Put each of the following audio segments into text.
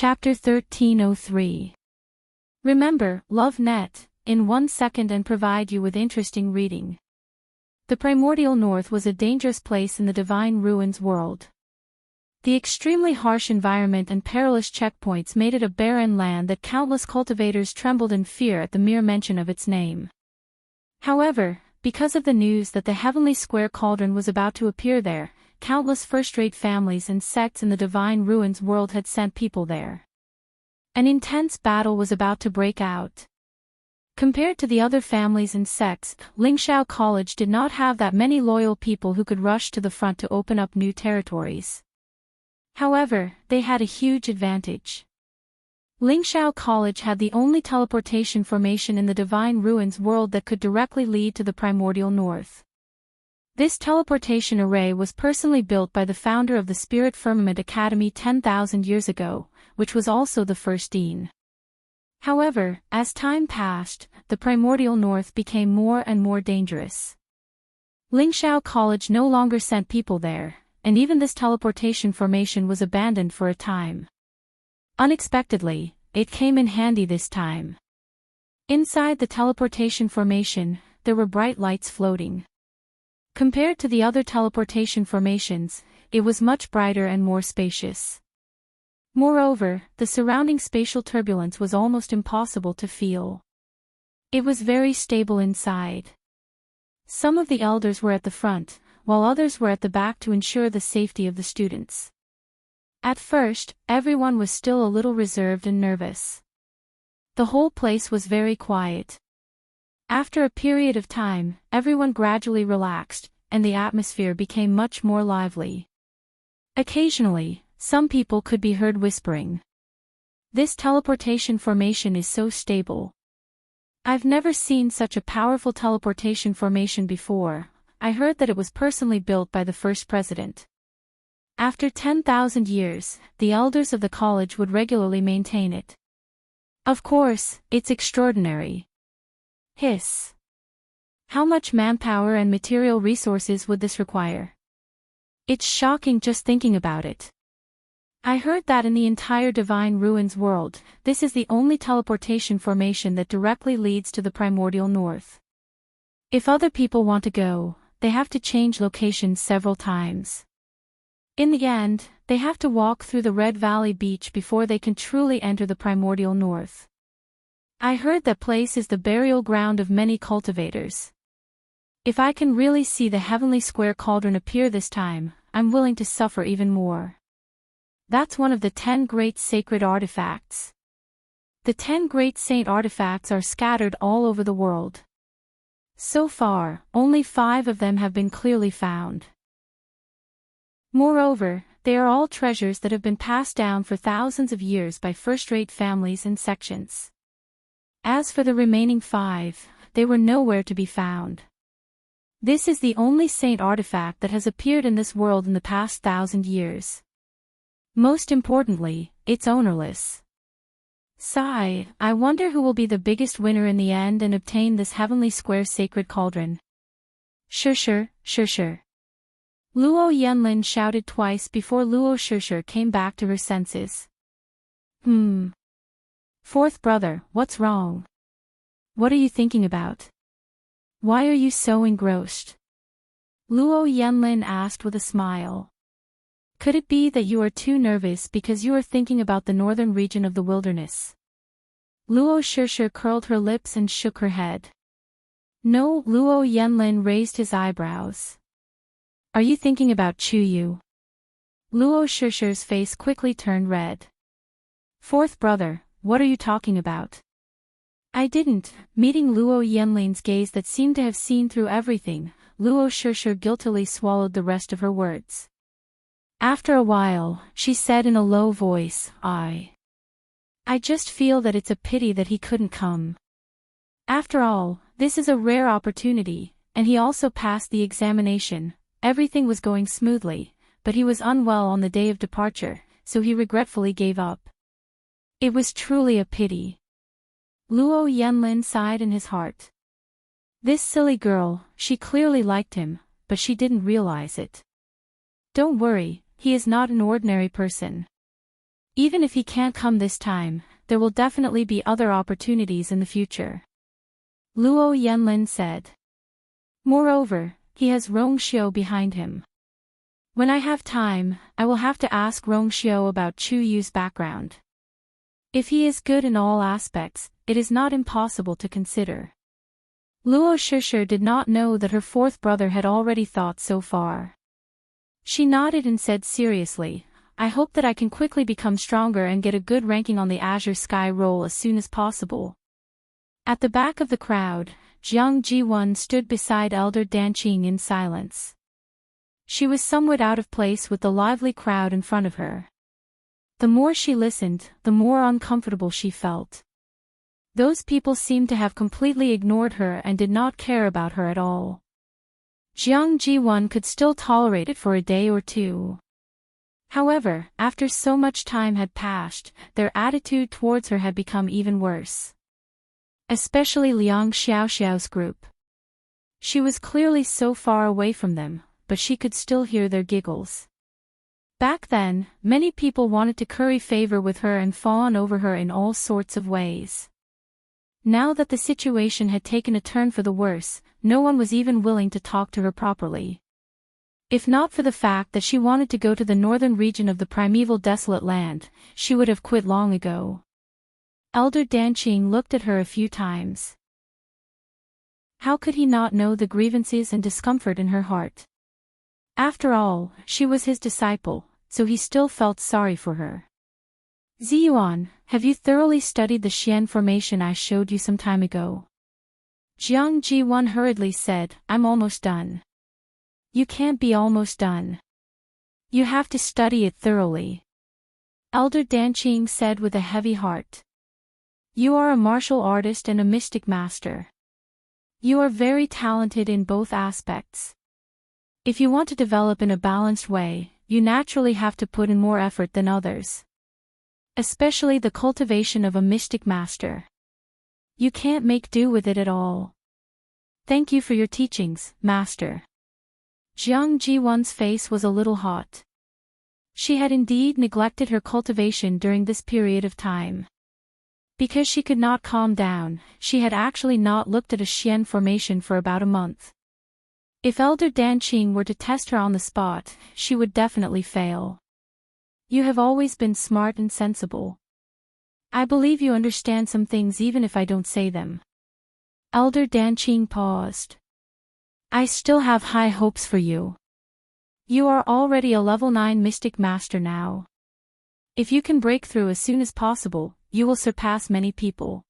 Chapter 1303. Remember, LoveNet, in 1 second and provide you with interesting reading. The primordial north was a dangerous place in the divine ruins world. The extremely harsh environment and perilous checkpoints made it a barren land that countless cultivators trembled in fear at the mere mention of its name. However, because of the news that the heavenly square cauldron was about to appear there, countless first-rate families and sects in the divine ruins world had sent people there. An intense battle was about to break out. Compared to the other families and sects, Lingxiao College did not have that many loyal people who could rush to the front to open up new territories. However, they had a huge advantage. Lingxiao College had the only teleportation formation in the divine ruins world that could directly lead to the primordial north. This teleportation array was personally built by the founder of the Spirit Firmament Academy 10,000 years ago, which was also the first dean. However, as time passed, the primordial north became more and more dangerous. Lingxiao College no longer sent people there, and even this teleportation formation was abandoned for a time. Unexpectedly, it came in handy this time. Inside the teleportation formation, there were bright lights floating. Compared to the other teleportation formations, it was much brighter and more spacious. Moreover, the surrounding spatial turbulence was almost impossible to feel. It was very stable inside. Some of the elders were at the front, while others were at the back to ensure the safety of the students. At first, everyone was still a little reserved and nervous. The whole place was very quiet. After a period of time, everyone gradually relaxed, and the atmosphere became much more lively. Occasionally, some people could be heard whispering. This teleportation formation is so stable. I've never seen such a powerful teleportation formation before. I heard that it was personally built by the first president. After 10,000 years, the elders of the college would regularly maintain it. Of course, it's extraordinary. Hiss. How much manpower and material resources would this require? It's shocking just thinking about it. I heard that in the entire Divine Ruins world, this is the only teleportation formation that directly leads to the primordial north. If other people want to go, they have to change locations several times. In the end, they have to walk through the Red Valley Beach before they can truly enter the primordial north. I heard that place is the burial ground of many cultivators. If I can really see the heavenly square cauldron appear this time, I'm willing to suffer even more. That's one of the 10 great sacred artifacts. The 10 great saint artifacts are scattered all over the world. So far, only 5 of them have been clearly found. Moreover, they are all treasures that have been passed down for thousands of years by first-rate families and sections. As for the remaining 5, they were nowhere to be found. This is the only saint artifact that has appeared in this world in the past 1,000 years. Most importantly, it's ownerless. Sigh, I wonder who will be the biggest winner in the end and obtain this heavenly square sacred cauldron. Sure. Luo Yanlin shouted twice before Luo Sure came back to her senses. Fourth brother, what's wrong? What are you thinking about? Why are you so engrossed? Luo Yanlin asked with a smile. Could it be that you are too nervous because you are thinking about the northern region of the wilderness? Luo Sure curled her lips and shook her head. No, Luo Yanlin raised his eyebrows. Are you thinking about Chuyu? Luo Sure's face quickly turned red. Fourth brother, what are you talking about? I didn't. Meeting Luo Yanlin's gaze that seemed to have seen through everything, Luo Sure guiltily swallowed the rest of her words. After a while, she said in a low voice, I just feel that it's a pity that he couldn't come. After all, this is a rare opportunity, and he also passed the examination. Everything was going smoothly, but he was unwell on the day of departure, so he regretfully gave up. It was truly a pity. Luo Yanlin sighed in his heart. This silly girl, she clearly liked him, but she didn't realize it. Don't worry, he is not an ordinary person. Even if he can't come this time, there will definitely be other opportunities in the future. Luo Yanlin said. Moreover, he has Rongxiu behind him. When I have time, I will have to ask Rongxiu about Chu Yu's background. If he is good in all aspects, it is not impossible to consider. Luo Shishir did not know that her fourth brother had already thought so far. She nodded and said seriously, I hope that I can quickly become stronger and get a good ranking on the Azure Sky roll as soon as possible. At the back of the crowd, Jiang Jiwon stood beside Elder Danqing in silence. She was somewhat out of place with the lively crowd in front of her. The more she listened, the more uncomfortable she felt. Those people seemed to have completely ignored her and did not care about her at all. Jiang Jiwon could still tolerate it for a day or two. However, after so much time had passed, their attitude towards her had become even worse. Especially Liang Xiaoxiao's group. She was clearly so far away from them, but she could still hear their giggles. Back then, many people wanted to curry favor with her and fawn over her in all sorts of ways. Now that the situation had taken a turn for the worse, no one was even willing to talk to her properly. If not for the fact that she wanted to go to the northern region of the primeval desolate land, she would have quit long ago. Elder Danqing looked at her a few times. How could he not know the grievances and discomfort in her heart? After all, she was his disciple, so he still felt sorry for her. Ziyuan, have you thoroughly studied the Xian formation I showed you some time ago? Jiang Jiwon hurriedly said, I'm almost done. You can't be almost done. You have to study it thoroughly. Elder Danqing said with a heavy heart. You are a martial artist and a mystic master. You are very talented in both aspects. If you want to develop in a balanced way, you naturally have to put in more effort than others. Especially the cultivation of a mystic master. You can't make do with it at all. Thank you for your teachings, master. Jiang Jiwon's face was a little hot. She had indeed neglected her cultivation during this period of time. Because she could not calm down, she had actually not looked at a Xian formation for about a month. If Elder Danqing were to test her on the spot, she would definitely fail. You have always been smart and sensible. I believe you understand some things even if I don't say them. Elder Danqing paused. I still have high hopes for you. You are already a level 9 mystic master now. If you can break through as soon as possible, you will surpass many people.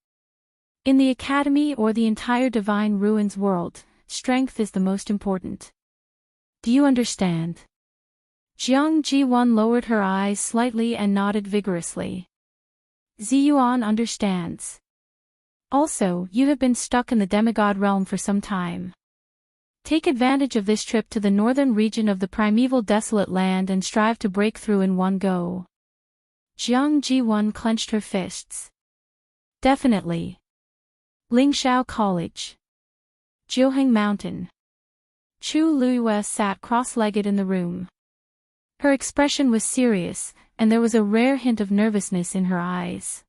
In the academy or the entire Divine Ruins world, strength is the most important. Do you understand? Jiang Jiwon lowered her eyes slightly and nodded vigorously. Ziyuan understands. Also, you have been stuck in the demigod realm for some time. Take advantage of this trip to the northern region of the primeval desolate land and strive to break through in one go. Jiang Jiwon clenched her fists. Definitely. Lingshao College. Jiuheng Mountain. Chu Luiyue sat cross-legged in the room. Her expression was serious, and there was a rare hint of nervousness in her eyes.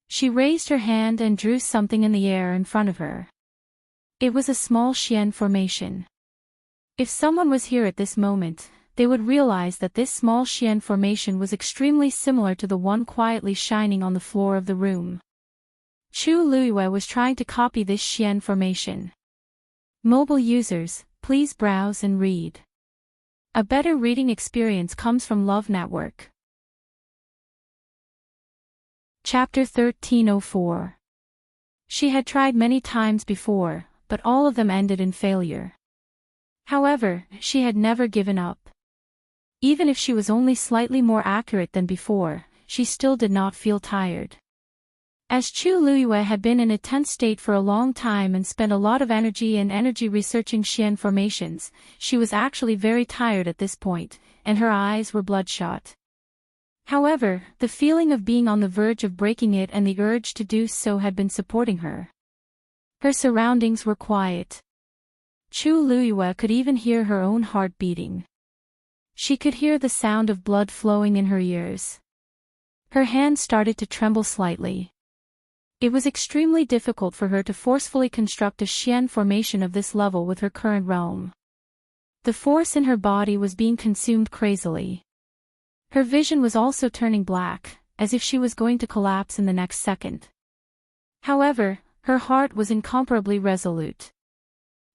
She raised her hand and drew something in the air in front of her. It was a small Xian formation. If someone was here at this moment, they would realize that this small Xian formation was extremely similar to the one quietly shining on the floor of the room. Chu Luiyue was trying to copy this Xian formation. Mobile users, please browse and read. A better reading experience comes from Love Network. Chapter 1304. She had tried many times before, but all of them ended in failure. However, she had never given up. Even if she was only slightly more accurate than before, she still did not feel tired. As Chu Luiyue had been in a tense state for a long time and spent a lot of energy researching Xian formations, she was actually very tired at this point, and her eyes were bloodshot. However, the feeling of being on the verge of breaking it and the urge to do so had been supporting her. Her surroundings were quiet. Chu Luiyue could even hear her own heart beating. She could hear the sound of blood flowing in her ears. Her hand started to tremble slightly. It was extremely difficult for her to forcefully construct a Xian formation of this level with her current realm. The force in her body was being consumed crazily. Her vision was also turning black, as if she was going to collapse in the next second. However, her heart was incomparably resolute.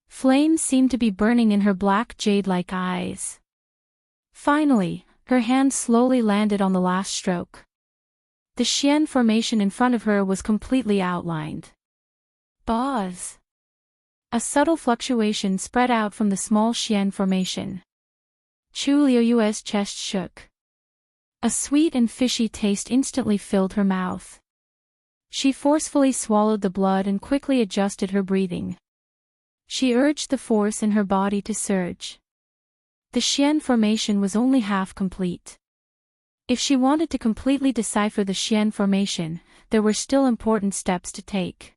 Flames seemed to be burning in her black jade-like eyes. Finally, her hand slowly landed on the last stroke. The Xian formation in front of her was completely outlined. Buzz! A subtle fluctuation spread out from the small Xian formation. Chu Liuyue's chest shook. A sweet and fishy taste instantly filled her mouth. She forcefully swallowed the blood and quickly adjusted her breathing. She urged the force in her body to surge. The Xian formation was only half complete. If she wanted to completely decipher the Xian formation, there were still important steps to take.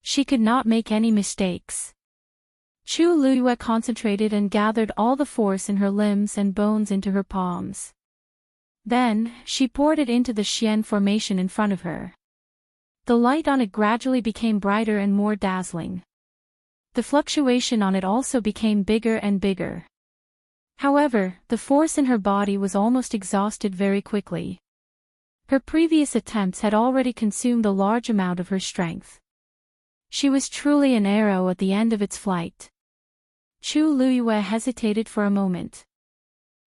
She could not make any mistakes. Chu Liyue concentrated and gathered all the force in her limbs and bones into her palms. Then, she poured it into the Xian formation in front of her. The light on it gradually became brighter and more dazzling. The fluctuation on it also became bigger and bigger. However, the force in her body was almost exhausted very quickly. Her previous attempts had already consumed a large amount of her strength. She was truly an arrow at the end of its flight. Chu Liyue hesitated for a moment.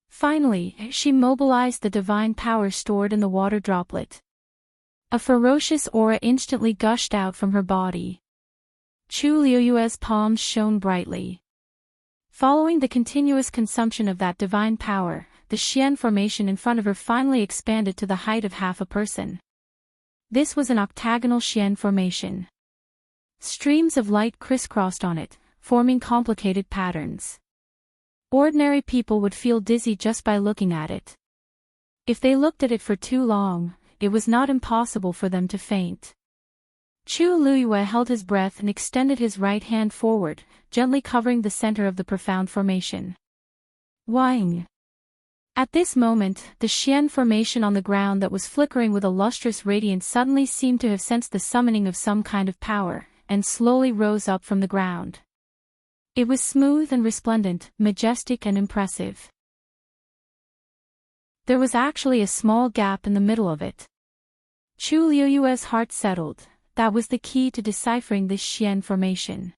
Finally, she mobilized the divine power stored in the water droplet. A ferocious aura instantly gushed out from her body. Chu Liyue's palms shone brightly. Following the continuous consumption of that divine power, the Xian formation in front of her finally expanded to the height of half a person. This was an octagonal Xian formation. Streams of light crisscrossed on it, forming complicated patterns. Ordinary people would feel dizzy just by looking at it. If they looked at it for too long, it was not impossible for them to faint. Chu Liyue held his breath and extended his right hand forward, gently covering the center of the profound formation. Wang! At this moment, the Xian formation on the ground that was flickering with a lustrous radiance suddenly seemed to have sensed the summoning of some kind of power, and slowly rose up from the ground. It was smooth and resplendent, majestic and impressive. There was actually a small gap in the middle of it. Chu Liyue's heart settled. That was the key to deciphering this Xian formation.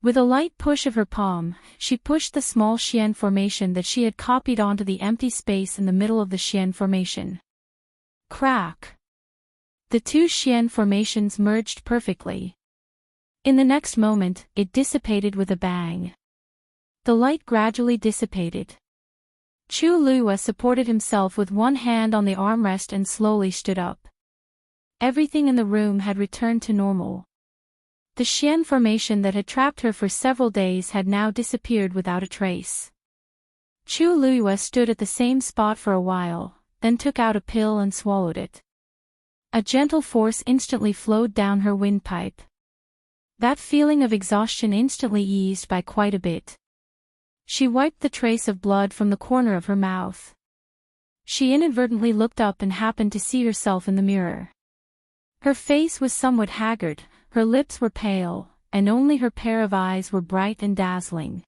With a light push of her palm, she pushed the small Xian formation that she had copied onto the empty space in the middle of the Xian formation. Crack! The two Xian formations merged perfectly. In the next moment, it dissipated with a bang. The light gradually dissipated. Chu Liyue supported himself with one hand on the armrest and slowly stood up. Everything in the room had returned to normal. The Xian formation that had trapped her for several days had now disappeared without a trace. Chu Liyue stood at the same spot for a while, then took out a pill and swallowed it. A gentle force instantly flowed down her windpipe. That feeling of exhaustion instantly eased by quite a bit. She wiped the trace of blood from the corner of her mouth. She inadvertently looked up and happened to see herself in the mirror. Her face was somewhat haggard, her lips were pale, and only her pair of eyes were bright and dazzling.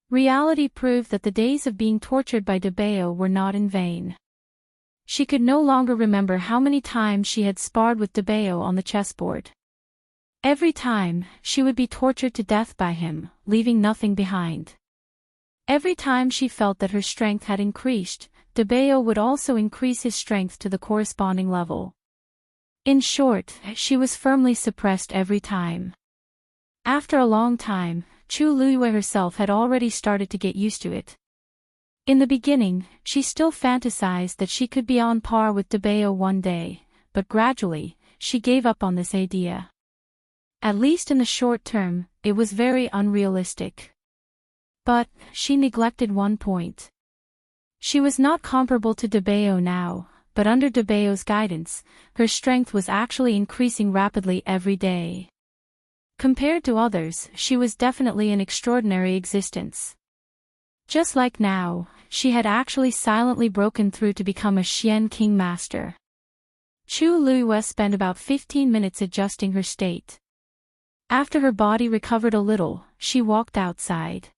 Reality proved that the days of being tortured by Debeo were not in vain. She could no longer remember how many times she had sparred with Debeo on the chessboard. Every time, she would be tortured to death by him, leaving nothing behind. Every time she felt that her strength had increased, Debeo would also increase his strength to the corresponding level. In short, she was firmly suppressed every time. After a long time, Chu Liyue herself had already started to get used to it. In the beginning, she still fantasized that she could be on par with Debeo one day, but gradually, she gave up on this idea. At least in the short term, it was very unrealistic. But, she neglected one point. She was not comparable to Debeo now, but under Debeo's guidance, her strength was actually increasing rapidly every day. Compared to others, she was definitely an extraordinary existence. Just like now, she had actually silently broken through to become a Xian King Master. Chu Luiyue spent about 15 minutes adjusting her state. After her body recovered a little, she walked outside.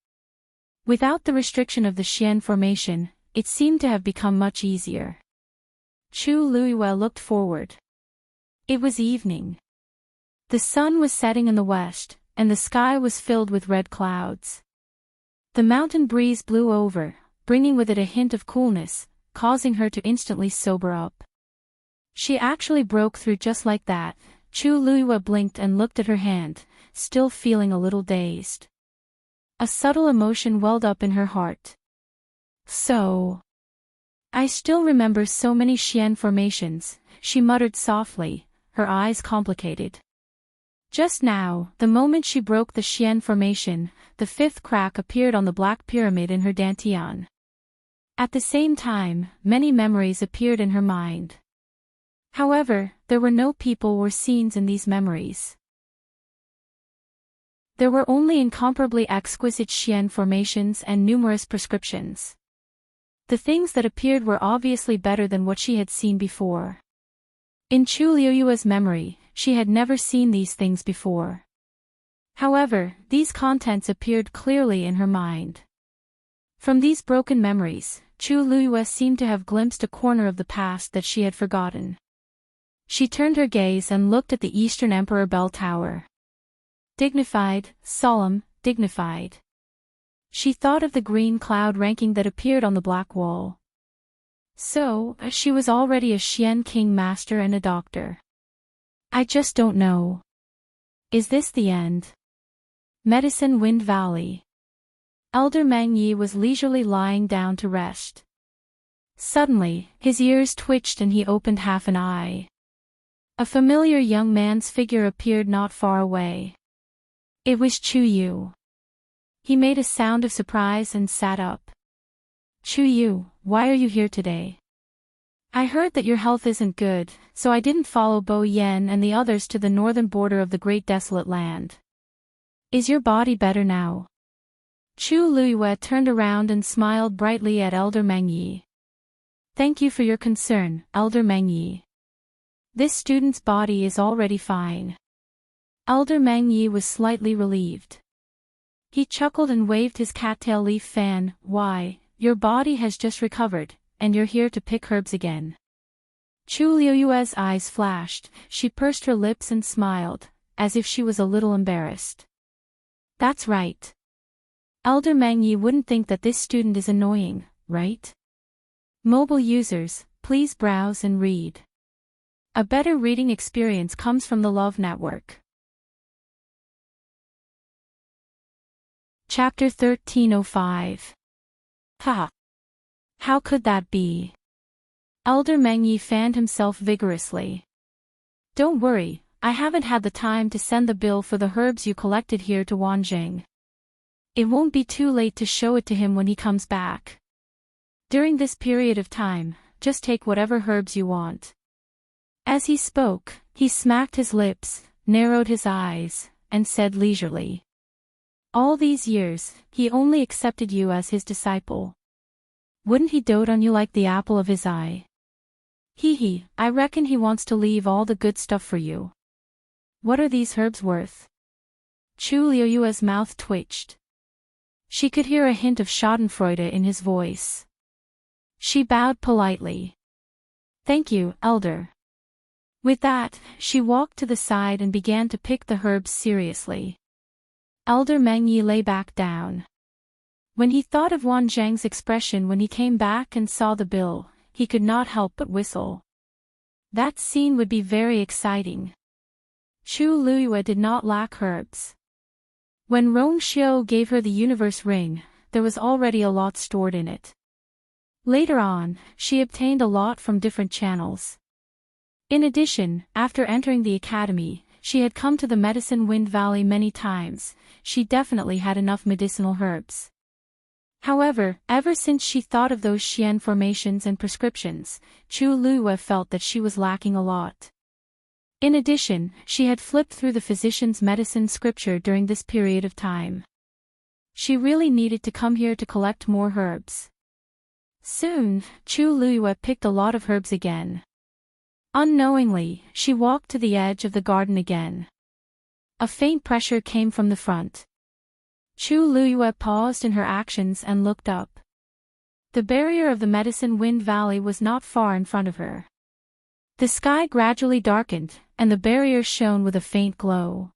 Without the restriction of the Xian formation, it seemed to have become much easier. Chu Luiyue looked forward. It was evening. The sun was setting in the west, and the sky was filled with red clouds. The mountain breeze blew over, bringing with it a hint of coolness, causing her to instantly sober up. She actually broke through just like that. Chu Luiyue blinked and looked at her hand, still feeling a little dazed. A subtle emotion welled up in her heart. I still remember so many Xian formations, she muttered softly, her eyes complicated. Just now, the moment she broke the Xian formation, the fifth crack appeared on the black pyramid in her dantian. At the same time, many memories appeared in her mind. However, there were no people or scenes in these memories. There were only incomparably exquisite Xian formations and numerous prescriptions. The things that appeared were obviously better than what she had seen before. In Chu Luiyue's memory, she had never seen these things before. However, these contents appeared clearly in her mind. From these broken memories, Chu Luiyue seemed to have glimpsed a corner of the past that she had forgotten. She turned her gaze and looked at the Eastern Emperor Bell Tower. Dignified, solemn, dignified. She thought of the green cloud ranking that appeared on the black wall. So, she was already a Xian King Master and a doctor. I just don't know. Is this the end? Medicine Wind Valley. Elder Meng Yi was leisurely lying down to rest. Suddenly, his ears twitched and he opened half an eye. A familiar young man's figure appeared not far away. It was Chu Yu. He made a sound of surprise and sat up. Chu Yu, why are you here today? I heard that your health isn't good, so I didn't follow Bo Yan and the others to the northern border of the Great Desolate Land. Is your body better now? Chu Luiyue turned around and smiled brightly at Elder Meng Yi. Thank you for your concern, Elder Meng Yi. This student's body is already fine. Elder Meng Yi was slightly relieved. He chuckled and waved his cattail leaf fan. Why, your body has just recovered, and you're here to pick herbs again. Chu Luiyue's eyes flashed, she pursed her lips and smiled, as if she was a little embarrassed. That's right. Elder Meng Yi wouldn't think that this student is annoying, right? Mobile users, please browse and read. A better reading experience comes from the Love Network. Chapter 1305. Ha! How could that be? Elder Meng Yi fanned himself vigorously. Don't worry, I haven't had the time to send the bill for the herbs you collected here to Wanzheng. It won't be too late to show it to him when he comes back. During this period of time, just take whatever herbs you want. As he spoke, he smacked his lips, narrowed his eyes, and said leisurely. All these years, he only accepted you as his disciple. Wouldn't he dote on you like the apple of his eye? Hee, I reckon he wants to leave all the good stuff for you. What are these herbs worth? Chu Luiyue's mouth twitched. She could hear a hint of schadenfreude in his voice. She bowed politely. Thank you, Elder. With that, she walked to the side and began to pick the herbs seriously. Elder Meng Yi lay back down. When he thought of Wanzheng's expression when he came back and saw the bill, he could not help but whistle. That scene would be very exciting. Chu Luiyue did not lack herbs. When Rong Xiu gave her the universe ring, there was already a lot stored in it. Later on, she obtained a lot from different channels. In addition, after entering the academy, she had come to the Medicine Wind Valley many times. She definitely had enough medicinal herbs. However, ever since she thought of those Xian formations and prescriptions, Chu Luiyue felt that she was lacking a lot. In addition, she had flipped through the physician's medicine scripture during this period of time. She really needed to come here to collect more herbs. Soon, Chu Liyue picked a lot of herbs again. Unknowingly, she walked to the edge of the garden again. A faint pressure came from the front. Chu Liyue paused in her actions and looked up. The barrier of the Medicine Wind Valley was not far in front of her. The sky gradually darkened, and the barrier shone with a faint glow.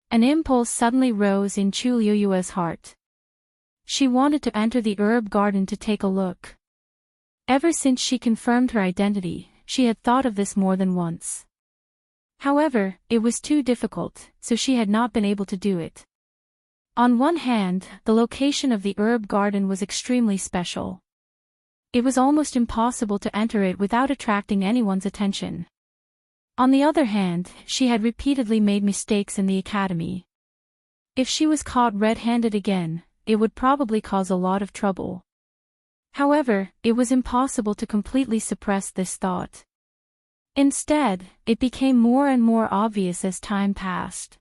An impulse suddenly rose in Chu Liyue's heart. She wanted to enter the herb garden to take a look. Ever since she confirmed her identity, she had thought of this more than once. However, it was too difficult, so she had not been able to do it. On one hand, the location of the herb garden was extremely special. It was almost impossible to enter it without attracting anyone's attention. On the other hand, she had repeatedly made mistakes in the academy. If she was caught red-handed again, it would probably cause a lot of trouble. However, it was impossible to completely suppress this thought. Instead, it became more and more obvious as time passed.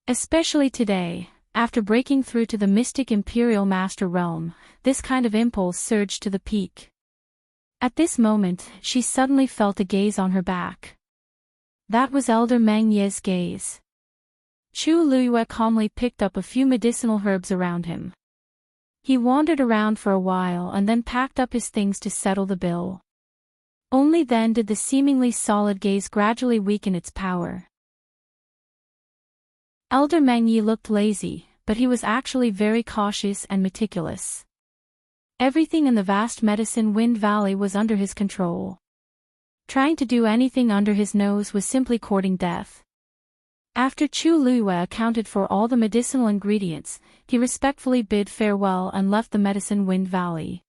Especially today, after breaking through to the mystic Imperial Master Realm, this kind of impulse surged to the peak. At this moment, she suddenly felt a gaze on her back. That was Elder Meng Ye's gaze. Chu Liyue calmly picked up a few medicinal herbs around him. He wandered around for a while and then packed up his things to settle the bill. Only then did the seemingly solid gaze gradually weaken its power. Elder Meng Ye looked lazy, but he was actually very cautious and meticulous. Everything in the vast Medicine Wind Valley was under his control. Trying to do anything under his nose was simply courting death. After Chu Liyue accounted for all the medicinal ingredients, he respectfully bid farewell and left the Medicine Wind Valley.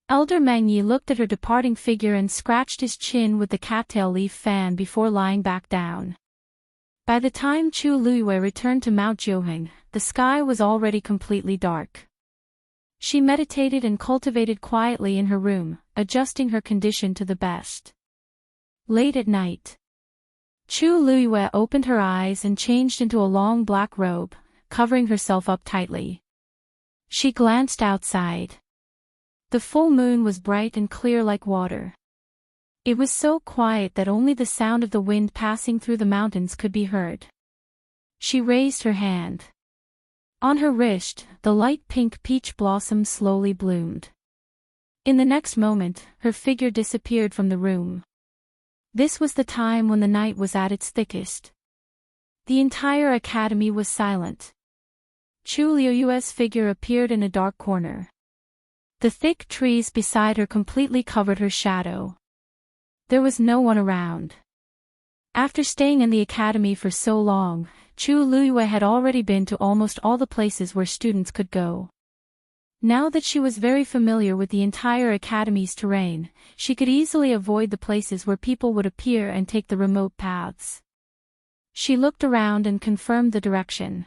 Elder Meng Ye looked at her departing figure and scratched his chin with the cattail leaf fan before lying back down. By the time Chu Liyue returned to Mount Jiuheng, the sky was already completely dark. She meditated and cultivated quietly in her room, adjusting her condition to the best. Late at night, Chu Liyue opened her eyes and changed into a long black robe, covering herself up tightly. She glanced outside. The full moon was bright and clear like water. It was so quiet that only the sound of the wind passing through the mountains could be heard. She raised her hand. On her wrist, the light pink peach blossom slowly bloomed. In the next moment, her figure disappeared from the room. This was the time when the night was at its thickest. The entire academy was silent. Chu Liyue's figure appeared in a dark corner. The thick trees beside her completely covered her shadow. There was no one around. After staying in the academy for so long, Chu Liyue had already been to almost all the places where students could go. Now that she was very familiar with the entire academy's terrain, she could easily avoid the places where people would appear and take the remote paths. She looked around and confirmed the direction.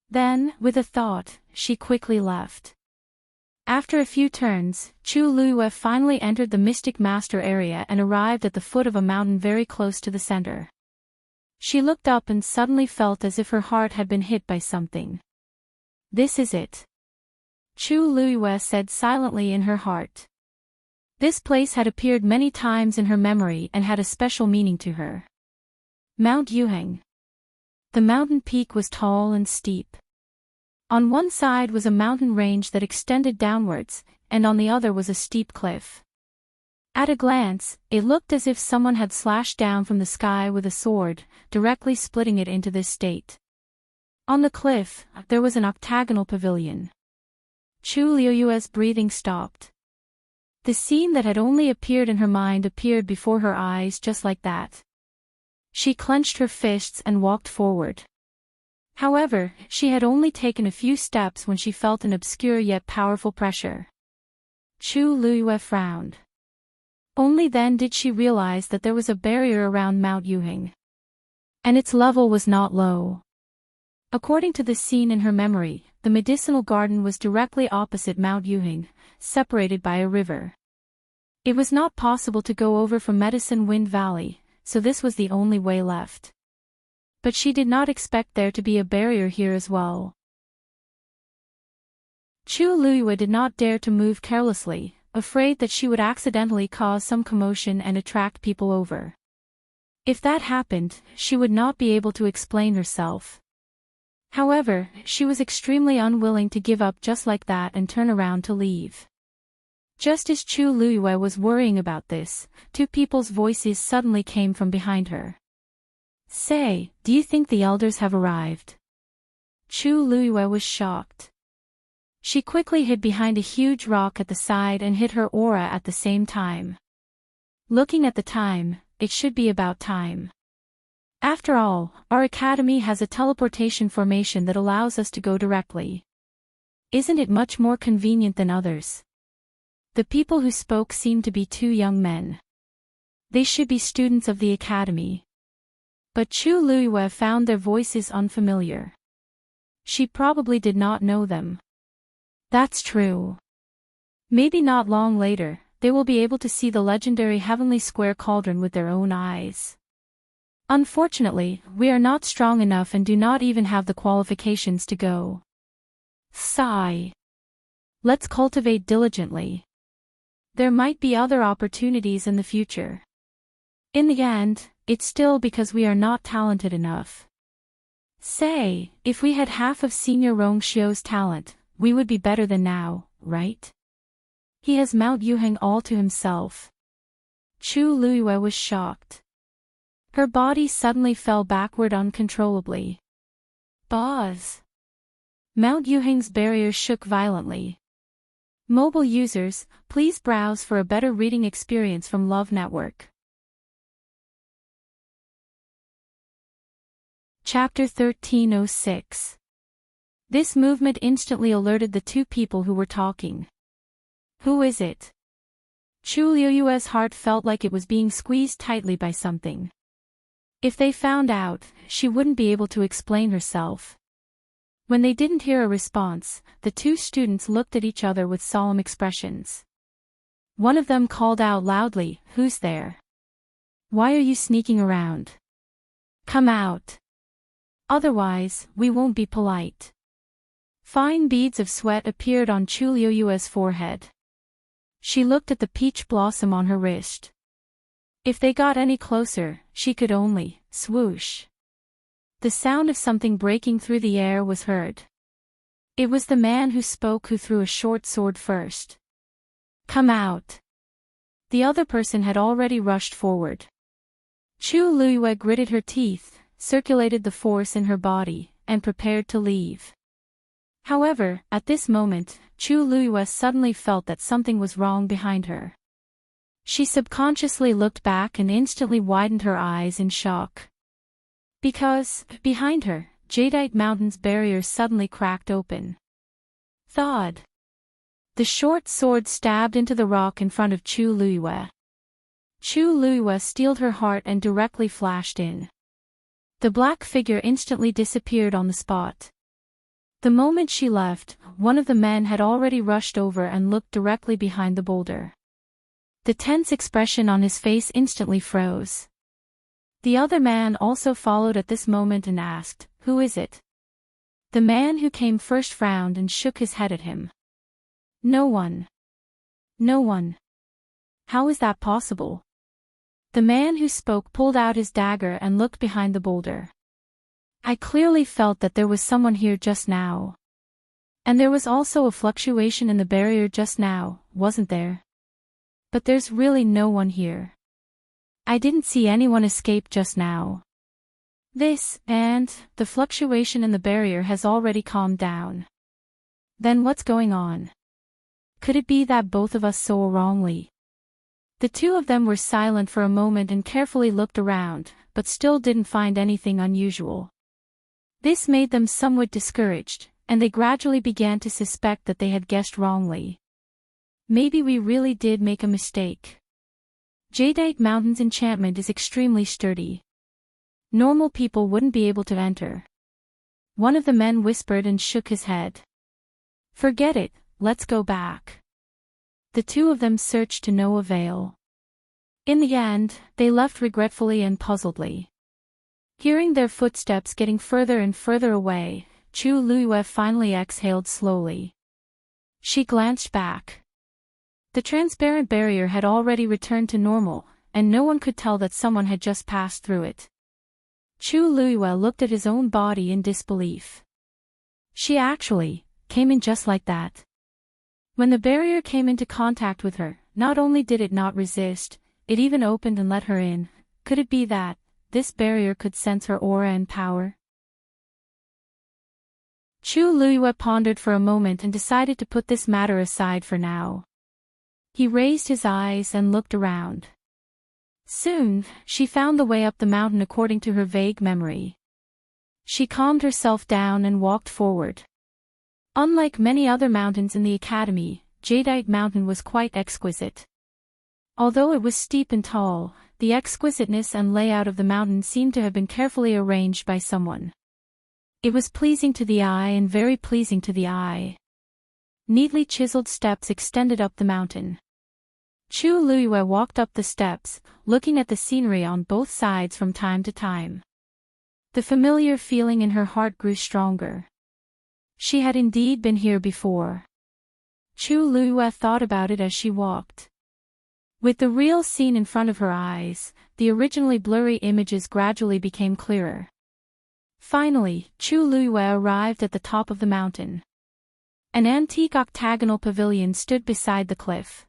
Then, with a thought, she quickly left. After a few turns, Chu Liyue finally entered the Mystic Master area and arrived at the foot of a mountain very close to the center. She looked up and suddenly felt as if her heart had been hit by something. This is it. Chu Liyue said silently in her heart. This place had appeared many times in her memory and had a special meaning to her. Mount Yuheng. The mountain peak was tall and steep. On one side was a mountain range that extended downwards, and on the other was a steep cliff. At a glance, it looked as if someone had slashed down from the sky with a sword, directly splitting it into this state. On the cliff, there was an octagonal pavilion. Chu Liyue's breathing stopped. The scene that had only appeared in her mind appeared before her eyes just like that. She clenched her fists and walked forward. However, she had only taken a few steps when she felt an obscure yet powerful pressure. Chu Liyue frowned. Only then did she realize that there was a barrier around Mount Yuheng. And its level was not low. According to the scene in her memory, the medicinal garden was directly opposite Mount Yuheng, separated by a river. It was not possible to go over from Medicine Wind Valley, so this was the only way left. But she did not expect there to be a barrier here as well. Chu Luiyue did not dare to move carelessly, afraid that she would accidentally cause some commotion and attract people over. If that happened, she would not be able to explain herself. However, she was extremely unwilling to give up just like that and turn around to leave. Just as Chu Luiyue was worrying about this, two people's voices suddenly came from behind her. "Say, do you think the elders have arrived?" Chu Luiyue was shocked. She quickly hid behind a huge rock at the side and hid her aura at the same time. Looking at the time, it should be about time. After all, our academy has a teleportation formation that allows us to go directly. Isn't it much more convenient than others? The people who spoke seemed to be two young men. They should be students of the academy. But Chu Luiyue found their voices unfamiliar. She probably did not know them. That's true. Maybe not long later, they will be able to see the legendary Heavenly Square Cauldron with their own eyes. Unfortunately, we are not strong enough and do not even have the qualifications to go. Sigh. Let's cultivate diligently. There might be other opportunities in the future. In the end, it's still because we are not talented enough. Say, if we had half of Senior Rong Xiu's talent, we would be better than now, right? He has Mount Yuheng all to himself. Chu Luiyue was shocked. Her body suddenly fell backward uncontrollably. Boz! Mount Yuheng's barrier shook violently. Mobile users, please browse for a better reading experience from Love Network. Chapter 1306. This movement instantly alerted the two people who were talking. Who is it? Chu Luiyue's heart felt like it was being squeezed tightly by something. If they found out, she wouldn't be able to explain herself. When they didn't hear a response, the two students looked at each other with solemn expressions. One of them called out loudly, "Who's there? Why are you sneaking around? Come out. Otherwise, we won't be polite." Fine beads of sweat appeared on Chu Luiyue's forehead. She looked at the peach blossom on her wrist. If they got any closer, she could only swoosh. The sound of something breaking through the air was heard. It was the man who spoke who threw a short sword first. "Come out." The other person had already rushed forward. Chu Luiyue gritted her teeth, circulated the force in her body, and prepared to leave. However, at this moment, Chu Luiyue suddenly felt that something was wrong behind her. She subconsciously looked back and instantly widened her eyes in shock. Because, behind her, Jadeite Mountain's barrier suddenly cracked open. Thud. The short sword stabbed into the rock in front of Chu Luiyue. Chu Luiyue steeled her heart and directly flashed in. The black figure instantly disappeared on the spot. The moment she left, one of the men had already rushed over and looked directly behind the boulder. The tense expression on his face instantly froze. The other man also followed at this moment and asked, "Who is it?" The man who came first frowned and shook his head at him. "No one. No one. How is that possible?" The man who spoke pulled out his dagger and looked behind the boulder. "I clearly felt that there was someone here just now. And there was also a fluctuation in the barrier just now, wasn't there? But there's really no one here. I didn't see anyone escape just now. This, and, the fluctuation in the barrier has already calmed down. Then what's going on? Could it be that both of us saw wrongly?" The two of them were silent for a moment and carefully looked around, but still didn't find anything unusual. This made them somewhat discouraged, and they gradually began to suspect that they had guessed wrongly. Maybe we really did make a mistake. Jadeite Mountain's enchantment is extremely sturdy. Normal people wouldn't be able to enter. One of the men whispered and shook his head. "Forget it, let's go back." The two of them searched to no avail. In the end, they left regretfully and puzzledly. Hearing their footsteps getting further and further away, Chu Luiyue finally exhaled slowly. She glanced back. The transparent barrier had already returned to normal, and no one could tell that someone had just passed through it. Chu Luiyue looked at his own body in disbelief. She actually came in just like that. When the barrier came into contact with her, not only did it not resist, it even opened and let her in. Could it be that this barrier could sense her aura and power? Chu Luiyue pondered for a moment and decided to put this matter aside for now. He raised his eyes and looked around. Soon, she found the way up the mountain according to her vague memory. She calmed herself down and walked forward. Unlike many other mountains in the academy, Jadeite Mountain was quite exquisite. Although it was steep and tall, the exquisiteness and layout of the mountain seemed to have been carefully arranged by someone. It was pleasing to the eye and very pleasing to the eye. Neatly chiseled steps extended up the mountain. Chu Luiyue walked up the steps, looking at the scenery on both sides from time to time. The familiar feeling in her heart grew stronger. She had indeed been here before. Chu Luiyue thought about it as she walked. With the real scene in front of her eyes, the originally blurry images gradually became clearer. Finally, Chu Luiyue arrived at the top of the mountain. An antique octagonal pavilion stood beside the cliff.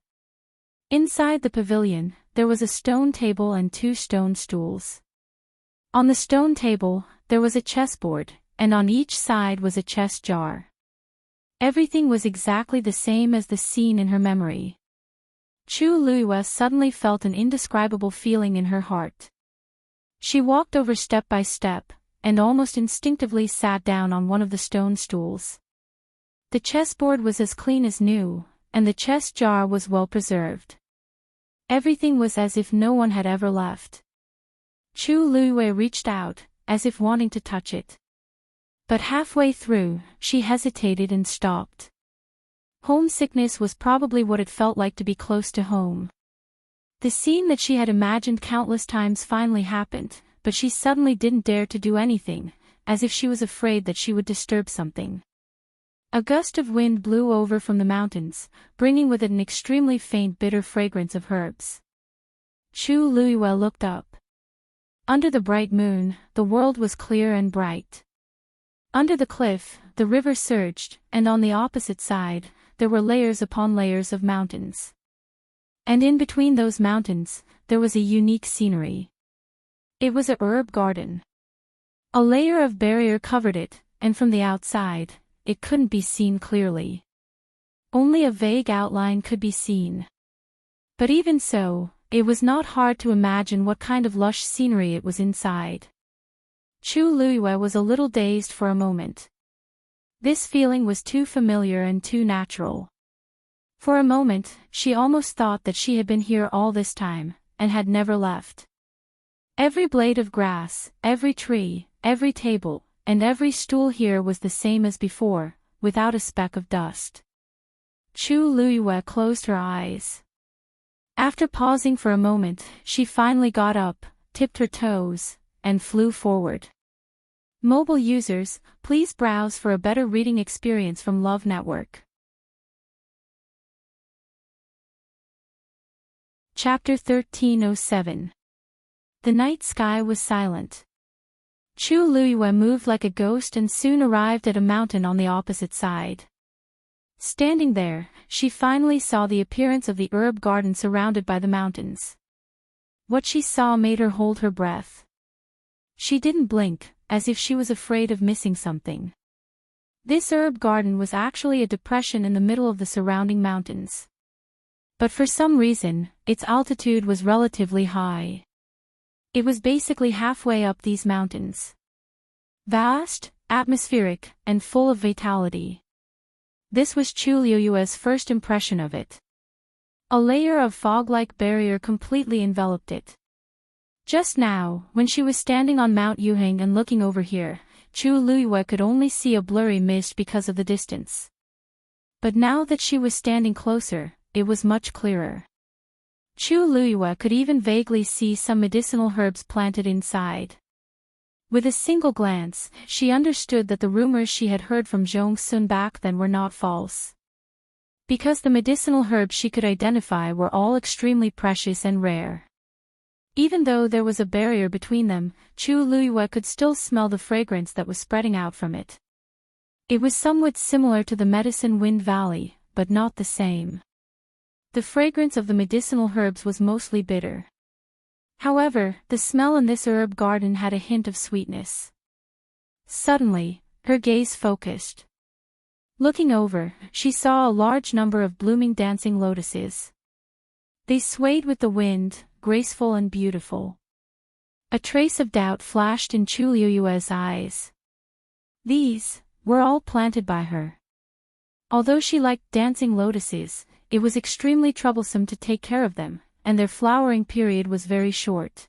Inside the pavilion, there was a stone table and 2 stone stools. On the stone table, there was a chessboard, and on each side was a chess jar. Everything was exactly the same as the scene in her memory. Chu Luiyue suddenly felt an indescribable feeling in her heart. She walked over step by step, and almost instinctively sat down on one of the stone stools. The chessboard was as clean as new, and the chess jar was well preserved. Everything was as if no one had ever left. Chu Luiyue reached out, as if wanting to touch it. But halfway through, she hesitated and stopped. Homesickness was probably what it felt like to be close to home. The scene that she had imagined countless times finally happened, but she suddenly didn't dare to do anything, as if she was afraid that she would disturb something. A gust of wind blew over from the mountains, bringing with it an extremely faint bitter fragrance of herbs. Chu Luiyue looked up. Under the bright moon, the world was clear and bright. Under the cliff, the river surged, and on the opposite side, there were layers upon layers of mountains. And in between those mountains, there was a unique scenery. It was a herb garden. A layer of barrier covered it, and from the outside, it couldn't be seen clearly. Only a vague outline could be seen. But even so, it was not hard to imagine what kind of lush scenery it was inside. Chu Luiyue was a little dazed for a moment. This feeling was too familiar and too natural. For a moment, she almost thought that she had been here all this time, and had never left. Every blade of grass, every tree, every table, and every stool here was the same as before, without a speck of dust. Chu Luiyue closed her eyes. After pausing for a moment, she finally got up, tipped her toes, and flew forward. Mobile users, please browse for a better reading experience from Love Network. Chapter 1307. The night sky was silent. Chu Luiyue moved like a ghost and soon arrived at a mountain on the opposite side. Standing there, she finally saw the appearance of the herb garden surrounded by the mountains. What she saw made her hold her breath. She didn't blink, as if she was afraid of missing something. This herb garden was actually a depression in the middle of the surrounding mountains. But for some reason, its altitude was relatively high. It was basically halfway up these mountains. Vast, atmospheric, and full of vitality. This was Chu Luiyue's first impression of it. A layer of fog-like barrier completely enveloped it. Just now, when she was standing on Mount Yuheng and looking over here, Chu Luiyue could only see a blurry mist because of the distance. But now that she was standing closer, it was much clearer. Chu Luiyue could even vaguely see some medicinal herbs planted inside. With a single glance, she understood that the rumors she had heard from Zhong Sun back then were not false. because the medicinal herbs she could identify were all extremely precious and rare. Even though there was a barrier between them, Chu Luiyue could still smell the fragrance that was spreading out from it. It was somewhat similar to the Medicine Wind Valley, but not the same. The fragrance of the medicinal herbs was mostly bitter. However, the smell in this herb garden had a hint of sweetness. Suddenly, her gaze focused. Looking over, she saw a large number of blooming dancing lotuses. They swayed with the wind, graceful and beautiful. A trace of doubt flashed in Chu Luiyue's eyes. These were all planted by her. Although she liked dancing lotuses, it was extremely troublesome to take care of them, and their flowering period was very short.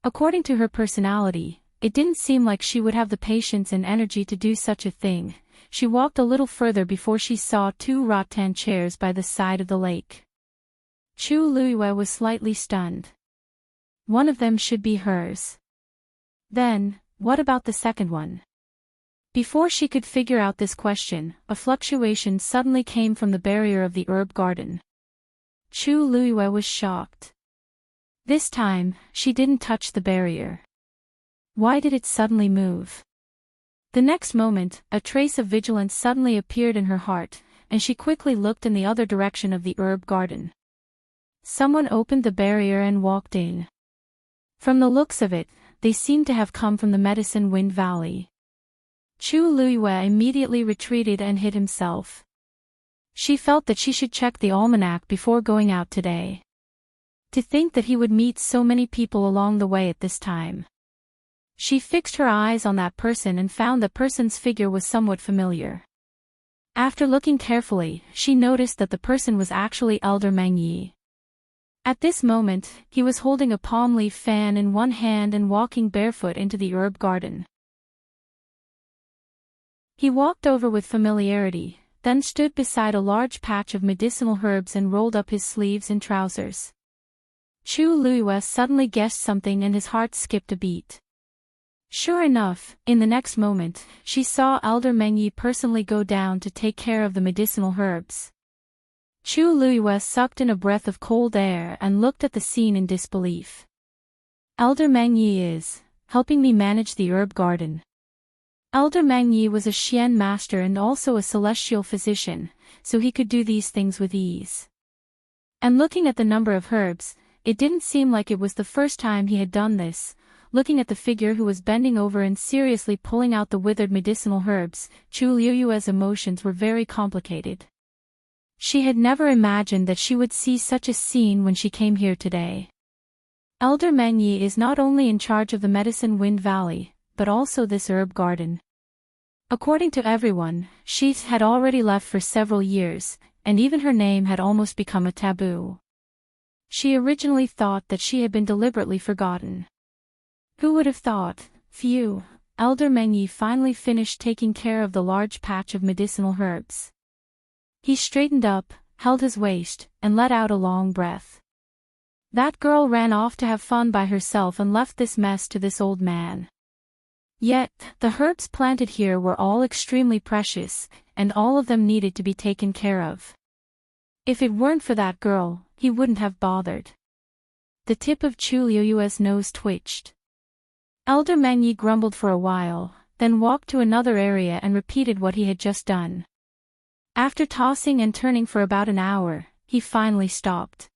According to her personality, it didn't seem like she would have the patience and energy to do such a thing. She walked a little further before she saw 2 rattan chairs by the side of the lake. Chu Luiyue was slightly stunned. One of them should be hers. Then, what about the second one? Before she could figure out this question, a fluctuation suddenly came from the barrier of the herb garden. Chu Luiyue was shocked. This time, she didn't touch the barrier. Why did it suddenly move? The next moment, a trace of vigilance suddenly appeared in her heart, and she quickly looked in the other direction of the herb garden. Someone opened the barrier and walked in. From the looks of it, they seemed to have come from the Medicine Wind Valley. Chu Luiyue immediately retreated and hid himself. She felt that she should check the almanac before going out today. To think that he would meet so many people along the way at this time. She fixed her eyes on that person and found the person's figure was somewhat familiar. After looking carefully, she noticed that the person was actually Elder Meng Yi. At this moment, he was holding a palm leaf fan in one hand and walking barefoot into the herb garden. He walked over with familiarity, then stood beside a large patch of medicinal herbs and rolled up his sleeves and trousers. Chu Luiyue suddenly guessed something and his heart skipped a beat. Sure enough, in the next moment, she saw Elder Meng Yi personally go down to take care of the medicinal herbs. Chu Luiyue sucked in a breath of cold air and looked at the scene in disbelief. Elder Meng Yi is helping me manage the herb garden. Elder Meng Yi was a Xian master and also a celestial physician, so he could do these things with ease. And looking at the number of herbs, it didn't seem like it was the first time he had done this. Looking at the figure who was bending over and seriously pulling out the withered medicinal herbs, Chu Luiyue's emotions were very complicated. She had never imagined that she would see such a scene when she came here today. Elder Meng Yi is not only in charge of the Medicine Wind Valley, but also this herb garden. According to everyone, she had already left for several years, and even her name had almost become a taboo. She originally thought that she had been deliberately forgotten. Who would have thought? Phew, Elder Meng Yi finally finished taking care of the large patch of medicinal herbs. He straightened up, held his waist, and let out a long breath. That girl ran off to have fun by herself and left this mess to this old man. Yet, the herbs planted here were all extremely precious, and all of them needed to be taken care of. If it weren't for that girl, he wouldn't have bothered. The tip of Chu Luiyue's nose twitched. Elder Meng Yi grumbled for a while, then walked to another area and repeated what he had just done. After tossing and turning for about an hour, he finally stopped.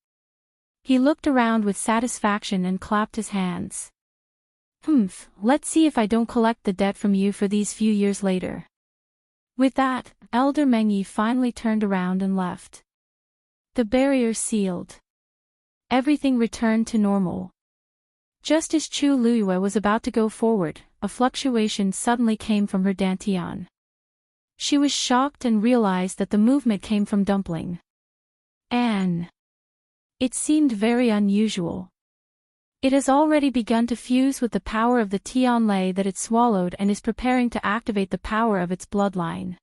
He looked around with satisfaction and clapped his hands. Let's see if I don't collect the debt from you for these few years later. With that, Elder Meng Yi finally turned around and left. The barrier sealed. Everything returned to normal. Just as Chu Luiyue was about to go forward, a fluctuation suddenly came from her dantian. She was shocked and realized that the movement came from Dumpling. Anne. It seemed very unusual. It has already begun to fuse with the power of the Tianlei that it swallowed and is preparing to activate the power of its bloodline.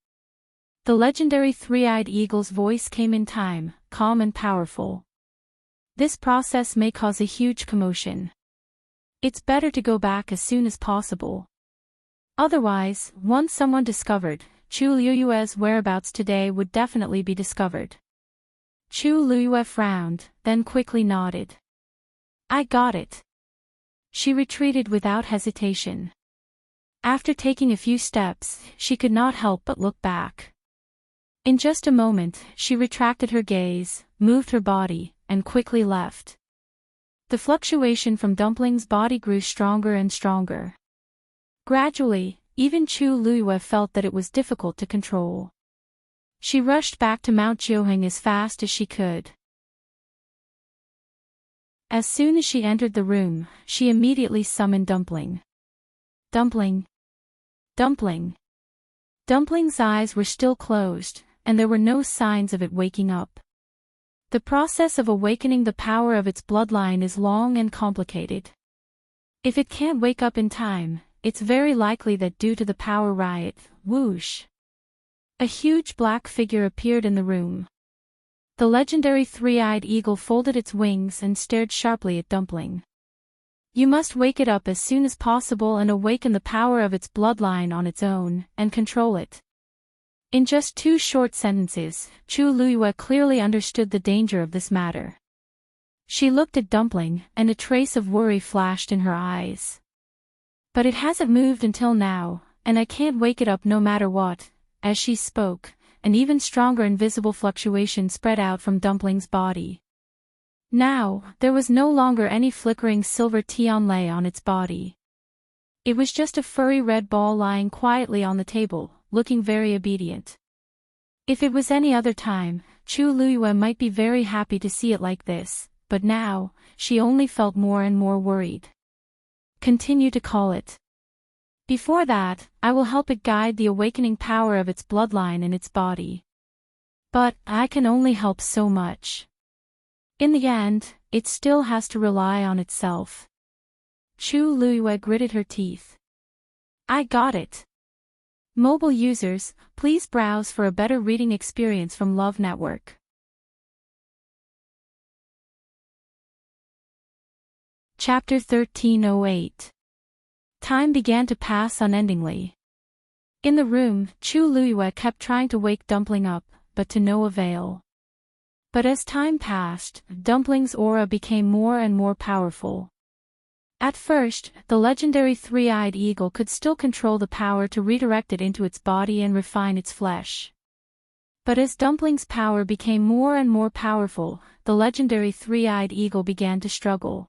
The legendary three-eyed eagle's voice came in time, calm and powerful. This process may cause a huge commotion. It's better to go back as soon as possible. Otherwise, once someone discovered, Chu Liyue's whereabouts today would definitely be discovered. Chu Liyue frowned, then quickly nodded. I got it. She retreated without hesitation. After taking a few steps, she could not help but look back. In just a moment, she retracted her gaze, moved her body, and quickly left. The fluctuation from Dumpling's body grew stronger and stronger. Gradually, even Chu Liyue felt that it was difficult to control. She rushed back to Mount Jiuheng as fast as she could. As soon as she entered the room, she immediately summoned Dumpling. Dumpling! Dumpling! Dumpling's eyes were still closed, and there were no signs of it waking up. The process of awakening the power of its bloodline is long and complicated. If it can't wake up in time, it's very likely that due to the power riot, whoosh! A huge black figure appeared in the room. The legendary three-eyed eagle folded its wings and stared sharply at Dumpling. You must wake it up as soon as possible and awaken the power of its bloodline on its own, and control it. In just 2 short sentences, Chu Liyue clearly understood the danger of this matter. She looked at Dumpling, and a trace of worry flashed in her eyes. But it hasn't moved until now, and I can't wake it up no matter what. As she spoke, an even stronger invisible fluctuation spread out from Dumpling's body. Now, there was no longer any flickering silver tianlei on its body. It was just a furry red ball lying quietly on the table, looking very obedient. If it was any other time, Chu Liyue might be very happy to see it like this, but now, she only felt more and more worried. Continue to call it. Before that, I will help it guide the awakening power of its bloodline in its body. But, I can only help so much. In the end, it still has to rely on itself. Chu Liyue gritted her teeth. I got it. Mobile users, please browse for a better reading experience from Love Network. Chapter 1308. Time began to pass unendingly. In the room, Chu Liyue kept trying to wake Dumpling up, but to no avail. But as time passed, Dumpling's aura became more and more powerful. At first, the legendary three-eyed eagle could still control the power to redirect it into its body and refine its flesh. But as Dumpling's power became more and more powerful, the legendary three-eyed eagle began to struggle.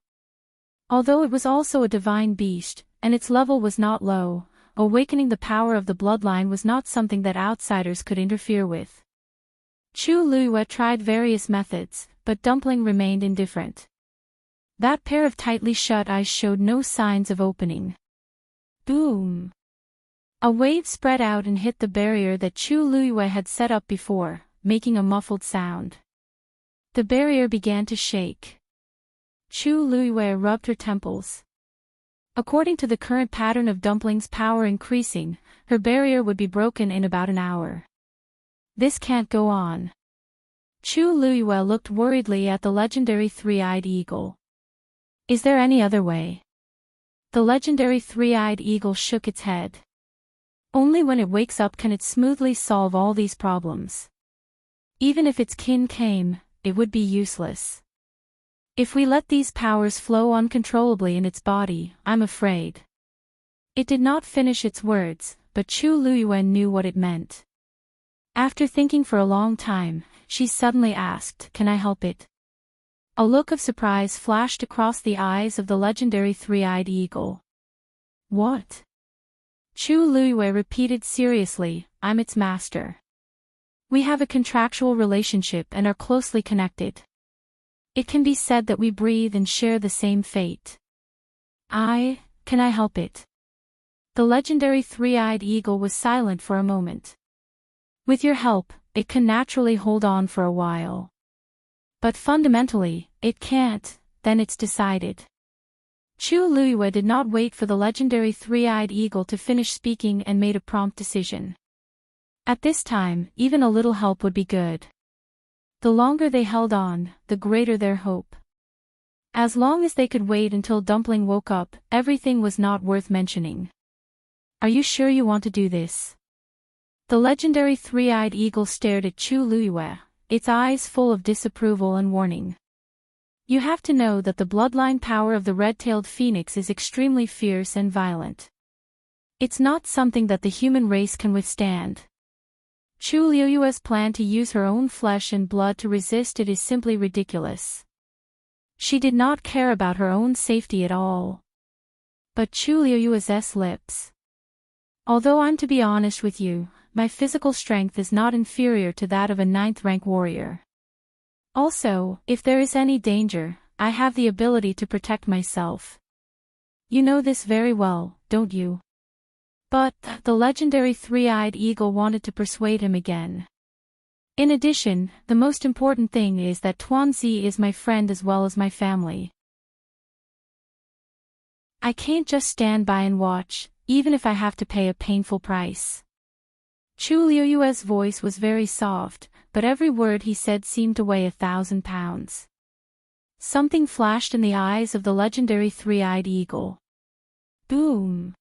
Although it was also a divine beast, and its level was not low, awakening the power of the bloodline was not something that outsiders could interfere with. Chu Liyue tried various methods, but Dumpling remained indifferent. That pair of tightly shut eyes showed no signs of opening. Boom! A wave spread out and hit the barrier that Chu Liyue had set up before, making a muffled sound. The barrier began to shake. Chu Liyue rubbed her temples. According to the current pattern of Dumpling's power increasing, her barrier would be broken in about an hour. This can't go on. Chu Liyue looked worriedly at the legendary three-eyed eagle. Is there any other way? The legendary three-eyed eagle shook its head. Only when it wakes up can it smoothly solve all these problems. Even if its kin came, it would be useless. If we let these powers flow uncontrollably in its body, I'm afraid. It did not finish its words, but Chu Liyue knew what it meant. After thinking for a long time, she suddenly asked, Can I help it? A look of surprise flashed across the eyes of the legendary three-eyed eagle. What? Chu Liyue repeated seriously, I'm its master. We have a contractual relationship and are closely connected. It can be said that we breathe and share the same fate. Can I help it? The legendary three-eyed eagle was silent for a moment. With your help, it can naturally hold on for a while. But fundamentally, it can't, then it's decided. Chu Liyue did not wait for the legendary three-eyed eagle to finish speaking and made a prompt decision. At this time, even a little help would be good. The longer they held on, the greater their hope. As long as they could wait until Dumpling woke up, everything was not worth mentioning. Are you sure you want to do this? The legendary three-eyed eagle stared at Chu Liyue, its eyes full of disapproval and warning. You have to know that the bloodline power of the red-tailed phoenix is extremely fierce and violent. It's not something that the human race can withstand. Chu Liyue's plan to use her own flesh and blood to resist it is simply ridiculous. She did not care about her own safety at all. But Chu Liyue's lips. Although I'm to be honest with you, my physical strength is not inferior to that of a 9th-rank warrior. Also, if there is any danger, I have the ability to protect myself. You know this very well, don't you? But, the legendary three-eyed eagle wanted to persuade him again. In addition, the most important thing is that Tuanzi is my friend as well as my family. I can't just stand by and watch, even if I have to pay a painful price. Chu Liyue's voice was very soft, but every word he said seemed to weigh 1,000 pounds. Something flashed in the eyes of the legendary three-eyed eagle. Boom!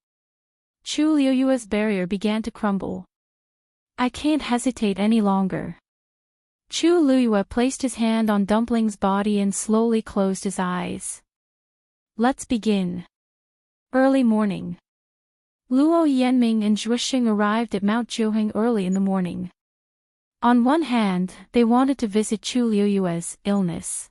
Chu Liyue's barrier began to crumble. I can't hesitate any longer. Chu Liyue placed his hand on Dumpling's body and slowly closed his eyes. Let's begin. Early morning. Luo Yanming and Zhuoxing arrived at Mount Jiuheng early in the morning. On one hand, they wanted to visit Chu Liyue's illness.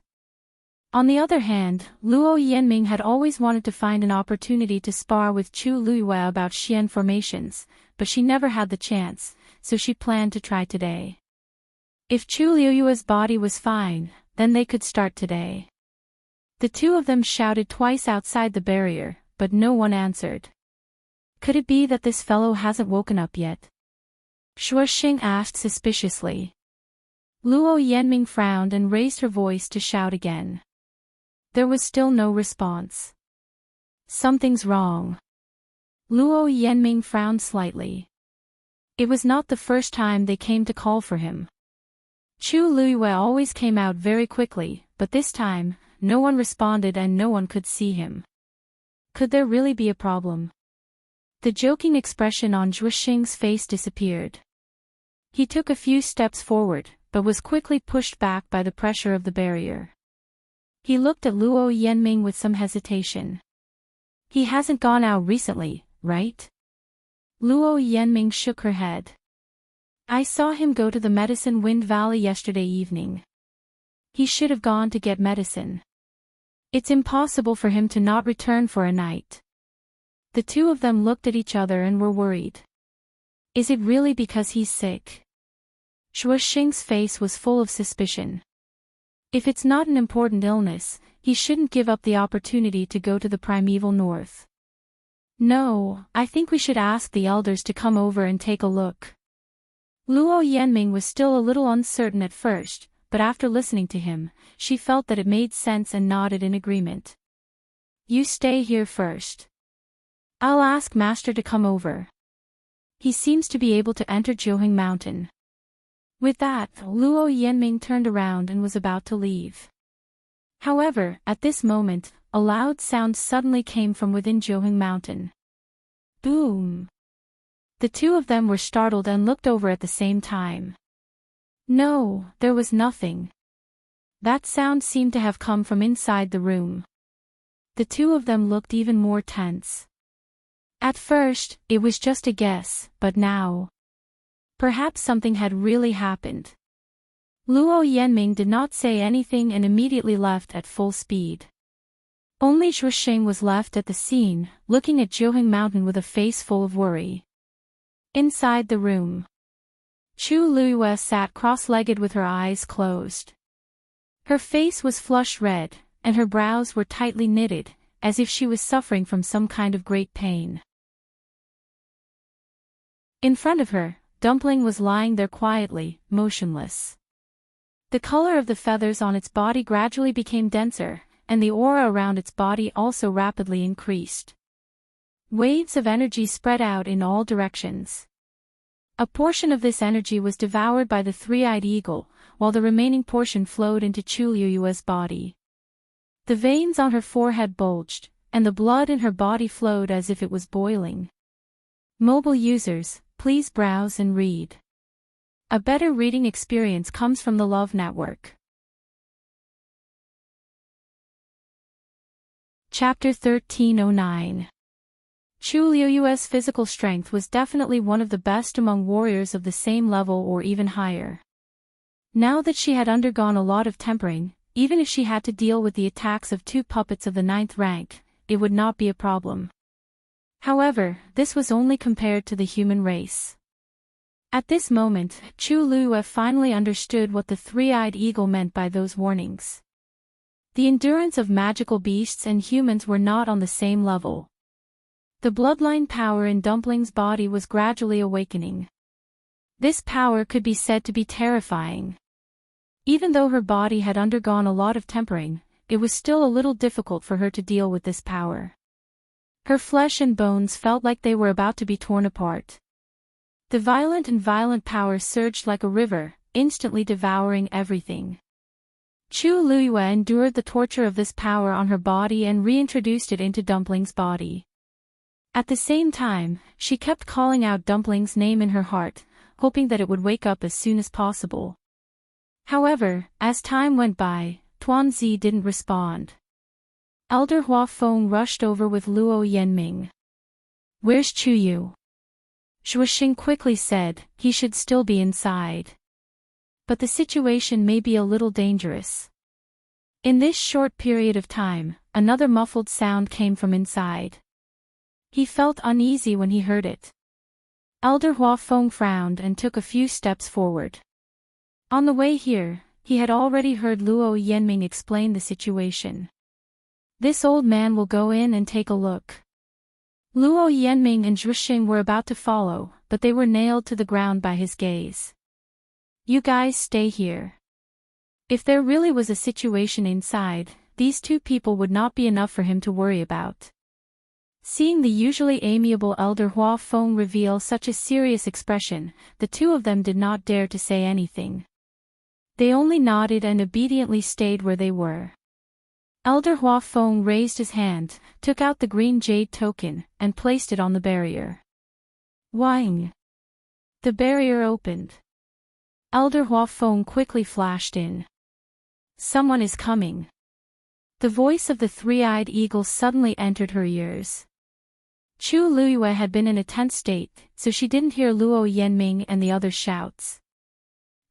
On the other hand, Luo Yanming had always wanted to find an opportunity to spar with Chu Liyue about Xian formations, but she never had the chance, so she planned to try today. If Chu Liyue's body was fine, then they could start today. The two of them shouted twice outside the barrier, but no one answered. Could it be that this fellow hasn't woken up yet? Zhuoxing asked suspiciously. Luo Yanming frowned and raised her voice to shout again. There was still no response. Something's wrong. Luo Yanming frowned slightly. It was not the first time they came to call for him. Chu Liyue always came out very quickly, but this time, no one responded and no one could see him. Could there really be a problem? The joking expression on Zhuoxing's face disappeared. He took a few steps forward, but was quickly pushed back by the pressure of the barrier. He looked at Luo Yanming with some hesitation. He hasn't gone out recently, right? Luo Yanming shook her head. I saw him go to the Medicine Wind Valley yesterday evening. He should have gone to get medicine. It's impossible for him to not return for a night. The two of them looked at each other and were worried. Is it really because he's sick? Zhuoxing's face was full of suspicion. If it's not an important illness, he shouldn't give up the opportunity to go to the primeval north. No, I think we should ask the elders to come over and take a look. Luo Yanming was still a little uncertain at first, but after listening to him, she felt that it made sense and nodded in agreement. You stay here first. I'll ask Master to come over. He seems to be able to enter Jiuheng Mountain. With that, Luo Yanming turned around and was about to leave. However, at this moment, a loud sound suddenly came from within Jiuheng Mountain. Boom! The two of them were startled and looked over at the same time. No, there was nothing. That sound seemed to have come from inside the room. The two of them looked even more tense. At first, it was just a guess, but now, perhaps something had really happened. Luo Yanming did not say anything and immediately left at full speed. Only Zhuoxing was left at the scene, looking at Jiuheng Mountain with a face full of worry. Inside the room, Chu Liyue sat cross-legged with her eyes closed. Her face was flush red, and her brows were tightly knitted, as if she was suffering from some kind of great pain. In front of her, Dumpling was lying there quietly, motionless. The color of the feathers on its body gradually became denser, and the aura around its body also rapidly increased. Waves of energy spread out in all directions. A portion of this energy was devoured by the three-eyed eagle, while the remaining portion flowed into Chu Liyue's body. The veins on her forehead bulged, and the blood in her body flowed as if it was boiling. Mobile users, please browse and read. A better reading experience comes from the Love Network. Chapter 1309. Chu Liuyue's physical strength was definitely one of the best among warriors of the same level or even higher. Now that she had undergone a lot of tempering, even if she had to deal with the attacks of 2 puppets of the 9th rank, it would not be a problem. However, this was only compared to the human race. At this moment, Chu Liyue finally understood what the three-eyed eagle meant by those warnings. The endurance of magical beasts and humans were not on the same level. The bloodline power in Dumpling's body was gradually awakening. This power could be said to be terrifying. Even though her body had undergone a lot of tempering, it was still a little difficult for her to deal with this power. Her flesh and bones felt like they were about to be torn apart. The violent power surged like a river, instantly devouring everything. Chu Liyue endured the torture of this power on her body and reintroduced it into Dumpling's body. At the same time, she kept calling out Dumpling's name in her heart, hoping that it would wake up as soon as possible. However, as time went by, Tuanzi didn't respond. Elder Hua Feng rushed over with Luo Yanming. "Where's Chu Yu?" Zhuoxing quickly said, "He should still be inside. But the situation may be a little dangerous." In this short period of time, another muffled sound came from inside. He felt uneasy when he heard it. Elder Hua Feng frowned and took a few steps forward. On the way here, he had already heard Luo Yanming explain the situation. "This old man will go in and take a look." Luo Yanming and Zhuoxing were about to follow, but they were nailed to the ground by his gaze. "You guys stay here." If there really was a situation inside, these 2 people would not be enough for him to worry about. Seeing the usually amiable Elder Hua Feng reveal such a serious expression, the 2 of them did not dare to say anything. They only nodded and obediently stayed where they were. Elder Hua Feng raised his hand, took out the green jade token, and placed it on the barrier. Wang! The barrier opened. Elder Hua Feng quickly flashed in. "Someone is coming." The voice of the three-eyed eagle suddenly entered her ears. Chu Liyue had been in a tense state, so she didn't hear Luo Yanming and the other shouts.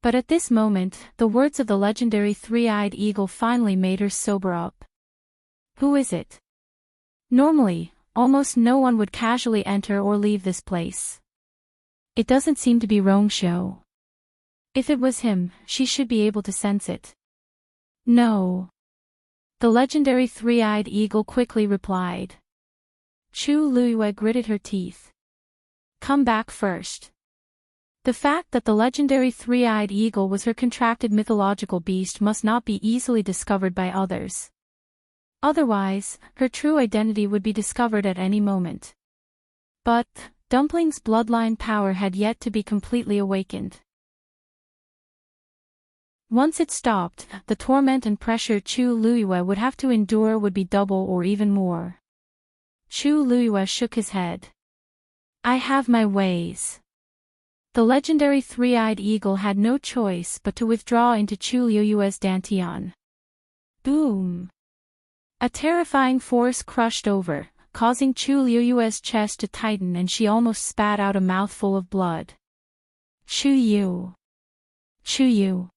But at this moment, the words of the legendary three-eyed eagle finally made her sober up. "Who is it?" Normally, almost no one would casually enter or leave this place. It doesn't seem to be Rongshou. If it was him, she should be able to sense it. "No." The legendary three-eyed eagle quickly replied. Chu Liyue gritted her teeth. "Come back first." The fact that the legendary three-eyed eagle was her contracted mythological beast must not be easily discovered by others. Otherwise, her true identity would be discovered at any moment. But Dumpling's bloodline power had yet to be completely awakened. Once it stopped, the torment and pressure Chu Liyue would have to endure would be double or even more. Chu Liyue shook his head. "I have my ways." The legendary three-eyed eagle had no choice but to withdraw into Chu Liyue's dantian. Boom! A terrifying force crushed over, causing Chu Liyue's chest to tighten and she almost spat out a mouthful of blood. "Chu Yu! Chu Yu!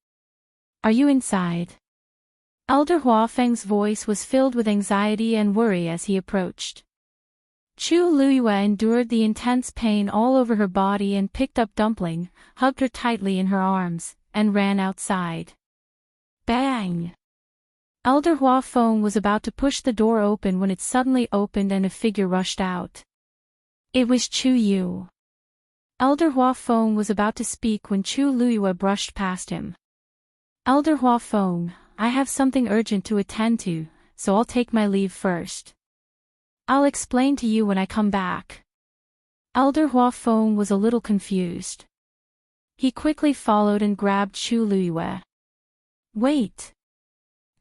Are you inside?" Elder Hua Feng's voice was filled with anxiety and worry as he approached. Chu Liyue endured the intense pain all over her body and picked up Dumpling, hugged her tightly in her arms, and ran outside. Bang! Elder Hua Feng was about to push the door open when it suddenly opened and a figure rushed out. It was Chu Yu. Elder Hua Feng was about to speak when Chu Liyue brushed past him. "Elder Hua Feng, I have something urgent to attend to, so I'll take my leave first. I'll explain to you when I come back." Elder Hua Feng was a little confused. He quickly followed and grabbed Chu Liyue. "Wait!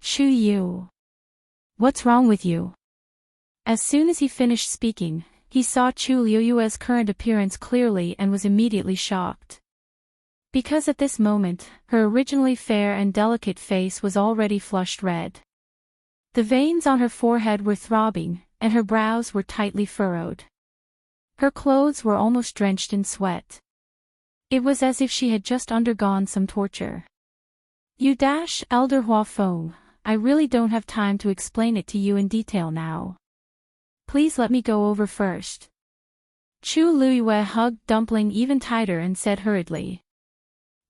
Chu Yu! What's wrong with you?" As soon as he finished speaking, he saw Chu Liuyue's current appearance clearly and was immediately shocked. Because at this moment, her originally fair and delicate face was already flushed red. The veins on her forehead were throbbing, and her brows were tightly furrowed. Her clothes were almost drenched in sweat. It was as if she had just undergone some torture. Elder Hua Feng, I really don't have time to explain it to you in detail now. Please let me go over first. Chu Liyue hugged Dumpling even tighter and said hurriedly.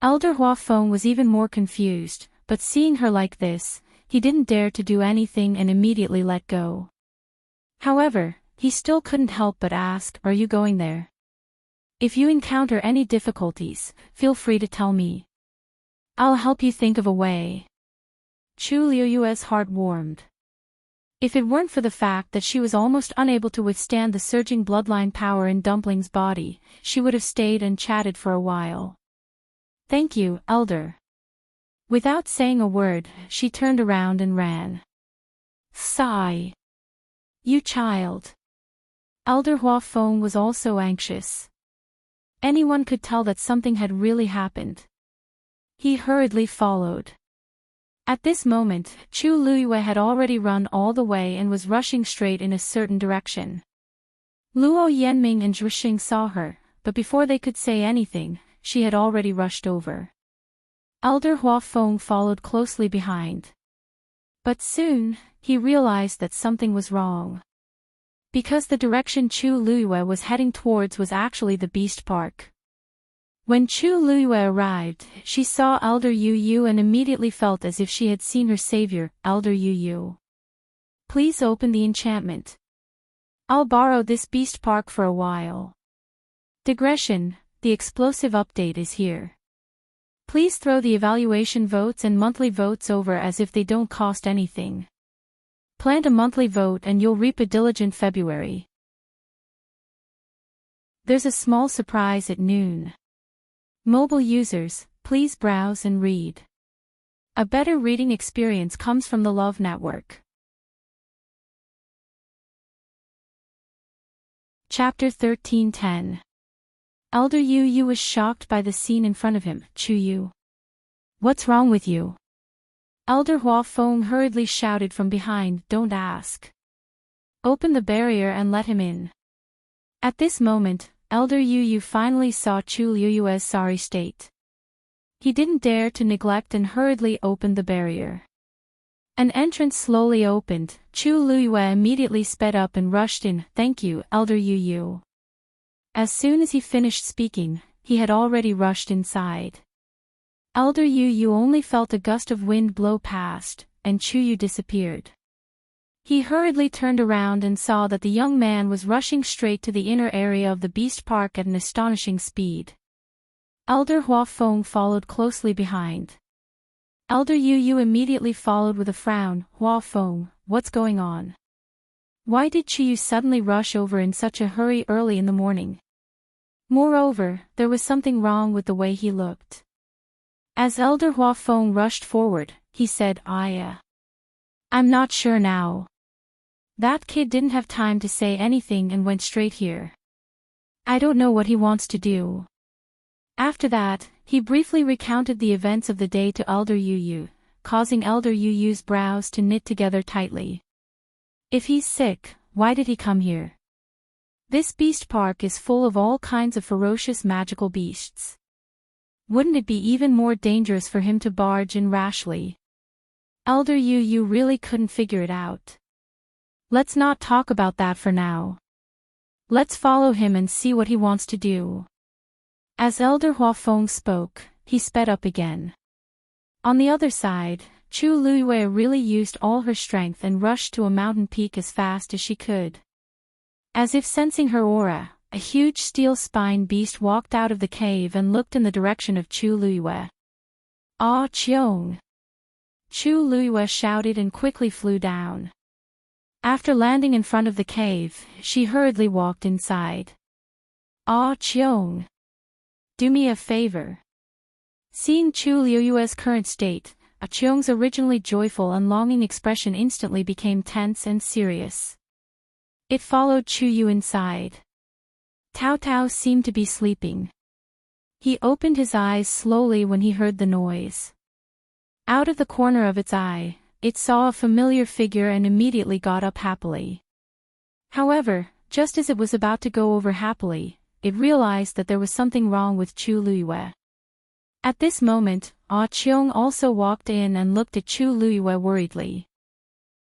Elder Hua Feng was even more confused, but seeing her like this, he didn't dare to do anything and immediately let go. However, he still couldn't help but ask, are you going there? If you encounter any difficulties, feel free to tell me. I'll help you think of a way. Chu Liyue's heart warmed. If it weren't for the fact that she was almost unable to withstand the surging bloodline power in Dumpling's body, she would have stayed and chatted for a while. Thank you, Elder. Without saying a word, she turned around and ran. Sigh. You child. Elder Hua Feng was also anxious. Anyone could tell that something had really happened. He hurriedly followed. At this moment, Chu Liyue had already run all the way and was rushing straight in a certain direction. Luo Yanming and Zhuxing saw her, but before they could say anything, she had already rushed over. Elder Hua Feng followed closely behind. But soon, he realized that something was wrong. Because the direction Chu Liyue was heading towards was actually the Beast Park. When Chu Liyue arrived, she saw Elder Yu Yu and immediately felt as if she had seen her savior, Elder Yu Yu. Please open the enchantment. I'll borrow this Beast Park for a while. Digression, the explosive update is here. Please throw the evaluation votes and monthly votes over as if they don't cost anything. Plant a monthly vote and you'll reap a diligent February. There's a small surprise at noon. Mobile users, please browse and read. A better reading experience comes from the Love Network. Chapter 13:10. Elder Yu Yu was shocked by the scene in front of him. Chu Yu. What's wrong with you? Elder Hua Feng hurriedly shouted from behind, don't ask. Open the barrier and let him in. At this moment, Elder Yu Yu finally saw Chu Liyue's sorry state. He didn't dare to neglect and hurriedly opened the barrier. An entrance slowly opened. Chu Liyue immediately sped up and rushed in. Thank you, Elder Yu Yu. As soon as he finished speaking, he had already rushed inside. Elder Yu Yu only felt a gust of wind blow past, and Chu Yu disappeared. He hurriedly turned around and saw that the young man was rushing straight to the inner area of the Beast Park at an astonishing speed. Elder Hua Feng followed closely behind. Elder Yu Yu immediately followed with a frown. Hua Feng, what's going on? Why did Chu Yu suddenly rush over in such a hurry early in the morning? Moreover, there was something wrong with the way he looked. As Elder Hua Feng rushed forward, he said, I'm not sure now. That kid didn't have time to say anything and went straight here. I don't know what he wants to do. After that, he briefly recounted the events of the day to Elder Yu Yu, causing Elder Yu Yu's brows to knit together tightly. If he's sick, why did he come here? This beast park is full of all kinds of ferocious magical beasts. Wouldn't it be even more dangerous for him to barge in rashly? Elder Yu Yu really couldn't figure it out. Let's not talk about that for now. Let's follow him and see what he wants to do. As Elder Hua Feng spoke, he sped up again. On the other side, Chu Liyue really used all her strength and rushed to a mountain peak as fast as she could. As if sensing her aura, a huge steel-spine beast walked out of the cave and looked in the direction of Chu Liyue. Ah, Cheong! Chu Liyue shouted and quickly flew down. After landing in front of the cave, she hurriedly walked inside. Ah, Cheong! Do me a favor. Seeing Chu Liyue's current state, Cheong's originally joyful and longing expression instantly became tense and serious. It followed Chuyu inside. Tao Tao seemed to be sleeping. He opened his eyes slowly when he heard the noise. Out of the corner of its eye, it saw a familiar figure and immediately got up happily. However, just as it was about to go over happily, it realized that there was something wrong with Chu Luiyue. At this moment, Ah Cheong also walked in and looked at Chu Luiyue worriedly.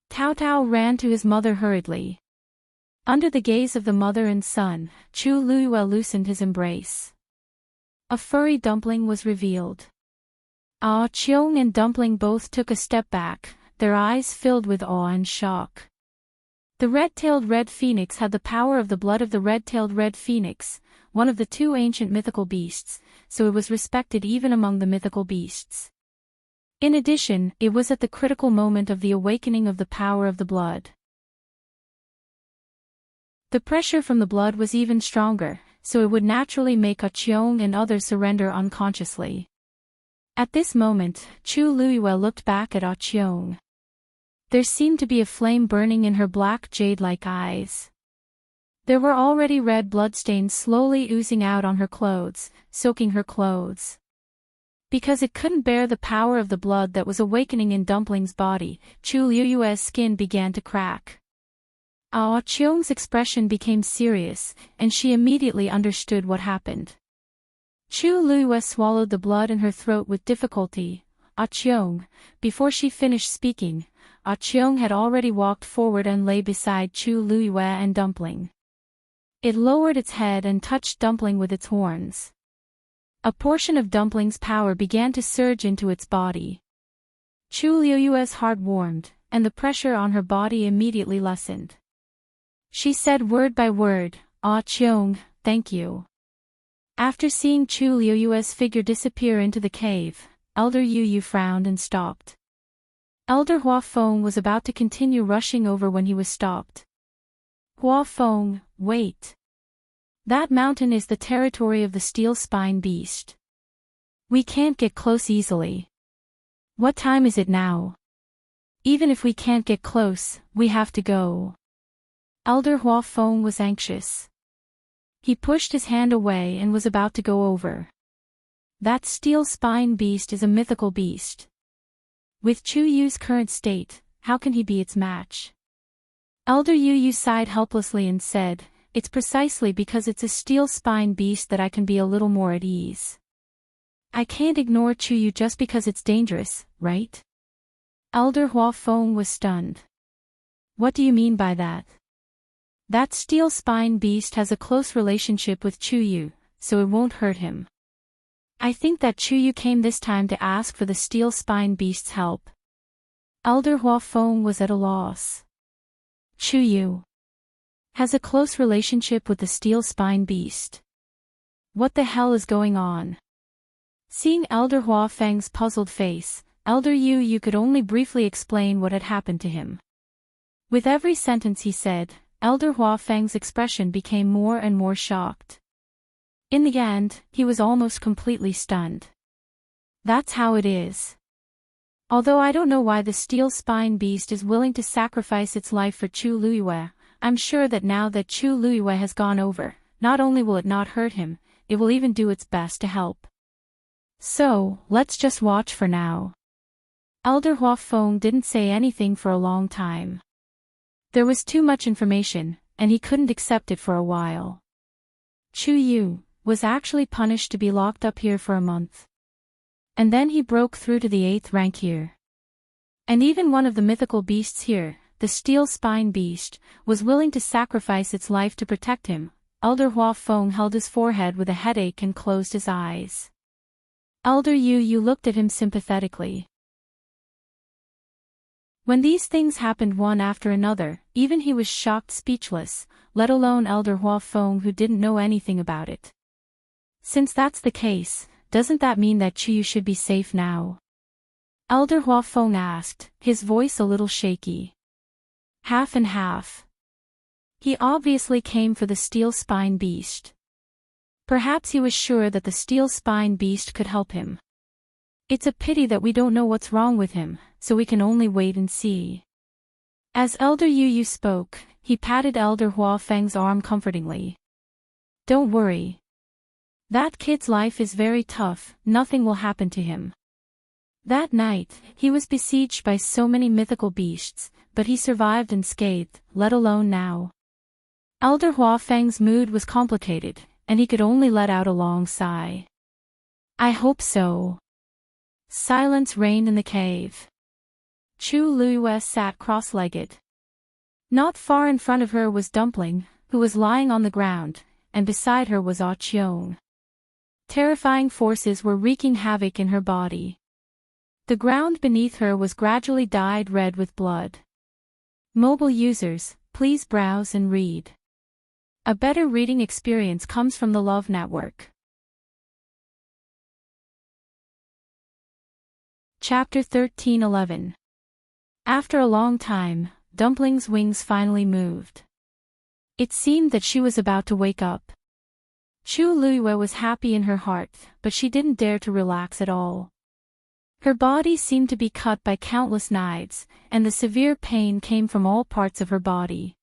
Tao Tao ran to his mother hurriedly. Under the gaze of the mother and son, Chu Luiyue loosened his embrace. A furry dumpling was revealed. Ah Cheong and Dumpling both took a step back, their eyes filled with awe and shock. The red-tailed red phoenix had the power of the blood of the red-tailed red phoenix, one of the two ancient mythical beasts, so it was respected even among the mythical beasts. In addition, it was at the critical moment of the awakening of the power of the blood. The pressure from the blood was even stronger, so it would naturally make Ah Cheong and others surrender unconsciously. At this moment, Chu Luiyue looked back at Ah Cheong. There seemed to be a flame burning in her black jade-like eyes. There were already red bloodstains slowly oozing out on her clothes, soaking her clothes. Because it couldn't bear the power of the blood that was awakening in Dumpling's body, Chu Luiyue's skin began to crack. Ah Cheong's expression became serious, and she immediately understood what happened. Chu Luiyue swallowed the blood in her throat with difficulty. Ah Cheong, before she finished speaking, Ah Cheong had already walked forward and lay beside Chu Luiyue and Dumpling. It lowered its head and touched Dumpling with its horns. A portion of Dumpling's power began to surge into its body. Chu Luiyue's heart warmed, and the pressure on her body immediately lessened. She said word by word, "Ah Cheong, thank you." After seeing Chu Luiyue's figure disappear into the cave, Elder Yu frowned and stopped. Elder Hua Feng was about to continue rushing over when he was stopped. Hua Feng, wait. That mountain is the territory of the steel spine beast. We can't get close easily. What time is it now? Even if we can't get close, we have to go. Elder Hua Feng was anxious. He pushed his hand away and was about to go over. That steel spine beast is a mythical beast. With Chu Yu's current state, how can he be its match? Elder Yu sighed helplessly and said, "It's precisely because it's a steel spine beast that I can be a little more at ease. I can't ignore Chu Yu just because it's dangerous, right?" Elder Hua Feng was stunned. What do you mean by that? That steel spine beast has a close relationship with Chu Yu, so it won't hurt him. I think that Chu Yu came this time to ask for the steel spine beast's help. Elder Hua Feng was at a loss. Chu Yu has a close relationship with the steel spine beast. What the hell is going on? Seeing Elder Hua Feng's puzzled face, Elder Yu could only briefly explain what had happened to him. With every sentence he said, Elder Hua Feng's expression became more and more shocked. In the end, he was almost completely stunned. That's how it is. Although I don't know why the steel spine beast is willing to sacrifice its life for Chu Luiyue, I'm sure that now that Chu Luiyue has gone over, not only will it not hurt him, it will even do its best to help. So, let's just watch for now. Elder Hua Feng didn't say anything for a long time. There was too much information, and he couldn't accept it for a while. Chu Yu was actually punished to be locked up here for a month. And then he broke through to the 8th rank here. And even one of the mythical beasts here, the steel spine beast, was willing to sacrifice its life to protect him. Elder Hua Feng held his forehead with a headache and closed his eyes. Elder Yu looked at him sympathetically. When these things happened one after another, even he was shocked speechless, let alone Elder Hua Feng who didn't know anything about it. Since that's the case, doesn't that mean that Chu Yu should be safe now? Elder Hua Feng asked, his voice a little shaky. Half and half. He obviously came for the steel spine beast. Perhaps he was sure that the steel spine beast could help him. It's a pity that we don't know what's wrong with him, so we can only wait and see. As Elder Yu spoke, he patted Elder Hua Feng's arm comfortingly. Don't worry. That kid's life is very tough, nothing will happen to him. That night, he was besieged by so many mythical beasts, but he survived unscathed, let alone now. Elder Hua Feng's mood was complicated, and he could only let out a long sigh. I hope so. Silence reigned in the cave. Chu Luiyue sat cross-legged. Not far in front of her was Dumpling, who was lying on the ground, and beside her was Ah Cheong. Terrifying forces were wreaking havoc in her body. The ground beneath her was gradually dyed red with blood. Mobile users, please browse and read. A better reading experience comes from the Love Network. Chapter 13:11. After a long time, Dumpling's wings finally moved. It seemed that she was about to wake up. Chu Luiyue was happy in her heart, but she didn't dare to relax at all. Her body seemed to be cut by countless knives, and the severe pain came from all parts of her body.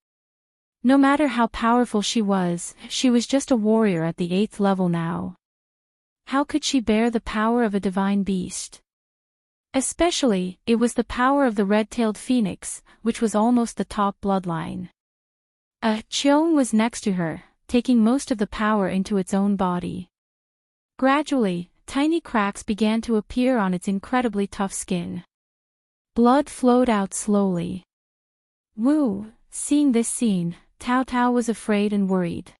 No matter how powerful she was just a warrior at the 8th level now. How could she bear the power of a divine beast? Especially, it was the power of the red-tailed phoenix, which was almost the top bloodline. Cheong was next to her, taking most of the power into its own body. Gradually, tiny cracks began to appear on its incredibly tough skin. Blood flowed out slowly. Wu, seeing this scene, Tao Tao was afraid and worried.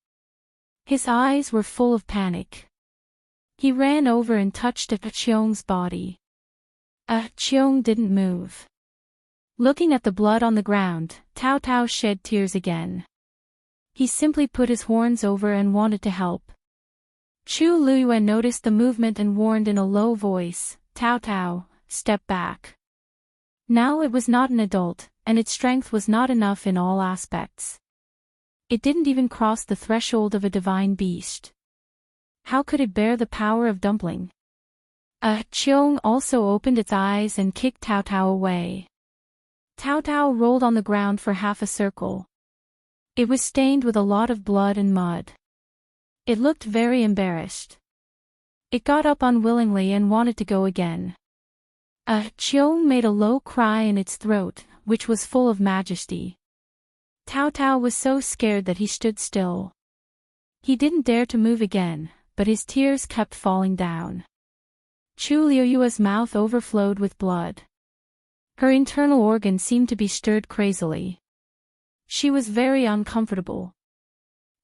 His eyes were full of panic. He ran over and touched at Cheong's body. Cheong didn't move. Looking at the blood on the ground, Tao Tao shed tears again. He simply put his horns over and wanted to help. Chu Luiyue noticed the movement and warned in a low voice, Tao Tao, step back. Now it was not an adult, and its strength was not enough in all aspects. It didn't even cross the threshold of a divine beast. How could it bear the power of Dumpling? Cheong also opened its eyes and kicked Tao Tao away. Tao Tao rolled on the ground for half a circle. It was stained with a lot of blood and mud. It looked very embarrassed. It got up unwillingly and wanted to go again. Cheong made a low cry in its throat, which was full of majesty. Tao Tao was so scared that he stood still. He didn't dare to move again, but his tears kept falling down. Chu Luiyue's mouth overflowed with blood. Her internal organs seemed to be stirred crazily. She was very uncomfortable.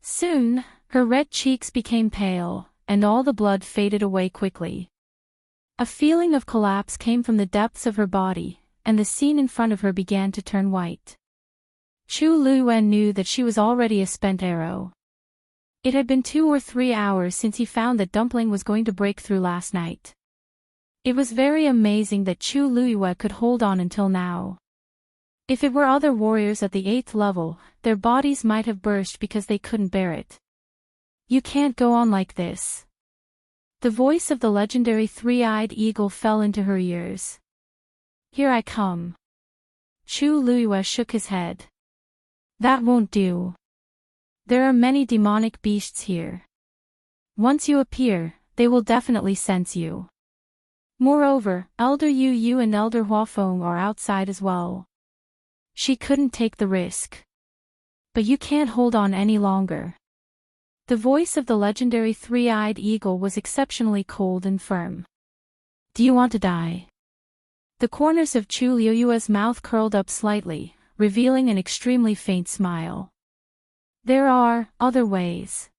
Soon, her red cheeks became pale, and all the blood faded away quickly. A feeling of collapse came from the depths of her body, and the scene in front of her began to turn white. Chu Luiyue knew that she was already a spent arrow. It had been 2 or 3 hours since he found that Dumpling was going to break through last night. It was very amazing that Chu Luiyue could hold on until now. If it were other warriors at the 8th level, their bodies might have burst because they couldn't bear it. You can't go on like this. The voice of the legendary three-eyed eagle fell into her ears. Here I come. Chu Luiyue shook his head. That won't do. There are many demonic beasts here. Once you appear, they will definitely sense you. Moreover, Elder Yu and Elder Huafeng are outside as well. She couldn't take the risk. But you can't hold on any longer. The voice of the legendary three-eyed eagle was exceptionally cold and firm. Do you want to die? The corners of Chu Luiyue's mouth curled up slightly, revealing an extremely faint smile. There are other ways.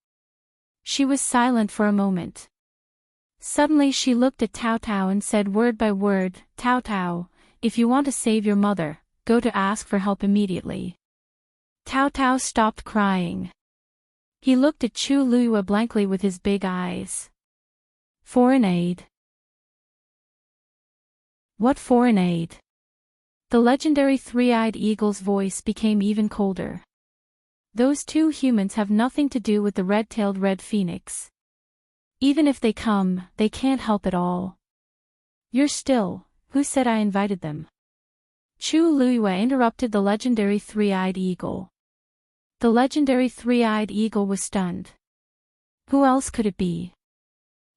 She was silent for a moment. Suddenly she looked at Tao Tao and said word by word, Tao Tao, if you want to save your mother, go to ask for help immediately. Tao Tao stopped crying. He looked at Chu Luiyue blankly with his big eyes. Foreign aid? What foreign aid? The legendary three-eyed eagle's voice became even colder. Those 2 humans have nothing to do with the red-tailed red phoenix. Even if they come, they can't help at all. You're still, who said I invited them? Chu Luiyue interrupted the legendary three-eyed eagle. The legendary three-eyed eagle was stunned. Who else could it be?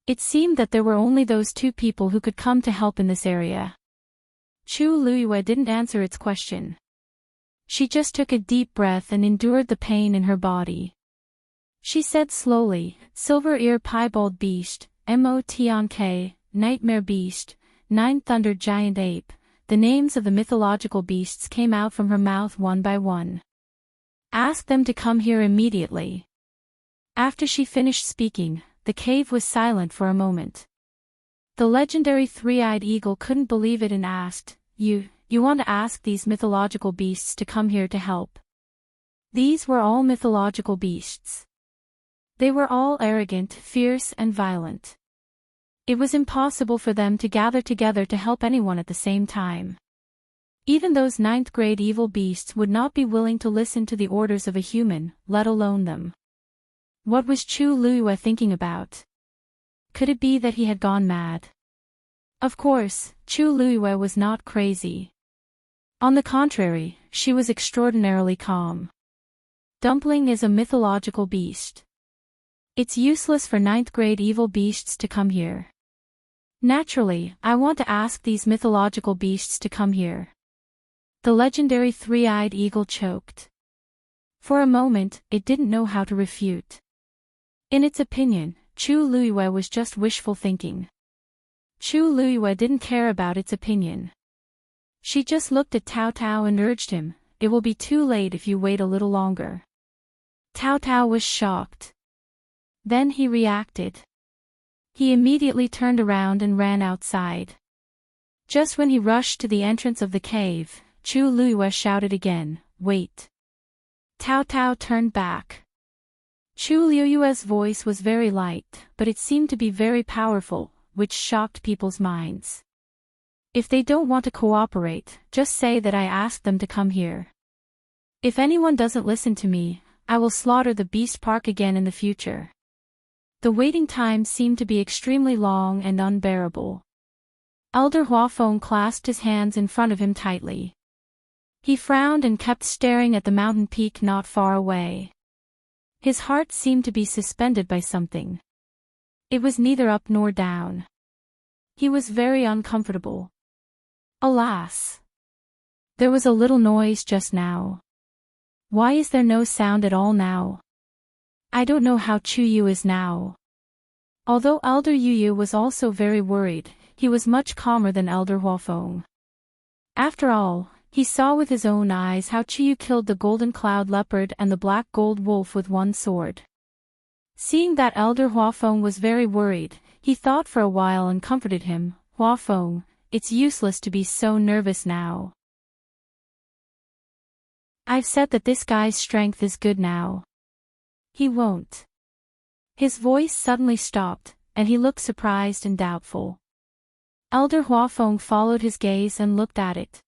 It seemed that there were only those two people who could come to help in this area. Chu Luiyue didn't answer its question. She just took a deep breath and endured the pain in her body. She said slowly, Silver Ear Piebald Beast, Motonk, Nightmare Beast, Nine-Thundered Giant Ape. The names of the mythological beasts came out from her mouth one by one. Ask them to come here immediately. After she finished speaking, the cave was silent for a moment. The legendary three-eyed eagle couldn't believe it and asked, You want to ask these mythological beasts to come here to help? These were all mythological beasts. They were all arrogant, fierce, and violent. It was impossible for them to gather together to help anyone at the same time. Even those ninth-grade evil beasts would not be willing to listen to the orders of a human, let alone them. What was Chu Luiyue thinking about? Could it be that he had gone mad? Of course, Chu Luiyue was not crazy. On the contrary, she was extraordinarily calm. Dumpling is a mythological beast. It's useless for ninth-grade evil beasts to come here. Naturally, I want to ask these mythological beasts to come here. The legendary three-eyed eagle choked. For a moment, it didn't know how to refute. In its opinion, Chu Luiyue was just wishful thinking. Chu Luiyue didn't care about its opinion. She just looked at Tao Tao and urged him, It will be too late if you wait a little longer. Tao Tao was shocked. Then he reacted. He immediately turned around and ran outside. Just when he rushed to the entrance of the cave, Chu Luiyue shouted again, Wait. Tao Tao turned back. Chu Luiyue's voice was very light, but it seemed to be very powerful, which shocked people's minds. If they don't want to cooperate, just say that I asked them to come here. If anyone doesn't listen to me, I will slaughter the beast park again in the future. The waiting time seemed to be extremely long and unbearable. Elder Huafeng clasped his hands in front of him tightly. He frowned and kept staring at the mountain peak not far away. His heart seemed to be suspended by something. It was neither up nor down. He was very uncomfortable. Alas! There was a little noise just now. Why is there no sound at all now? I don't know how Chu Yu is now. Although Elder Yu Yu was also very worried, he was much calmer than Elder Huafeng. After all, he saw with his own eyes how Chu Yu killed the golden cloud leopard and the black gold wolf with one sword. Seeing that Elder Huafeng was very worried, he thought for a while and comforted him, Huafeng, it's useless to be so nervous now. I've said that this guy's strength is good now. He won't. His voice suddenly stopped, and he looked surprised and doubtful. Elder Huafeng followed his gaze and looked at it.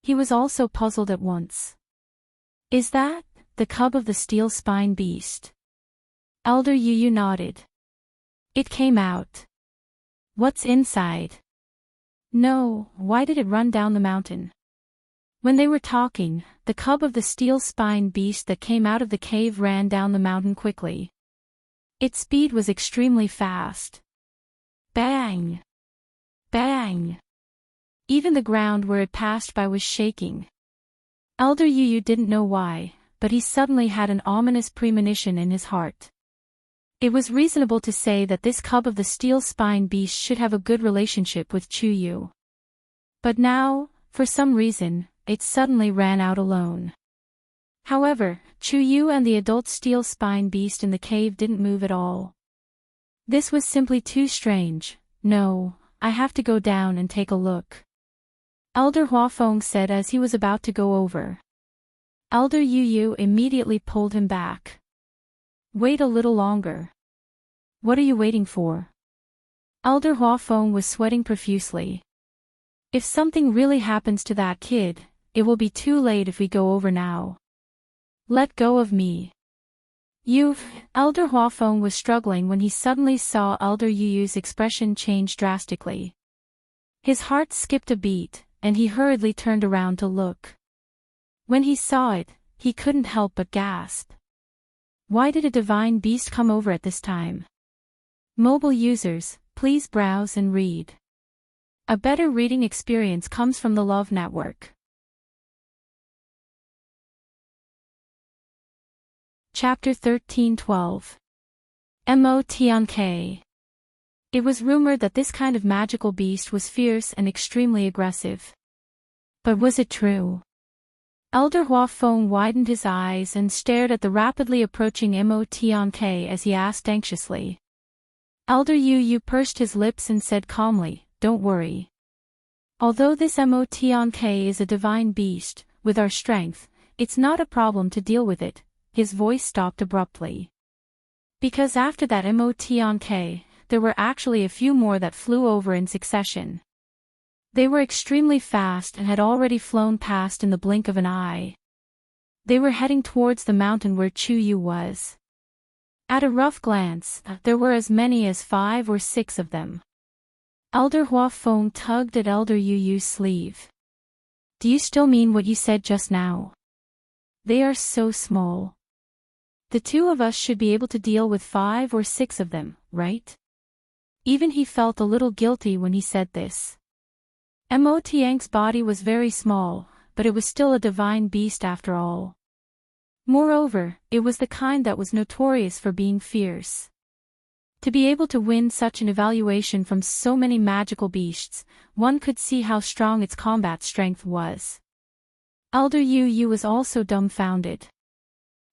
He was also puzzled at once. Is that the cub of the steel spine beast? Elder Yu Yu nodded. It came out. What's inside? No, why did it run down the mountain? When they were talking, the cub of the steel spine beast that came out of the cave ran down the mountain quickly. Its speed was extremely fast. Bang! Bang! Even the ground where it passed by was shaking. Elder Yu Yu didn't know why, but he suddenly had an ominous premonition in his heart. It was reasonable to say that this cub of the steel spine beast should have a good relationship with Chu Yu. But now, for some reason, it suddenly ran out alone. However, Chu Yu and the adult steel spine beast in the cave didn't move at all. This was simply too strange. No, I have to go down and take a look. Elder Huafeng said as he was about to go over. Elder Yu Yu immediately pulled him back. Wait a little longer. What are you waiting for? Elder Huafeng was sweating profusely. If something really happens to that kid, it will be too late if we go over now. Let go of me. Elder Huafeng was struggling when he suddenly saw Elder Yu Yu's expression change drastically. His heart skipped a beat, and he hurriedly turned around to look. When he saw it, he couldn't help but gasp. Why did a divine beast come over at this time? Mobile users, please browse and read. A better reading experience comes from the Love Network. Chapter 13:12. Enchanting. It was rumored that this kind of magical beast was fierce and extremely aggressive. But was it true? Elder Huafeng widened his eyes and stared at the rapidly approaching Enchanting as he asked anxiously. Elder Yu pursed his lips and said calmly, "Don't worry. Although this Enchanting is a divine beast, with our strength, it's not a problem to deal with it." His voice stopped abruptly. Because after that Enchanting, there were actually a few more that flew over in succession. They were extremely fast and had already flown past in the blink of an eye. They were heading towards the mountain where Chu Yu was. At a rough glance, there were as many as 5 or 6 of them. Elder Huafeng tugged at Elder Yu's sleeve. "Do you still mean what you said just now? They are so small. The two of us should be able to deal with 5 or 6 of them, right?" Even he felt a little guilty when he said this. Enchanting's body was very small, but it was still a divine beast after all. Moreover, it was the kind that was notorious for being fierce. To be able to win such an evaluation from so many magical beasts, one could see how strong its combat strength was. Elder Yu was also dumbfounded.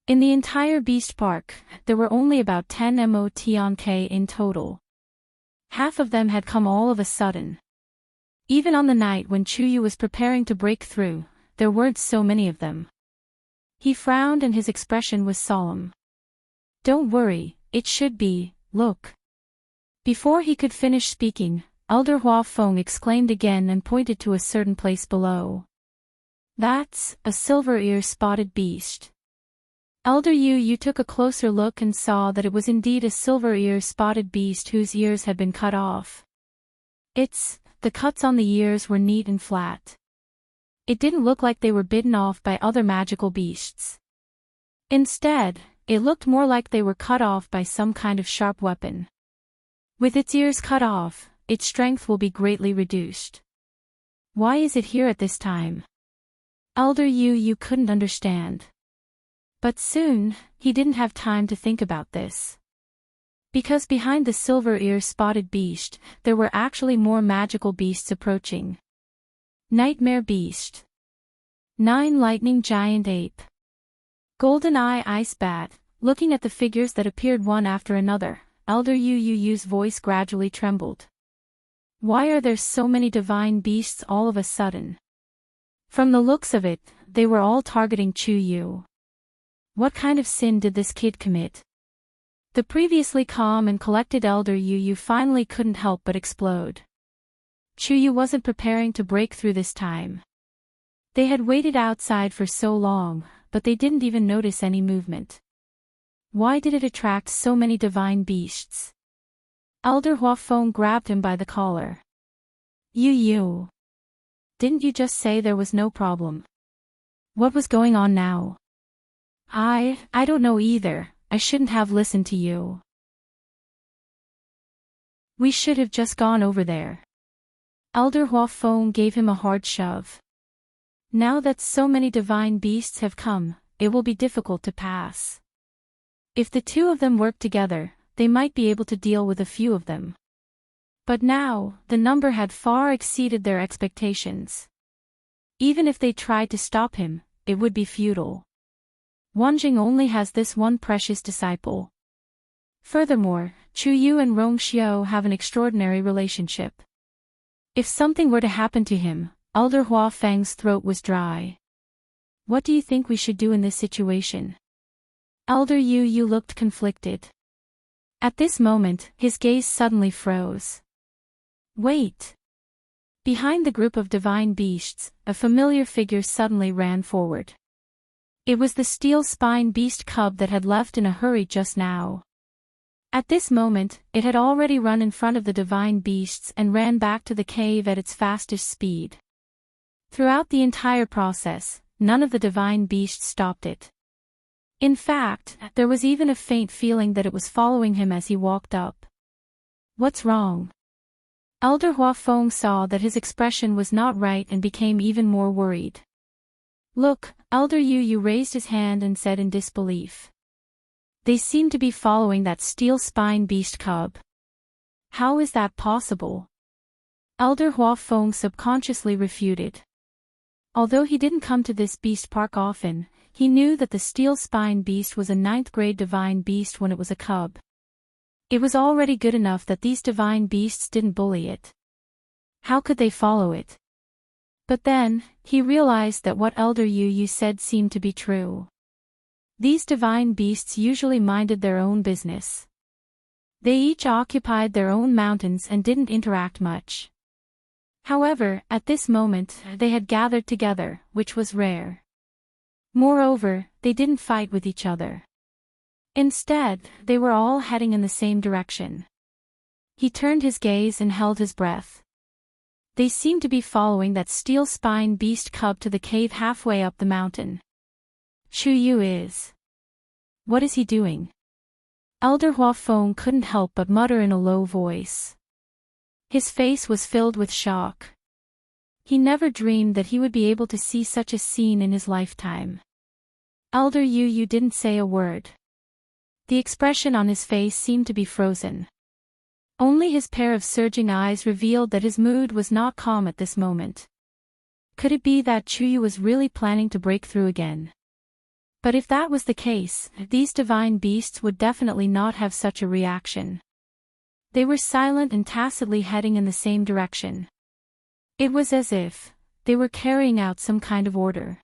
In the entire beast park, there were only about 10 Enchanting in total. Half of them had come all of a sudden. Even on the night when Chu Yu was preparing to break through, there weren't so many of them. He frowned and his expression was solemn. "Don't worry, it should be, look." Before he could finish speaking, Elder Huafeng exclaimed again and pointed to a certain place below. "That's a silver ear spotted beast." Elder Yu took a closer look and saw that it was indeed a silver ear spotted beast whose ears had been cut off. The cuts on the ears were neat and flat. It didn't look like they were bitten off by other magical beasts. Instead, it looked more like they were cut off by some kind of sharp weapon. With its ears cut off, its strength will be greatly reduced. Why is it here at this time? Elder Yu couldn't understand. But soon, he didn't have time to think about this. Because behind the silver ear spotted beast, there were actually more magical beasts approaching. Nightmare Beast. 9 Lightning Giant Ape. Golden Eye Ice Bat. Looking at the figures that appeared one after another, Elder Yu's voice gradually trembled. Why are there so many divine beasts all of a sudden? From the looks of it, they were all targeting Chu Yu. What kind of sin did this kid commit? The previously calm and collected Elder Yu finally couldn't help but explode. Chu Yu wasn't preparing to break through this time. They had waited outside for so long, but they didn't even notice any movement. Why did it attract so many divine beasts? Elder Huafeng grabbed him by the collar. Yu. Didn't you just say there was no problem? What was going on now? I don't know either. I shouldn't have listened to you. We should have just gone over there. Elder Huafeng gave him a hard shove. Now that so many divine beasts have come, it will be difficult to pass. If the two of them work together, they might be able to deal with a few of them. But now, the number had far exceeded their expectations. Even if they tried to stop him, it would be futile. Wanjing only has this one precious disciple. Furthermore, Chu Yu and Rong Xiao have an extraordinary relationship. If something were to happen to him, Elder Huafeng's throat was dry. What do you think we should do in this situation? Elder Yu looked conflicted. At this moment, his gaze suddenly froze. Wait! Behind the group of divine beasts, a familiar figure suddenly ran forward. It was the steel spine beast cub that had left in a hurry just now. At this moment, it had already run in front of the divine beasts and ran back to the cave at its fastest speed. Throughout the entire process, none of the divine beasts stopped it. In fact, there was even a faint feeling that it was following him as he walked up. What's wrong? Elder Hua Feng saw that his expression was not right and became even more worried. Look, Elder Yu raised his hand and said in disbelief. They seem to be following that steel spine beast cub. How is that possible? Elder Hua Feng subconsciously refuted. Although he didn't come to this beast park often, he knew that the steel spine beast was a 9th grade divine beast when it was a cub. It was already good enough that these divine beasts didn't bully it. How could they follow it? But then, he realized that what Elder Yu said seemed to be true. These divine beasts usually minded their own business. They each occupied their own mountains and didn't interact much. However, at this moment, they had gathered together, which was rare. Moreover, they didn't fight with each other. Instead, they were all heading in the same direction. He turned his gaze and held his breath. They seemed to be following that steel spine beast cub to the cave halfway up the mountain. Chu Yu is. What is he doing? Elder Hua Feng couldn't help but mutter in a low voice. His face was filled with shock. He never dreamed that he would be able to see such a scene in his lifetime. Elder Yu didn't say a word. The expression on his face seemed to be frozen. Only his pair of surging eyes revealed that his mood was not calm at this moment. Could it be that Chu Yu was really planning to break through again? But if that was the case, these divine beasts would definitely not have such a reaction. They were silent and tacitly heading in the same direction. It was as if they were carrying out some kind of order.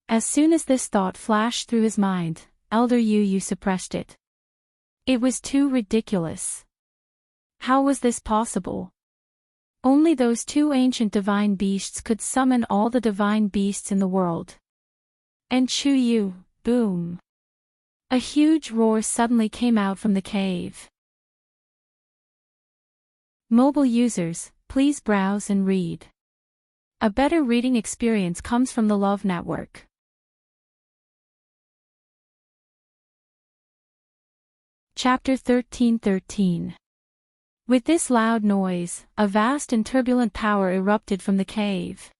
As soon as this thought flashed through his mind, Elder Yu suppressed it. It was too ridiculous. How was this possible? Only those two ancient divine beasts could summon all the divine beasts in the world. And Chu Yu, boom! A huge roar suddenly came out from the cave. Mobile users, please browse and read. A better reading experience comes from the Love Network. Chapter 13:13. With this loud noise, a vast and turbulent power erupted from the cave.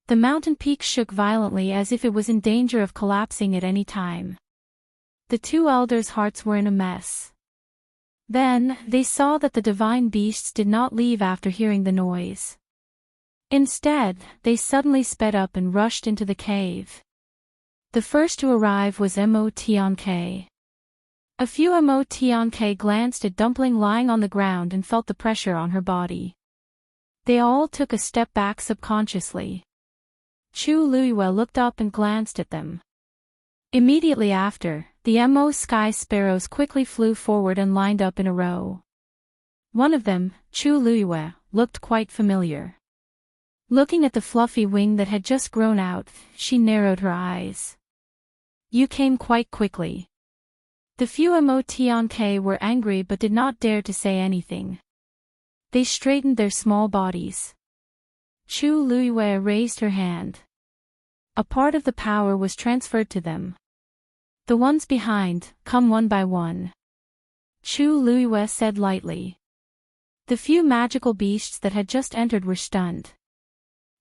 The mountain peak shook violently as if it was in danger of collapsing at any time. The two elders' hearts were in a mess. Then, they saw that the divine beasts did not leave after hearing the noise. Instead, they suddenly sped up and rushed into the cave. The first to arrive was Mo Tianke. A few Mo Tianke glanced at Dumpling lying on the ground and felt the pressure on her body. They all took a step back subconsciously. Chu Luiyue looked up and glanced at them. Immediately after, the Mo sky sparrows quickly flew forward and lined up in a row. One of them, Chu Luiyue, looked quite familiar. Looking at the fluffy wing that had just grown out, she narrowed her eyes. You came quite quickly. The few Mo Tianke were angry but did not dare to say anything. They straightened their small bodies. Chu Luiyue raised her hand. A part of the power was transferred to them. The ones behind, come one by one. Chu Luiyue said lightly. The few magical beasts that had just entered were stunned.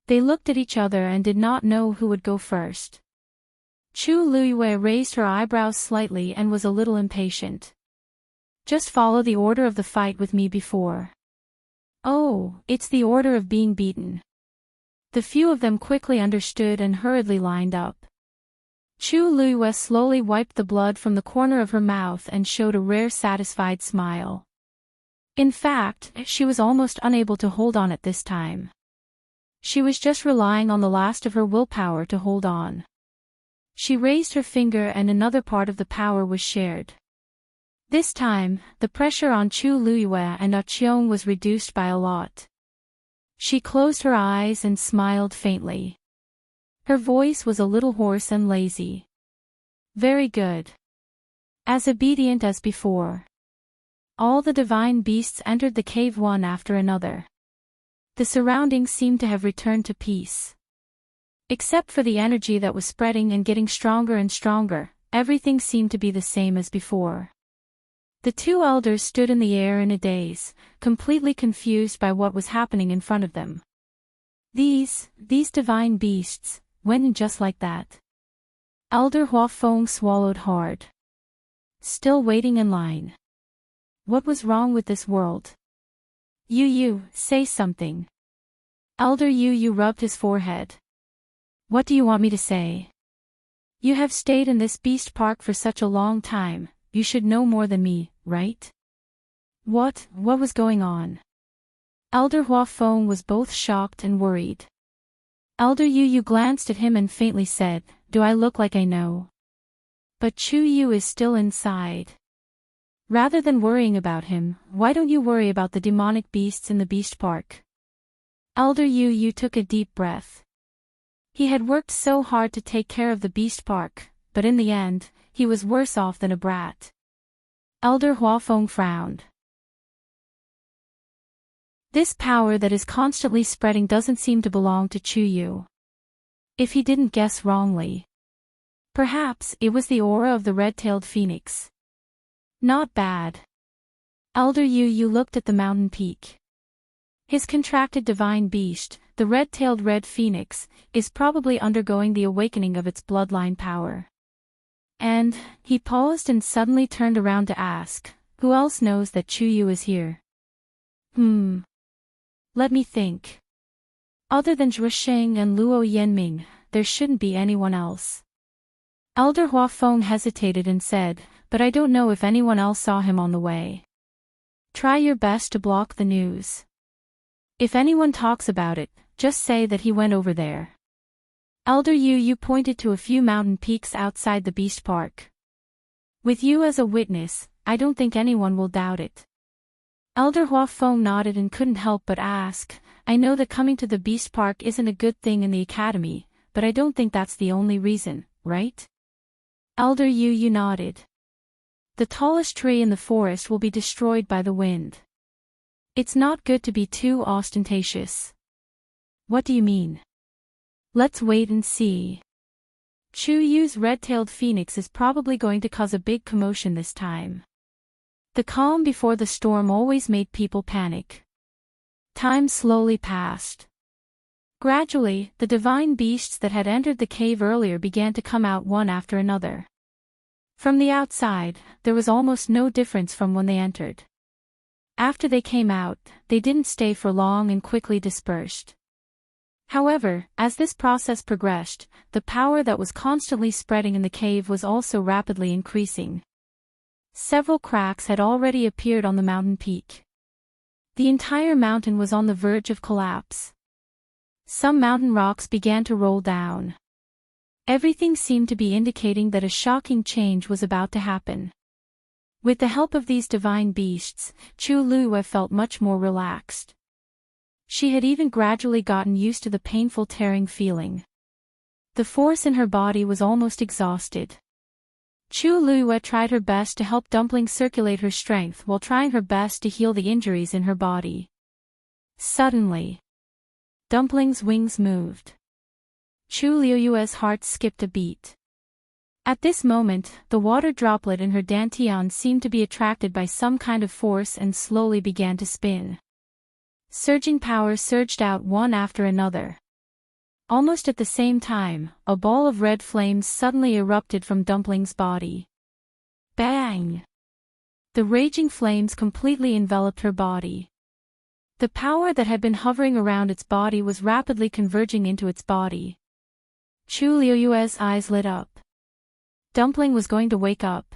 They looked at each other and did not know who would go first. Chu Luiyue raised her eyebrows slightly and was a little impatient. Just follow the order of the fight with me before. Oh, it's the order of being beaten. The few of them quickly understood and hurriedly lined up. Chu Luiyue slowly wiped the blood from the corner of her mouth and showed a rare satisfied smile. In fact, she was almost unable to hold on at this time. She was just relying on the last of her willpower to hold on. She raised her finger and another part of the power was shared. This time, the pressure on Chu Luiyue and Aqiong was reduced by a lot. She closed her eyes and smiled faintly. Her voice was a little hoarse and lazy. Very good. As obedient as before. All the divine beasts entered the cave one after another. The surroundings seemed to have returned to peace. Except for the energy that was spreading and getting stronger and stronger, everything seemed to be the same as before. The two elders stood in the air in a daze, completely confused by what was happening in front of them. These divine beasts, went in just like that. Elder Huafeng swallowed hard. Still waiting in line. What was wrong with this world? Yu, say something. Elder Yu rubbed his forehead. What do you want me to say? You have stayed in this beast park for such a long time, you should know more than me, right? What was going on? Elder Huafeng was both shocked and worried. Elder Yu glanced at him and faintly said, Do I look like I know? But Chu Yu is still inside. Rather than worrying about him, why don't you worry about the demonic beasts in the beast park? Elder Yu took a deep breath. He had worked so hard to take care of the beast park, but in the end, he was worse off than a brat. Elder Huafeng frowned. This power that is constantly spreading doesn't seem to belong to Chu Yu. If he didn't guess wrongly. Perhaps it was the aura of the red-tailed phoenix. Not bad. Elder Yu looked at the mountain peak. His contracted divine beast, the red-tailed red phoenix, is probably undergoing the awakening of its bloodline power. And, he paused and suddenly turned around to ask, who else knows that Chu Yu is here? Let me think. Other than Zhuo Sheng and Luo Yanming, there shouldn't be anyone else. Elder Huafeng hesitated and said, but I don't know if anyone else saw him on the way. Try your best to block the news. If anyone talks about it, just say that he went over there. Elder Yu pointed to a few mountain peaks outside the beast park. With you as a witness, I don't think anyone will doubt it. Elder Huafeng nodded and couldn't help but ask, I know that coming to the beast park isn't a good thing in the academy, but I don't think that's the only reason, right? Elder Yu nodded. The tallest tree in the forest will be destroyed by the wind. It's not good to be too ostentatious. What do you mean? Let's wait and see. Chu Yu's red-tailed phoenix is probably going to cause a big commotion this time. The calm before the storm always made people panic. Time slowly passed. Gradually, the divine beasts that had entered the cave earlier began to come out one after another. From the outside, there was almost no difference from when they entered. After they came out, they didn't stay for long and quickly dispersed. However, as this process progressed, the power that was constantly spreading in the cave was also rapidly increasing. Several cracks had already appeared on the mountain peak. The entire mountain was on the verge of collapse. Some mountain rocks began to roll down. Everything seemed to be indicating that a shocking change was about to happen. With the help of these divine beasts, Chu Lue felt much more relaxed. She had even gradually gotten used to the painful tearing feeling. The force in her body was almost exhausted. Chu Lue tried her best to help Dumpling circulate her strength while trying her best to heal the injuries in her body. Suddenly, Dumpling's wings moved. Chu Lue's heart skipped a beat. At this moment, the water droplet in her dantian seemed to be attracted by some kind of force and slowly began to spin. Surging power surged out one after another. Almost at the same time, a ball of red flames suddenly erupted from Dumpling's body. Bang! The raging flames completely enveloped her body. The power that had been hovering around its body was rapidly converging into its body. Chu Lue's eyes lit up. Dumpling was going to wake up.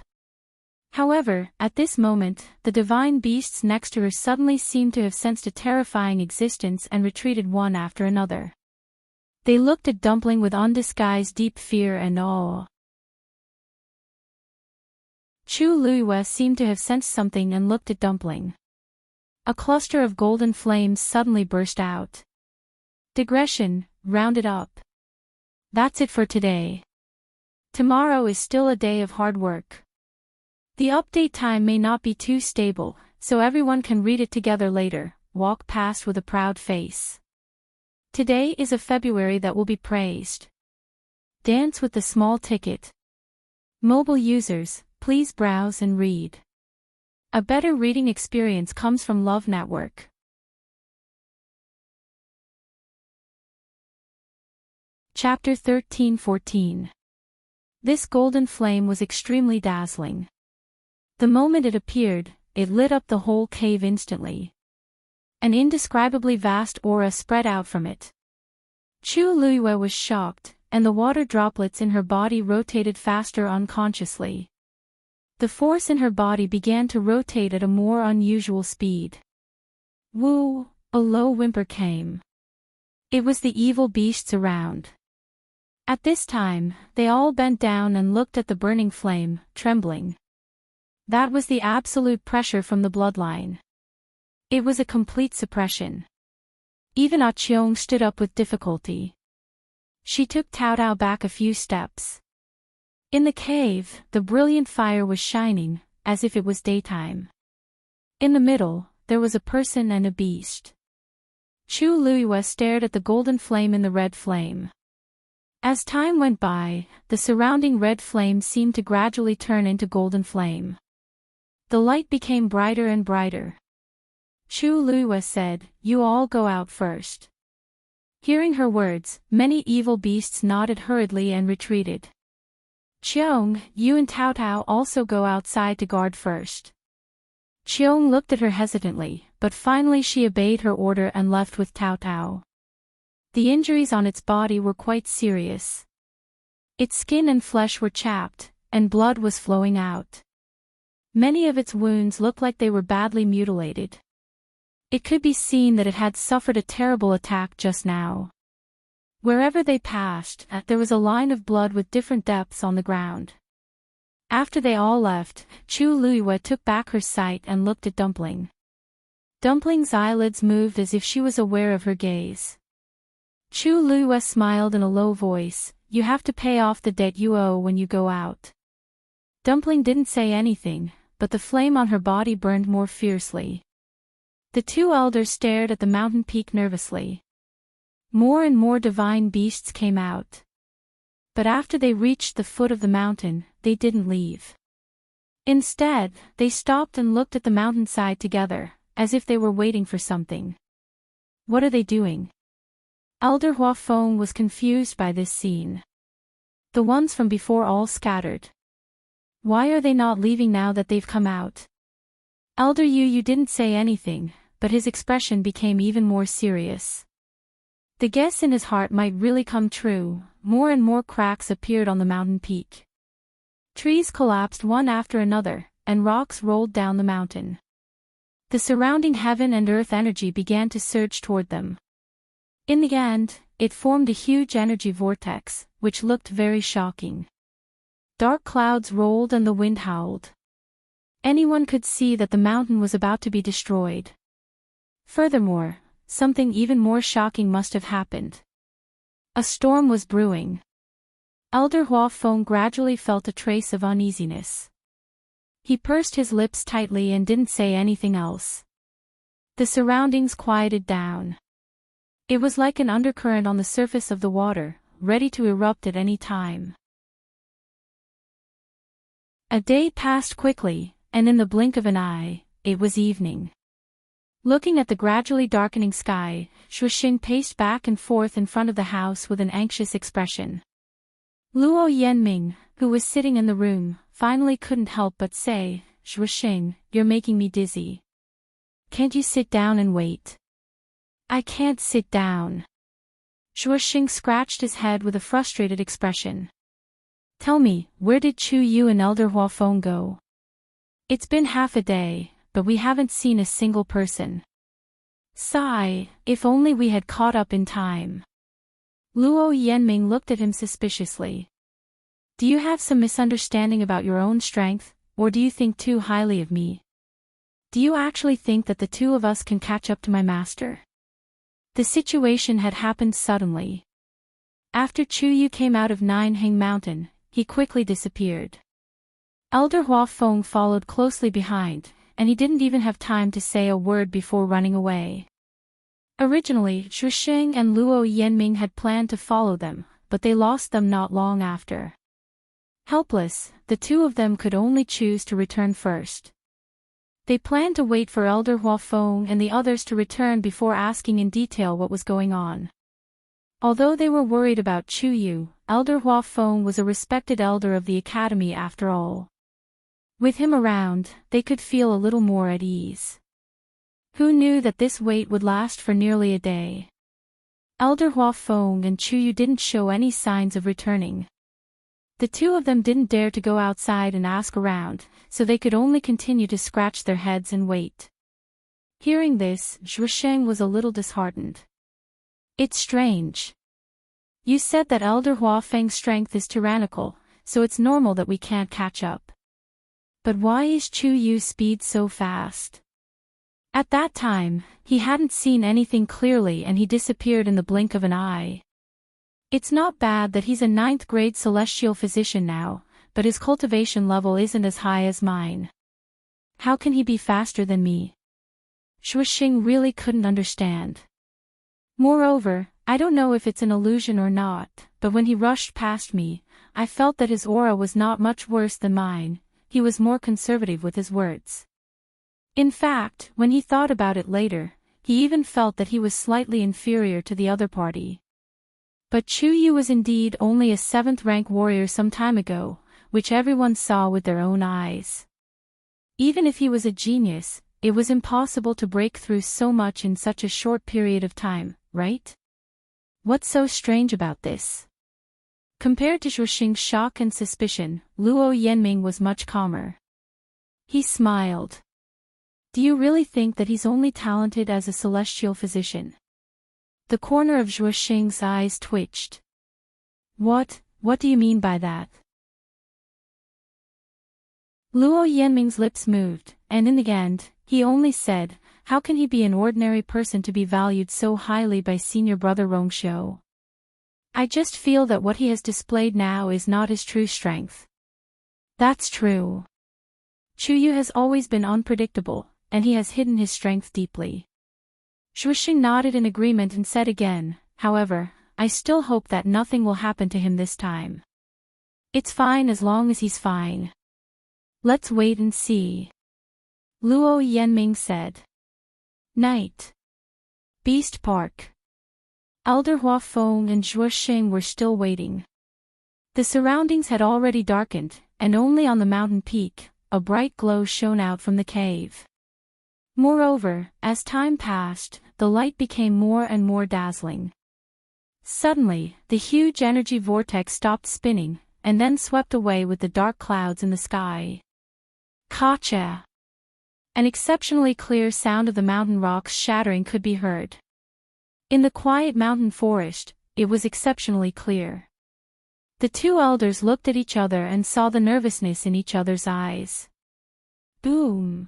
However, at this moment, the divine beasts next to her suddenly seemed to have sensed a terrifying existence and retreated one after another. They looked at Dumpling with undisguised deep fear and awe. Chu Lue seemed to have sensed something and looked at Dumpling. A cluster of golden flames suddenly burst out. Digression, rounded up. That's it for today. Tomorrow is still a day of hard work. The update time may not be too stable, so everyone can read it together later. Walk past with a proud face. Today is a February that will be praised. Dance with the small ticket. Mobile users, please browse and read. A better reading experience comes from Love Network. Chapter 13-14. This golden flame was extremely dazzling. The moment it appeared, it lit up the whole cave instantly. An indescribably vast aura spread out from it. Chu Luiyue was shocked, and the water droplets in her body rotated faster unconsciously. The force in her body began to rotate at a more unusual speed. Woo! A low whimper came. It was the evil beasts around. At this time, they all bent down and looked at the burning flame, trembling. That was the absolute pressure from the bloodline. It was a complete suppression. Even Ah Cheong stood up with difficulty. She took Tao Tao back a few steps. In the cave, the brilliant fire was shining, as if it was daytime. In the middle, there was a person and a beast. Chu Luiyue stared at the golden flame in the red flame. As time went by, the surrounding red flame seemed to gradually turn into golden flame. The light became brighter and brighter. Chu Luiyue said, "You all go out first." Hearing her words, many evil beasts nodded hurriedly and retreated. "Cheong, you and Tao Tao also go outside to guard first." Cheong looked at her hesitantly, but finally she obeyed her order and left with Tao Tao. The injuries on its body were quite serious. Its skin and flesh were chapped, and blood was flowing out. Many of its wounds looked like they were badly mutilated. It could be seen that it had suffered a terrible attack just now. Wherever they passed, there was a line of blood with different depths on the ground. After they all left, Chu Luiyue took back her sight and looked at Dumpling. Dumpling's eyelids moved as if she was aware of her gaze. Chu Luiyue smiled in a low voice, "You have to pay off the debt you owe when you go out." Dumpling didn't say anything, but the flame on her body burned more fiercely. The two elders stared at the mountain peak nervously. More and more divine beasts came out. But after they reached the foot of the mountain, they didn't leave. Instead, they stopped and looked at the mountainside together, as if they were waiting for something. "What are they doing?" Elder Hua Feng was confused by this scene. The ones from before all scattered. Why are they not leaving now that they've come out? Elder Yu didn't say anything, but his expression became even more serious. The guess in his heart might really come true. More and more cracks appeared on the mountain peak. Trees collapsed one after another, and rocks rolled down the mountain. The surrounding heaven and earth energy began to surge toward them. In the end, it formed a huge energy vortex, which looked very shocking. Dark clouds rolled and the wind howled. Anyone could see that the mountain was about to be destroyed. Furthermore, something even more shocking must have happened. A storm was brewing. Elder Hua Feng gradually felt a trace of uneasiness. He pursed his lips tightly and didn't say anything else. The surroundings quieted down. It was like an undercurrent on the surface of the water, ready to erupt at any time. A day passed quickly, and in the blink of an eye, it was evening. Looking at the gradually darkening sky, Shuixing paced back and forth in front of the house with an anxious expression. Luo Yanming, who was sitting in the room, finally couldn't help but say, "Shuixing, you're making me dizzy. Can't you sit down and wait?" "I can't sit down." Shuixing scratched his head with a frustrated expression. "Tell me, where did Chu Yu and Elder Hua Feng go? It's been half a day, but we haven't seen a single person." Sigh, if only we had caught up in time. Luo Yanming looked at him suspiciously. "Do you have some misunderstanding about your own strength, or do you think too highly of me? Do you actually think that the two of us can catch up to my master?" The situation had happened suddenly. After Chu Yu came out of Nineheng Mountain, he quickly disappeared. Elder Hua Feng followed closely behind, and he didn't even have time to say a word before running away. Originally, Zhusheng and Luo Yanming had planned to follow them, but they lost them not long after. Helpless, the two of them could only choose to return first. They planned to wait for Elder Huafeng and the others to return before asking in detail what was going on. Although they were worried about Chu Yu, Elder Huafeng was a respected elder of the academy after all. With him around, they could feel a little more at ease. Who knew that this wait would last for nearly a day? Elder Huafeng and Chu Yu didn't show any signs of returning. The two of them didn't dare to go outside and ask around, so they could only continue to scratch their heads and wait. Hearing this, Zhusheng was a little disheartened. It's strange. You said that Elder Huafeng's strength is tyrannical, so it's normal that we can't catch up. But why is Chu Yu's speed so fast? At that time, he hadn't seen anything clearly and he disappeared in the blink of an eye. It's not bad that he's a 9th grade celestial physician now, but his cultivation level isn't as high as mine. How can he be faster than me? Zhusheng really couldn't understand. Moreover, I don't know if it's an illusion or not, but when he rushed past me, I felt that his aura was not much worse than mine. He was more conservative with his words. In fact, when he thought about it later, he even felt that he was slightly inferior to the other party. But Chu Yu was indeed only a 7th rank warrior some time ago, which everyone saw with their own eyes. Even if he was a genius, it was impossible to break through so much in such a short period of time, right? What's so strange about this? Compared to Zhusheng's shock and suspicion, Luo Yanming was much calmer. He smiled. Do you really think that he's only talented as a celestial physician? The corner of Zhusheng's eyes twitched. What do you mean by that? Luo Yanming's lips moved, and in the end, he only said, how can he be an ordinary person to be valued so highly by senior brother Rongxiu? I just feel that what he has displayed now is not his true strength. That's true. Chu Yu has always been unpredictable, and he has hidden his strength deeply. Zhusheng nodded in agreement and said again, however, I still hope that nothing will happen to him this time. It's fine as long as he's fine. Let's wait and see. Luo Yanming said. Night. Beast Park. Elder Huafeng and Zhusheng were still waiting. The surroundings had already darkened, and only on the mountain peak, a bright glow shone out from the cave. Moreover, as time passed, the light became more and more dazzling. Suddenly, the huge energy vortex stopped spinning, and then swept away with the dark clouds in the sky. Kacha! An exceptionally clear sound of the mountain rocks shattering could be heard. In the quiet mountain forest, it was exceptionally clear. The two elders looked at each other and saw the nervousness in each other's eyes. Boom!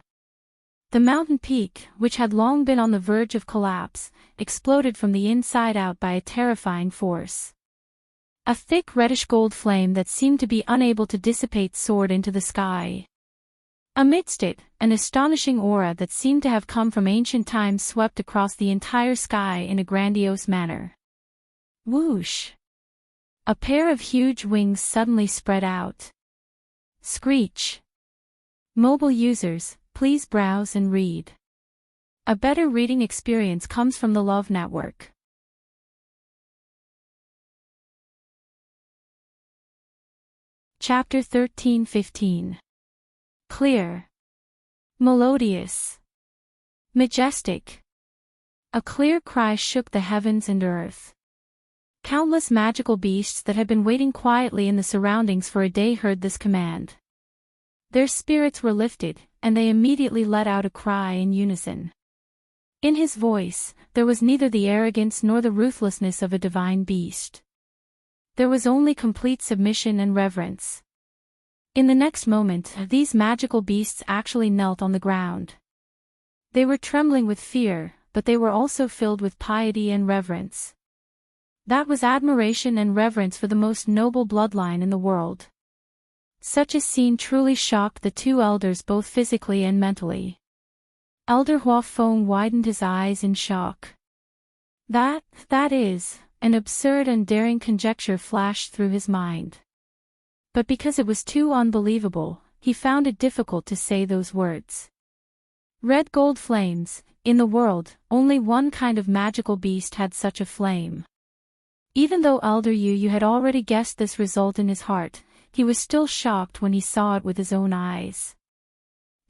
The mountain peak, which had long been on the verge of collapse, exploded from the inside out by a terrifying force. A thick reddish-gold flame that seemed to be unable to dissipate soared into the sky. Amidst it, an astonishing aura that seemed to have come from ancient times swept across the entire sky in a grandiose manner. Whoosh! A pair of huge wings suddenly spread out. Screech! Mobile users, please browse and read. A better reading experience comes from the Love Network. Chapter 13-15. Clear. Melodious. Majestic. A clear cry shook the heavens and earth. Countless magical beasts that had been waiting quietly in the surroundings for a day heard this command. Their spirits were lifted, and they immediately let out a cry in unison. In his voice, there was neither the arrogance nor the ruthlessness of a divine beast. There was only complete submission and reverence. In the next moment, these magical beasts actually knelt on the ground. They were trembling with fear, but they were also filled with piety and reverence. That was admiration and reverence for the most noble bloodline in the world. Such a scene truly shocked the two elders both physically and mentally. Elder Huafeng widened his eyes in shock. That is, an absurd and daring conjecture flashed through his mind. But because it was too unbelievable, he found it difficult to say those words. Red gold flames. In the world, only one kind of magical beast had such a flame. Even though Elder Yu had already guessed this result in his heart, he was still shocked when he saw it with his own eyes.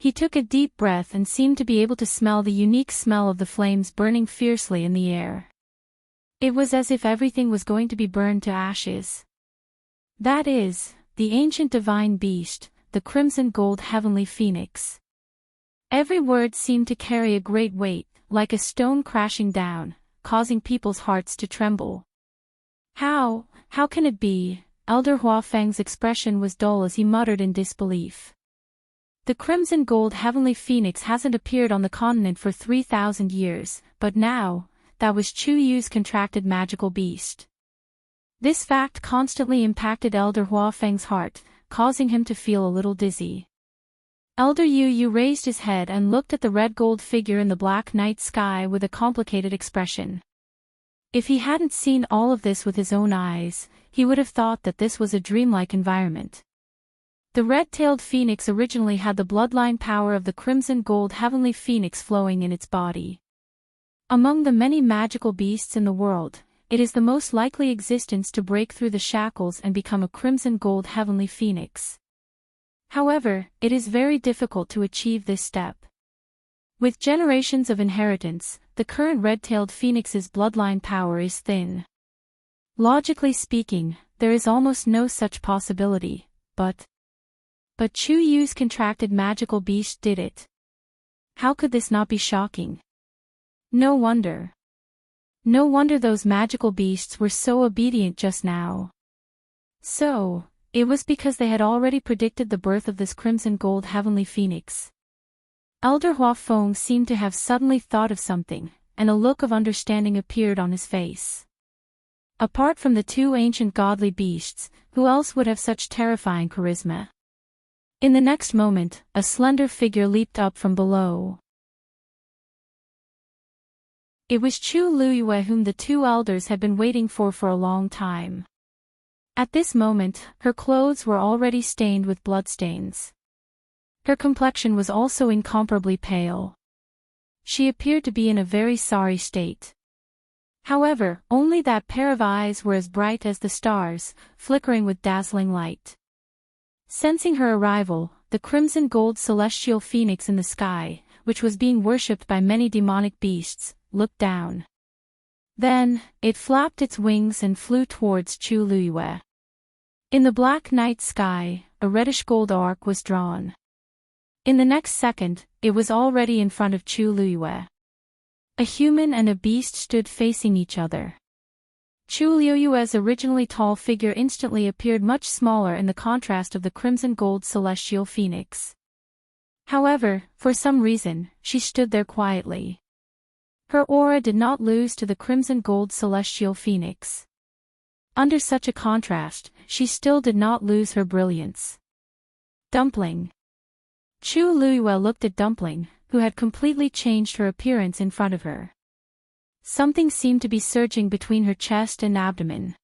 He took a deep breath and seemed to be able to smell the unique smell of the flames burning fiercely in the air. It was as if everything was going to be burned to ashes. That is, the ancient divine beast, the crimson gold heavenly phoenix. Every word seemed to carry a great weight, like a stone crashing down, causing people's hearts to tremble. How can it be? Elder Huafeng's expression was dull as he muttered in disbelief. The crimson gold heavenly phoenix hasn't appeared on the continent for 3,000 years, but now, that was Chu Yu's contracted magical beast. This fact constantly impacted Elder Huafeng's heart, causing him to feel a little dizzy. Elder Yu raised his head and looked at the red gold figure in the black night sky with a complicated expression. If he hadn't seen all of this with his own eyes, he would have thought that this was a dreamlike environment. The red-tailed phoenix originally had the bloodline power of the crimson gold heavenly phoenix flowing in its body. Among the many magical beasts in the world, it is the most likely existence to break through the shackles and become a crimson gold heavenly phoenix. However, it is very difficult to achieve this step. With generations of inheritance, the current red-tailed phoenix's bloodline power is thin. Logically speaking, there is almost no such possibility, but Chu Yu's contracted magical beast did it. How could this not be shocking? No wonder those magical beasts were so obedient just now. So, it was because they had already predicted the birth of this crimson gold heavenly phoenix. Elder Huafeng seemed to have suddenly thought of something, and a look of understanding appeared on his face. Apart from the two ancient godly beasts, who else would have such terrifying charisma? In the next moment, a slender figure leaped up from below. It was Chu Luyue whom the two elders had been waiting for a long time. At this moment, her clothes were already stained with bloodstains. Her complexion was also incomparably pale. She appeared to be in a very sorry state. However, only that pair of eyes were as bright as the stars, flickering with dazzling light. Sensing her arrival, the crimson gold celestial phoenix in the sky, which was being worshipped by many demonic beasts, looked down. Then, it flapped its wings and flew towards Chu Luyue. In the black night sky, a reddish gold arc was drawn. In the next second, it was already in front of Chu Luyue. A human and a beast stood facing each other. Chu Luyue's originally tall figure instantly appeared much smaller in the contrast of the crimson gold celestial phoenix. However, for some reason, she stood there quietly. Her aura did not lose to the crimson gold celestial phoenix. Under such a contrast, she still did not lose her brilliance. Dumpling. Chu Luyue looked at Dumpling, who had completely changed her appearance in front of her. Something seemed to be surging between her chest and abdomen.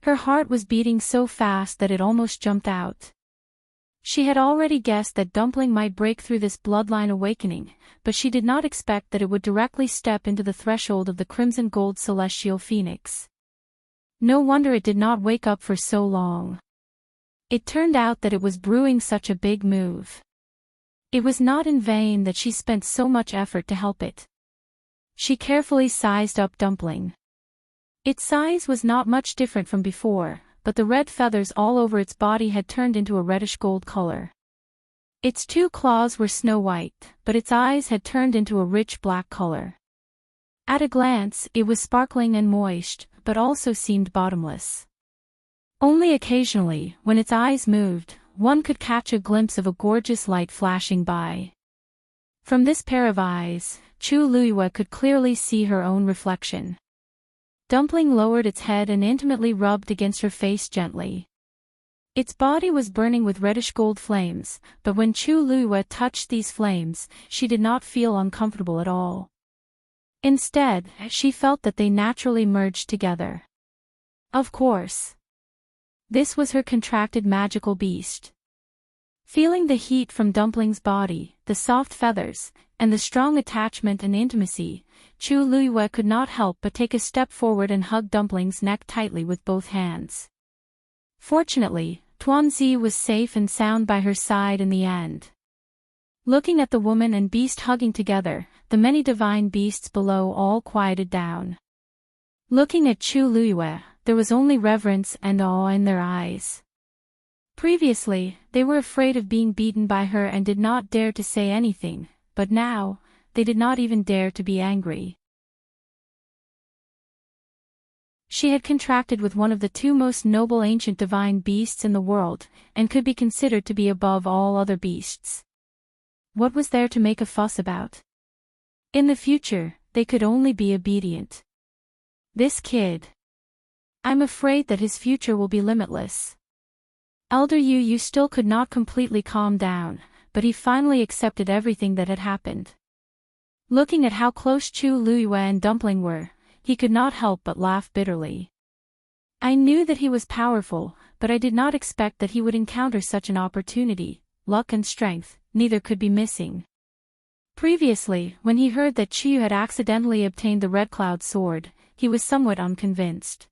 Her heart was beating so fast that it almost jumped out. She had already guessed that Dumpling might break through this bloodline awakening, but she did not expect that it would directly step into the threshold of the crimson gold celestial phoenix. No wonder it did not wake up for so long. It turned out that it was brewing such a big move. It was not in vain that she spent so much effort to help it. She carefully sized up Dumpling. Its size was not much different from before, but the red feathers all over its body had turned into a reddish gold color. Its two claws were snow white, but its eyes had turned into a rich black color. At a glance, it was sparkling and moist, but also seemed bottomless. Only occasionally, when its eyes moved, one could catch a glimpse of a gorgeous light flashing by. From this pair of eyes, Chu Luyue could clearly see her own reflection. Dumpling lowered its head and intimately rubbed against her face gently. Its body was burning with reddish gold flames, but when Chu Luyue touched these flames, she did not feel uncomfortable at all. Instead, she felt that they naturally merged together. Of course. This was her contracted magical beast. Feeling the heat from Dumpling's body, the soft feathers, and the strong attachment and intimacy, Chu Luiyue could not help but take a step forward and hug Dumpling's neck tightly with both hands. Fortunately, Tuanzi was safe and sound by her side in the end. Looking at the woman and beast hugging together, the many divine beasts below all quieted down. Looking at Chu Luiyue, there was only reverence and awe in their eyes. Previously, they were afraid of being beaten by her and did not dare to say anything, but now, they did not even dare to be angry. She had contracted with one of the two most noble ancient divine beasts in the world, and could be considered to be above all other beasts. What was there to make a fuss about? In the future, they could only be obedient. This kid. I'm afraid that his future will be limitless. Elder Yu still could not completely calm down, but he finally accepted everything that had happened. Looking at how close Chu Luiyue and Dumpling were, he could not help but laugh bitterly. I knew that he was powerful, but I did not expect that he would encounter such an opportunity. Luck and strength, neither could be missing. Previously, when he heard that Chu had accidentally obtained the Red Cloud sword, he was somewhat unconvinced.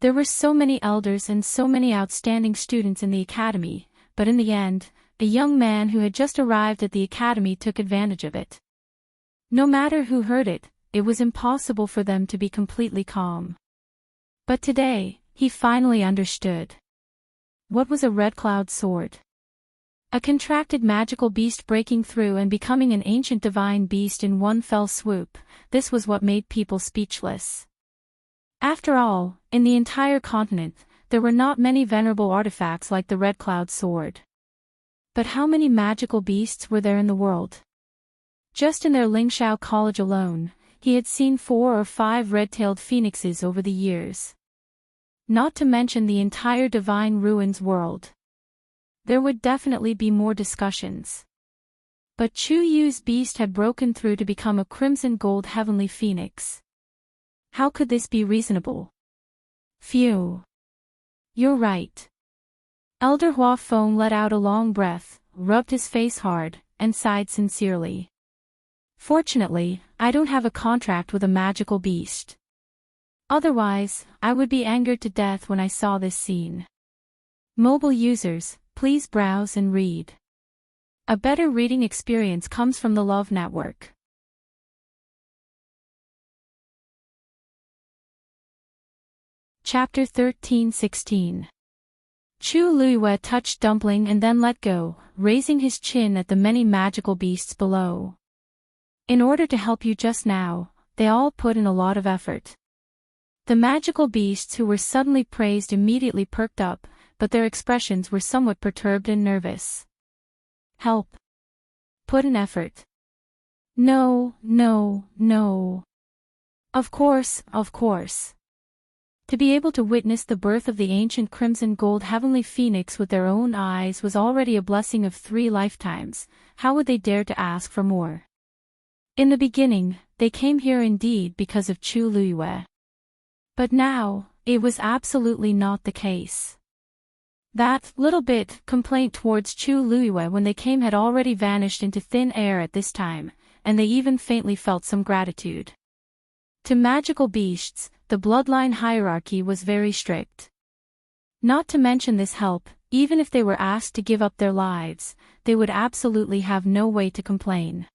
There were so many elders and so many outstanding students in the academy, but in the end, a young man who had just arrived at the academy took advantage of it. No matter who heard it, it was impossible for them to be completely calm. But today, he finally understood. What was a Red Cloud sword? A contracted magical beast breaking through and becoming an ancient divine beast in one fell swoop, this was what made people speechless. After all, in the entire continent, there were not many venerable artifacts like the Red Cloud sword. But how many magical beasts were there in the world? Just in their Lingxiao college alone, he had seen 4 or 5 red-tailed phoenixes over the years. Not to mention the entire Divine Ruins world. There would definitely be more discussions. But Chu Yu's beast had broken through to become a crimson gold heavenly phoenix. How could this be reasonable? Phew. You're right. Elder Hua Feng let out a long breath, rubbed his face hard, and sighed sincerely. Fortunately, I don't have a contract with a magical beast. Otherwise, I would be angered to death when I saw this scene. Mobile users, please browse and read. A better reading experience comes from the Love Network. Chapter 13-16. Chu Luiyue touched Dumpling and then let go, raising his chin at the many magical beasts below. In order to help you just now, they all put in a lot of effort. The magical beasts who were suddenly praised immediately perked up, but their expressions were somewhat perturbed and nervous. Help. Put in effort. No. Of course. To be able to witness the birth of the ancient crimson gold heavenly phoenix with their own eyes was already a blessing of 3 lifetimes. How would they dare to ask for more? In the beginning, they came here indeed because of Chu Luiyue. But now, it was absolutely not the case. That little bit complaint towards Chu Luiyue when they came had already vanished into thin air at this time, and they even faintly felt some gratitude. To magical beasts, the bloodline hierarchy was very strict. Not to mention this help, even if they were asked to give up their lives, they would absolutely have no way to complain.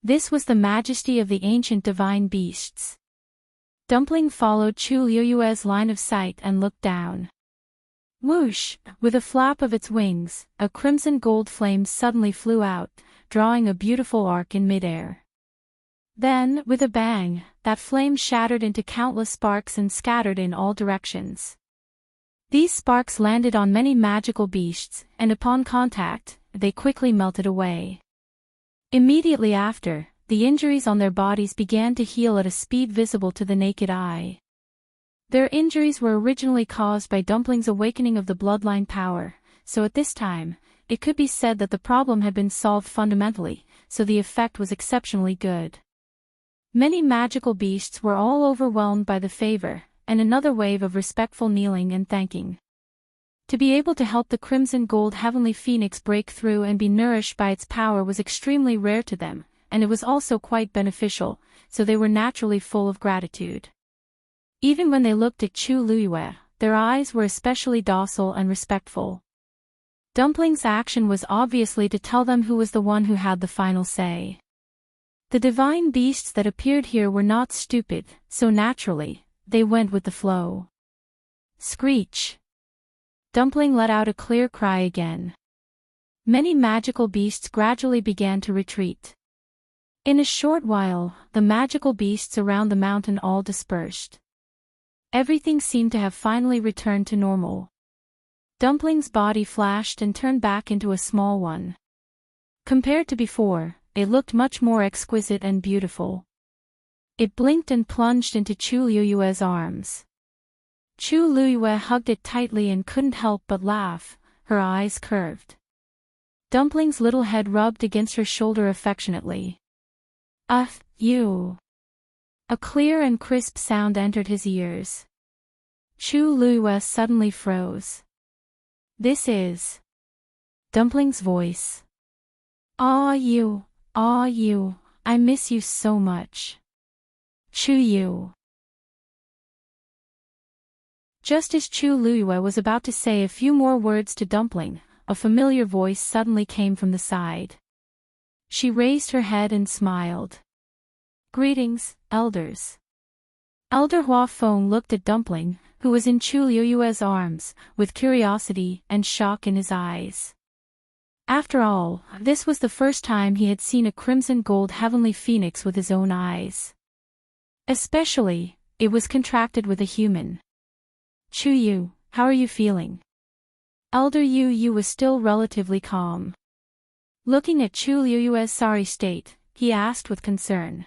This was the majesty of the ancient divine beasts. Dumpling followed Chu Luiyue's line of sight and looked down. Whoosh! With a flap of its wings, a crimson gold flame suddenly flew out, drawing a beautiful arc in midair. Then, with a bang, that flame shattered into countless sparks and scattered in all directions. These sparks landed on many magical beasts, and upon contact, they quickly melted away. Immediately after, the injuries on their bodies began to heal at a speed visible to the naked eye. Their injuries were originally caused by Dumpling's awakening of the bloodline power, so at this time, it could be said that the problem had been solved fundamentally, so the effect was exceptionally good. Many magical beasts were all overwhelmed by the favor, and another wave of respectful kneeling and thanking. To be able to help the crimson gold heavenly phoenix break through and be nourished by its power was extremely rare to them, and it was also quite beneficial, so they were naturally full of gratitude. Even when they looked at Chu Liyue, their eyes were especially docile and respectful. Dumpling's action was obviously to tell them who was the one who had the final say. The divine beasts that appeared here were not stupid, so naturally, they went with the flow. Screech! Dumpling let out a clear cry again. Many magical beasts gradually began to retreat. In a short while, the magical beasts around the mountain all dispersed. Everything seemed to have finally returned to normal. Dumpling's body flashed and turned back into a small one. Compared to before, it looked much more exquisite and beautiful. It blinked and plunged into Chu Liyue's arms. Chu Liyue hugged it tightly and couldn't help but laugh, her eyes curved. Dumpling's little head rubbed against her shoulder affectionately. You. A clear and crisp sound entered his ears. Chu Liyue suddenly froze. This is Dumpling's voice. You, I miss you so much. Chu Yu. Just as Chu Liyue was about to say a few more words to Dumpling, a familiar voice suddenly came from the side. She raised her head and smiled. Greetings, elders. Elder Hua Feng looked at Dumpling, who was in Chu Liyue's arms, with curiosity and shock in his eyes. After all, this was the first time he had seen a crimson gold heavenly phoenix with his own eyes. Especially, it was contracted with a human. Chu Yu, how are you feeling? Elder Yu was still relatively calm. Looking at Chu Liyue's sorry state, he asked with concern.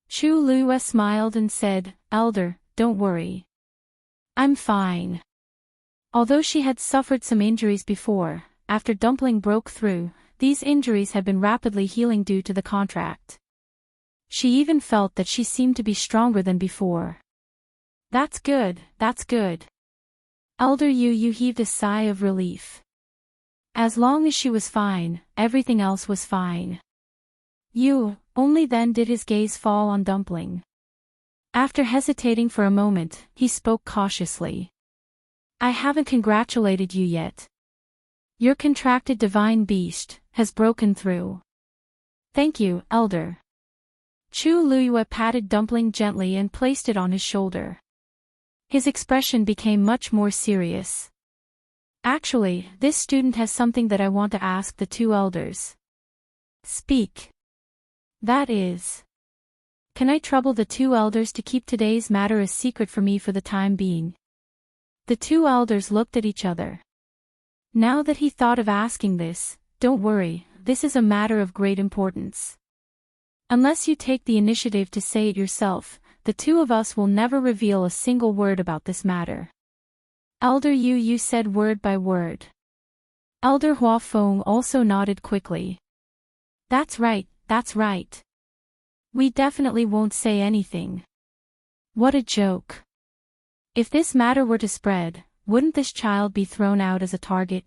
Chu Liyue smiled and said, Elder, don't worry. I'm fine. Although she had suffered some injuries before, after Dumpling broke through, these injuries had been rapidly healing due to the contract. She even felt that she seemed to be stronger than before. That's good, that's good. Elder Yu heaved a sigh of relief. As long as she was fine, everything else was fine. Only then did his gaze fall on Dumpling. After hesitating for a moment, he spoke cautiously. I haven't congratulated you yet. Your contracted divine beast has broken through. Thank you, Elder. Chu Liyue patted Dumpling gently and placed it on his shoulder. His expression became much more serious. Actually, this student has something that I want to ask the two elders. Speak. That is. Can I trouble the two elders to keep today's matter a secret for me for the time being? The two elders looked at each other. Now that he thought of asking this, don't worry, this is a matter of great importance. Unless you take the initiative to say it yourself, the two of us will never reveal a single word about this matter. Elder Yu said word by word. Elder Hua Feng also nodded quickly. That's right, that's right. We definitely won't say anything. What a joke. If this matter were to spread, wouldn't this child be thrown out as a target?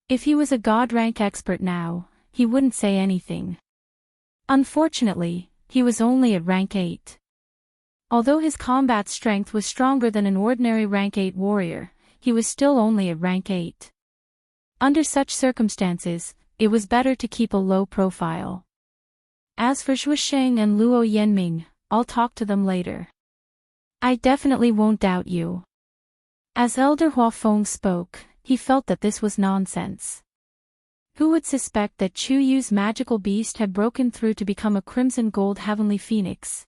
If he was a god rank expert now, he wouldn't say anything. Unfortunately, he was only at rank 8. Although his combat strength was stronger than an ordinary rank 8 warrior, he was still only at rank 8. Under such circumstances, it was better to keep a low profile. As for Shusheng and Luo Yanming, I'll talk to them later. I definitely won't doubt you. As Elder Hua Feng spoke, he felt that this was nonsense. Who would suspect that Chu Yu's magical beast had broken through to become a crimson gold heavenly phoenix?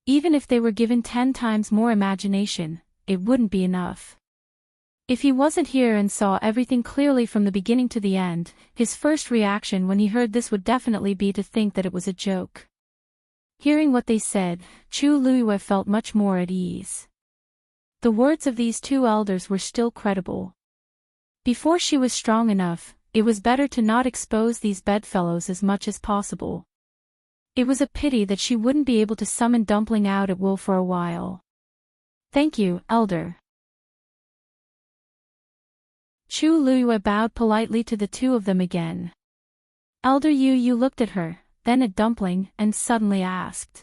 Even if they were given 10 times more imagination, it wouldn't be enough. If he wasn't here and saw everything clearly from the beginning to the end, his first reaction when he heard this would definitely be to think that it was a joke. Hearing what they said, Chu Liyue felt much more at ease. The words of these two elders were still credible. Before she was strong enough, it was better to not expose these bedfellows as much as possible. It was a pity that she wouldn't be able to summon Dumpling out at will for a while. Thank you, Elder. Chu Liyue bowed politely to the two of them again. Elder Yu looked at her, then at Dumpling, and suddenly asked.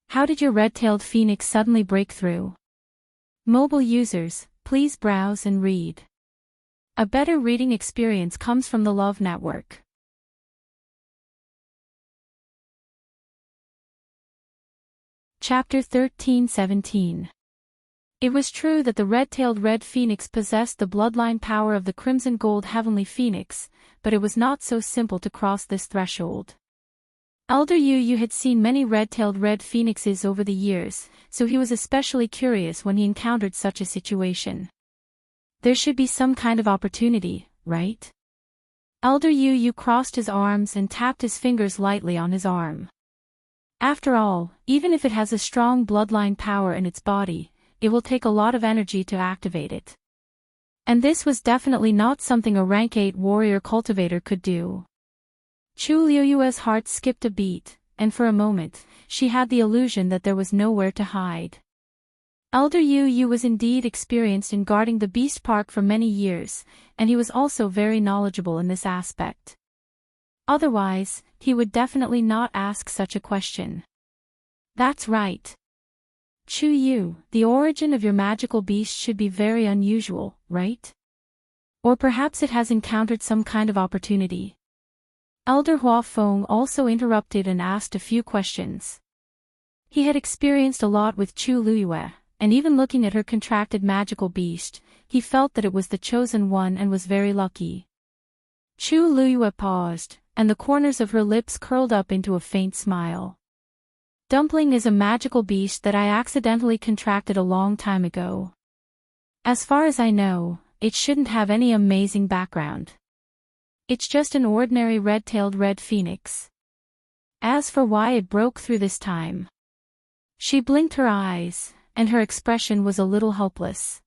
How did your red-tailed phoenix suddenly break through? Mobile users, please browse and read. A better reading experience comes from the Love Network. Chapter 13-17. It was true that the red-tailed red phoenix possessed the bloodline power of the crimson gold heavenly phoenix, but it was not so simple to cross this threshold. Elder Yu had seen many red-tailed red phoenixes over the years, so he was especially curious when he encountered such a situation. There should be some kind of opportunity, right? Elder Yu crossed his arms and tapped his fingers lightly on his arm. After all, even if it has a strong bloodline power in its body, it will take a lot of energy to activate it. And this was definitely not something a rank 8 warrior cultivator could do. Chu Liyue's heart skipped a beat, and for a moment, she had the illusion that there was nowhere to hide. Elder Yu was indeed experienced in guarding the Beast Park for many years, and he was also very knowledgeable in this aspect. Otherwise, he would definitely not ask such a question. That's right. Chu Yu, the origin of your magical beast should be very unusual, right? Or perhaps it has encountered some kind of opportunity. Elder Huafeng also interrupted and asked a few questions. He had experienced a lot with Chu Liyue, and even looking at her contracted magical beast, he felt that it was the chosen one and was very lucky. Chu Liyue paused, and the corners of her lips curled up into a faint smile. Dumpling is a magical beast that I accidentally contracted a long time ago. As far as I know, it shouldn't have any amazing background. It's just an ordinary red-tailed red phoenix. As for why it broke through this time. She blinked her eyes, and her expression was a little helpless.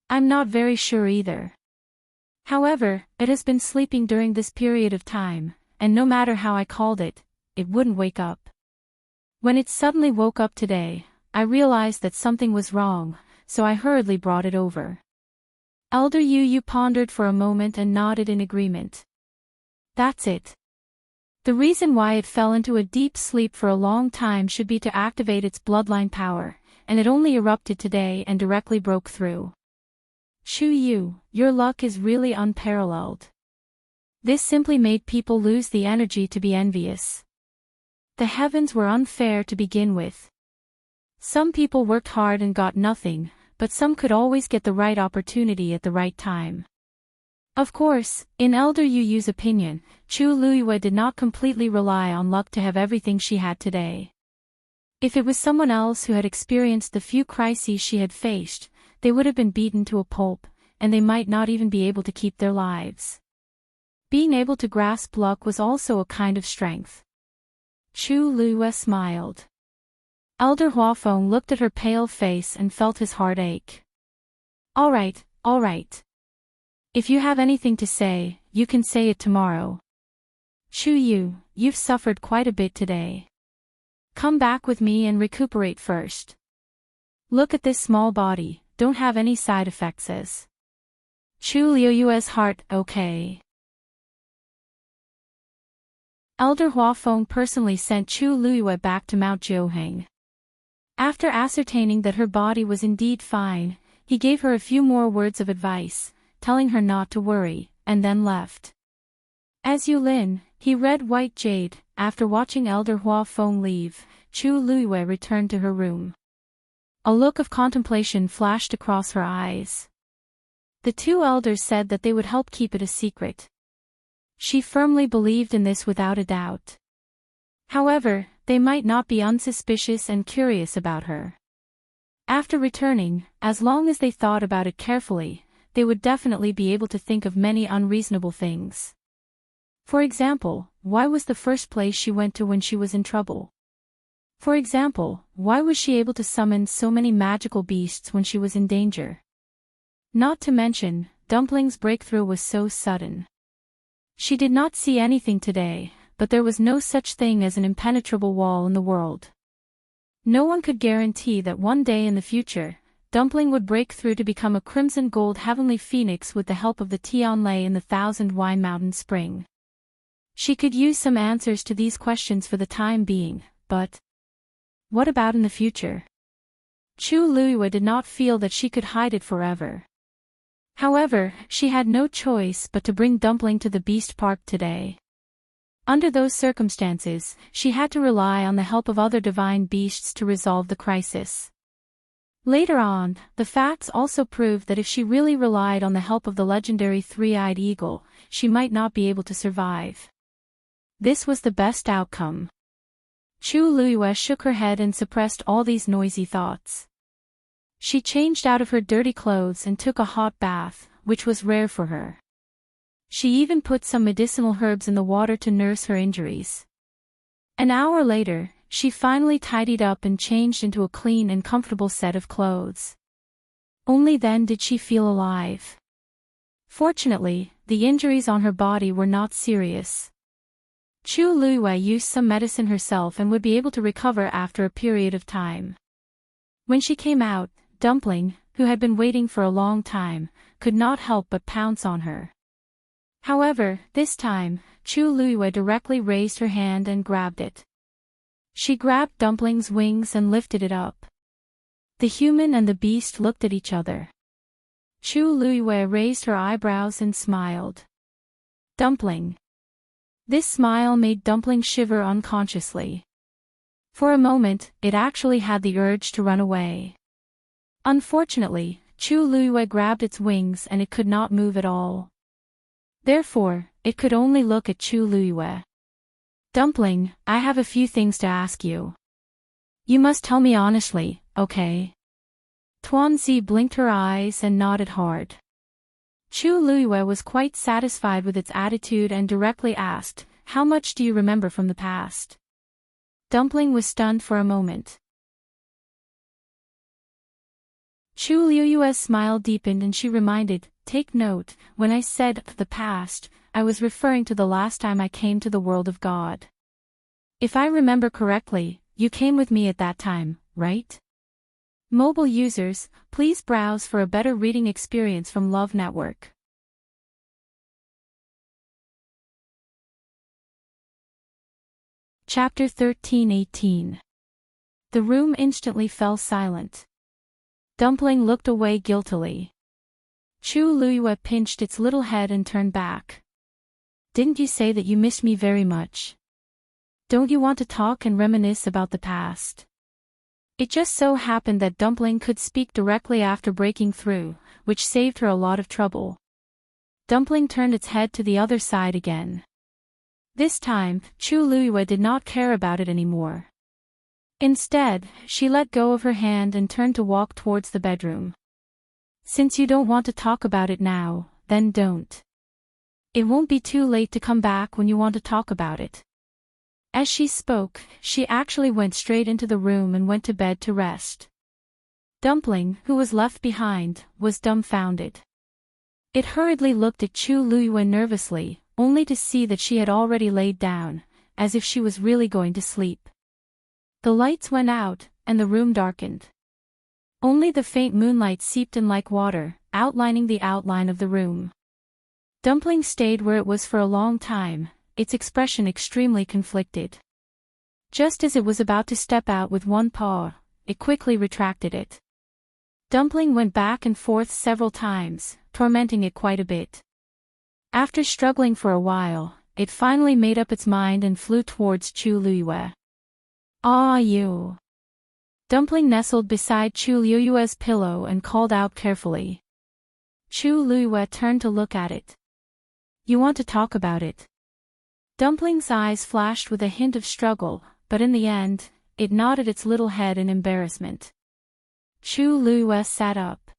I'm not very sure either. However, it has been sleeping during this period of time, and no matter how I called it, it wouldn't wake up. When it suddenly woke up today, I realized that something was wrong, so I hurriedly brought it over. Elder Yu pondered for a moment and nodded in agreement. That's it. The reason why it fell into a deep sleep for a long time should be to activate its bloodline power, and it only erupted today and directly broke through. Chu Yu, your luck is really unparalleled. This simply made people lose the energy to be envious. The heavens were unfair to begin with. Some people worked hard and got nothing, but some could always get the right opportunity at the right time. Of course, in Elder Yu's opinion, Chu Liyue did not completely rely on luck to have everything she had today. If it was someone else who had experienced the few crises she had faced, they would have been beaten to a pulp, and they might not even be able to keep their lives. Being able to grasp luck was also a kind of strength. Chu Liyue smiled. Elder Huafeng looked at her pale face and felt his heart ache. All right. If you have anything to say, you can say it tomorrow. Chu Yu, you've suffered quite a bit today. Come back with me and recuperate first. Look at this small body, don't have any side effects as. Chu Liyue's heart, okay. Elder Huafeng personally sent Chu Liyue back to Mount Jiuheng. After ascertaining that her body was indeed fine, he gave her a few more words of advice, telling her not to worry, and then left. As Yulin, he read White Jade. After watching Elder Huafeng leave, Chu Liyue returned to her room. A look of contemplation flashed across her eyes. The two elders said that they would help keep it a secret. She firmly believed in this without a doubt. However, they might not be unsuspicious and curious about her. After returning, as long as they thought about it carefully, they would definitely be able to think of many unreasonable things. For example, why was the first place she went to when she was in trouble? For example, why was she able to summon so many magical beasts when she was in danger? Not to mention, Dumpling's breakthrough was so sudden. She did not see anything today, but there was no such thing as an impenetrable wall in the world. No one could guarantee that one day in the future, Dumpling would break through to become a crimson gold heavenly phoenix with the help of the Tianlei in the Thousand Wine Mountain Spring. She could use some answers to these questions for the time being, but what about in the future? Chu Luiyue did not feel that she could hide it forever. However, she had no choice but to bring Dumpling to the Beast Park today. Under those circumstances, she had to rely on the help of other divine beasts to resolve the crisis. Later on, the facts also proved that if she really relied on the help of the legendary three-eyed eagle, she might not be able to survive. This was the best outcome. Chu Luiyue shook her head and suppressed all these noisy thoughts. She changed out of her dirty clothes and took a hot bath, which was rare for her. She even put some medicinal herbs in the water to nurse her injuries. An hour later, she finally tidied up and changed into a clean and comfortable set of clothes. Only then did she feel alive. Fortunately, the injuries on her body were not serious. Chu Luiyue used some medicine herself and would be able to recover after a period of time. When she came out, Dumpling, who had been waiting for a long time, could not help but pounce on her. However, this time, Chu Luiyue directly raised her hand and grabbed it. She grabbed Dumpling's wings and lifted it up. The human and the beast looked at each other. Chu Luiyue raised her eyebrows and smiled. Dumpling. This smile made Dumpling shiver unconsciously. For a moment, it actually had the urge to run away. Unfortunately, Chu Luiyue grabbed its wings and it could not move at all. Therefore, it could only look at Chu Luiyue. Dumpling, I have a few things to ask you. You must tell me honestly, okay? Tuanzi blinked her eyes and nodded hard. Chu Luiyue was quite satisfied with its attitude and directly asked, "How much do you remember from the past?" Dumpling was stunned for a moment. Chu Luiyue's smile deepened and she reminded, "Take note, when I said the past, I was referring to the last time I came to the world of God. If I remember correctly, you came with me at that time, right?" Mobile users, please browse for a better reading experience from Love Network. Chapter 13:18. The room instantly fell silent. Dumpling looked away guiltily. Chu Luiyue pinched its little head and turned back. "Didn't you say that you missed me very much? Don't you want to talk and reminisce about the past?" It just so happened that Dumpling could speak directly after breaking through, which saved her a lot of trouble. Dumpling turned its head to the other side again. This time, Chu Luiyue did not care about it anymore. Instead, she let go of her hand and turned to walk towards the bedroom. "Since you don't want to talk about it now, then don't. It won't be too late to come back when you want to talk about it." As she spoke, she actually went straight into the room and went to bed to rest. Dumpling, who was left behind, was dumbfounded. It hurriedly looked at Chu Luiyue nervously, only to see that she had already laid down, as if she was really going to sleep. The lights went out, and the room darkened. Only the faint moonlight seeped in like water, outlining the outline of the room. Dumpling stayed where it was for a long time, its expression extremely conflicted. Just as it was about to step out with one paw, it quickly retracted it. Dumpling went back and forth several times, tormenting it quite a bit. After struggling for a while, it finally made up its mind and flew towards Chu Luiyue. "Ah, you!" Dumpling nestled beside Chu Luiyue's pillow and called out carefully. Chu Luiyue turned to look at it. "You want to talk about it?" Dumpling's eyes flashed with a hint of struggle, but in the end, it nodded its little head in embarrassment. Chu Luiyue sat up.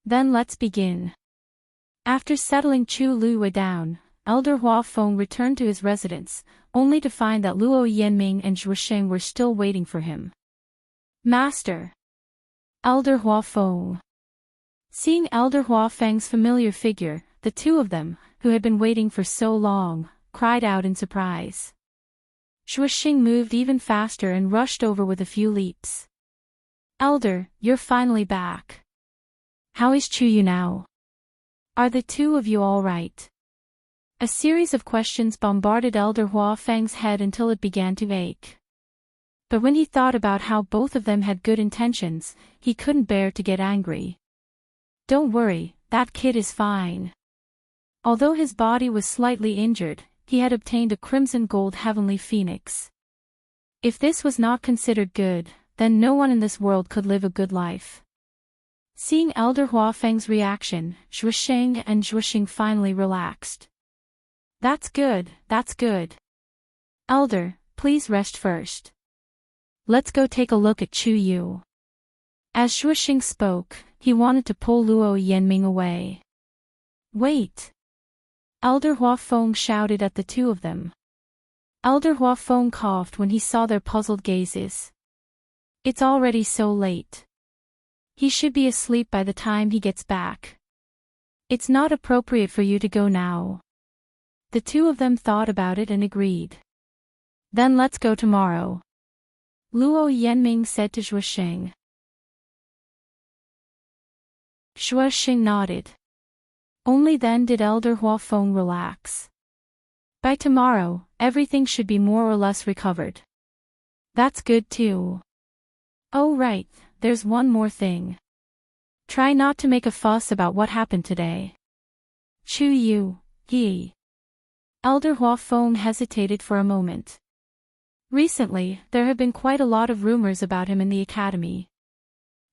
"Then let's begin." After settling Chu Luiyue down, Elder Hua Feng returned to his residence, only to find that Luo Yanming and Zhuosheng were still waiting for him. "Master!" Elder Hua Feng. Seeing Elder Hua Feng's familiar figure, the two of them, who had been waiting for so long, cried out in surprise. Shushing moved even faster and rushed over with a few leaps. Elder, you're finally back. How is Chuyu now? Are the two of you all right? A series of questions bombarded Elder Huafeng's head until it began to ache. But when he thought about how both of them had good intentions, he couldn't bear to get angry. Don't worry, that kid is fine. Although his body was slightly injured, he had obtained a crimson gold heavenly phoenix. If this was not considered good, then no one in this world could live a good life. Seeing Elder Huafeng's reaction, Shusheng and Shushing finally relaxed. That's good, that's good. Elder, please rest first. Let's go take a look at Chuyu. As Shushing spoke, he wanted to pull Luo Yanming away. Wait! Elder Huafeng shouted at the two of them. Elder Huafeng coughed when he saw their puzzled gazes. It's already so late. He should be asleep by the time he gets back. It's not appropriate for you to go now. The two of them thought about it and agreed. Then let's go tomorrow. Luo Yanming said to Shusheng. Shusheng nodded. Only then did Elder Huafeng relax. By tomorrow, everything should be more or less recovered. That's good too. Oh right, there's one more thing. Try not to make a fuss about what happened today. Chuyu, he. Elder Huafeng hesitated for a moment. Recently, there have been quite a lot of rumors about him in the academy.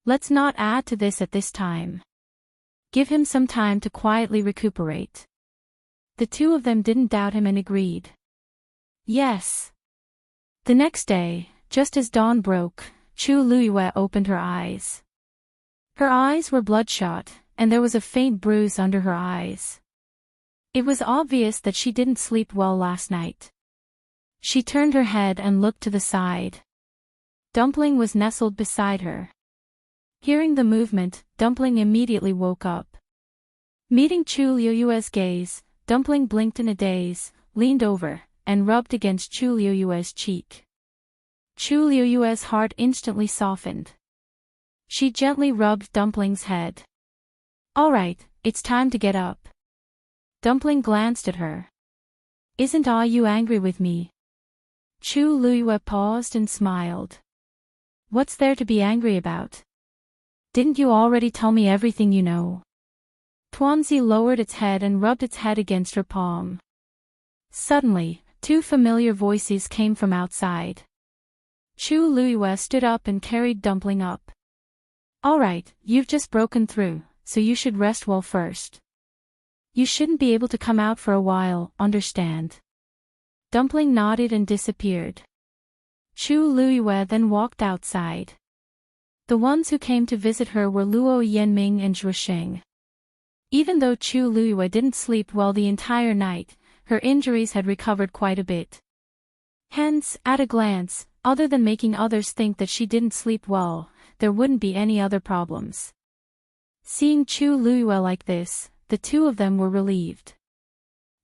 Let's not add to this at this time. Give him some time to quietly recuperate. The two of them didn't doubt him and agreed. Yes. The next day, just as dawn broke, Chu Luiyue opened her eyes. Her eyes were bloodshot, and there was a faint bruise under her eyes. It was obvious that she didn't sleep well last night. She turned her head and looked to the side. Dumpling was nestled beside her. Hearing the movement, Dumpling immediately woke up. Meeting Chu Liuyue's gaze, Dumpling blinked in a daze, leaned over, and rubbed against Chu Liuyue's cheek. Chu Liuyue's heart instantly softened. She gently rubbed Dumpling's head. All right, it's time to get up. Dumpling glanced at her. Isn't you angry with me? Chu Liuyue paused and smiled. What's there to be angry about? Didn't you already tell me everything you know? Tuanzi lowered its head and rubbed its head against her palm. Suddenly, two familiar voices came from outside. Chu Liuyue stood up and carried Dumpling up. All right, you've just broken through, so you should rest well first. You shouldn't be able to come out for a while, understand? Dumpling nodded and disappeared. Chu Liuyue then walked outside. The ones who came to visit her were Luo Yanming and Shusheng. Even though Chu Liuyue didn't sleep well the entire night, her injuries had recovered quite a bit. Hence, at a glance, other than making others think that she didn't sleep well, there wouldn't be any other problems. Seeing Chu Liuyue like this, the two of them were relieved.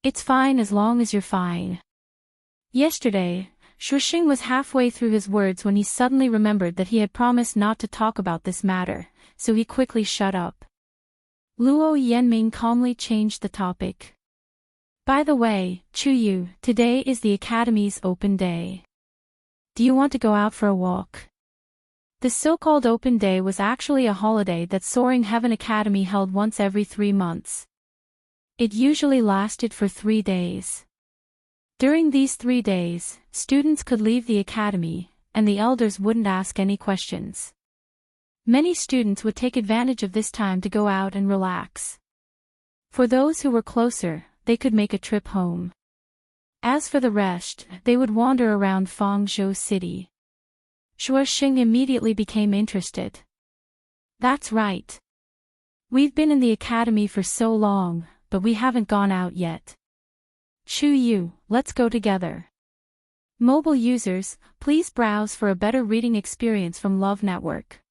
It's fine as long as you're fine. Yesterday, Shusheng was halfway through his words when he suddenly remembered that he had promised not to talk about this matter, so he quickly shut up. Luo Yanming calmly changed the topic. By the way, Chuyu, today is the Academy's open day. Do you want to go out for a walk? The so-called open day was actually a holiday that Soaring Heaven Academy held once every 3 months. It usually lasted for 3 days. During these 3 days, students could leave the academy, and the elders wouldn't ask any questions. Many students would take advantage of this time to go out and relax. For those who were closer, they could make a trip home. As for the rest, they would wander around Fangzhou City. Shusheng immediately became interested. That's right. We've been in the academy for so long, but we haven't gone out yet. Chuyu, let's go together. Mobile users, please browse for a better reading experience from Love Network.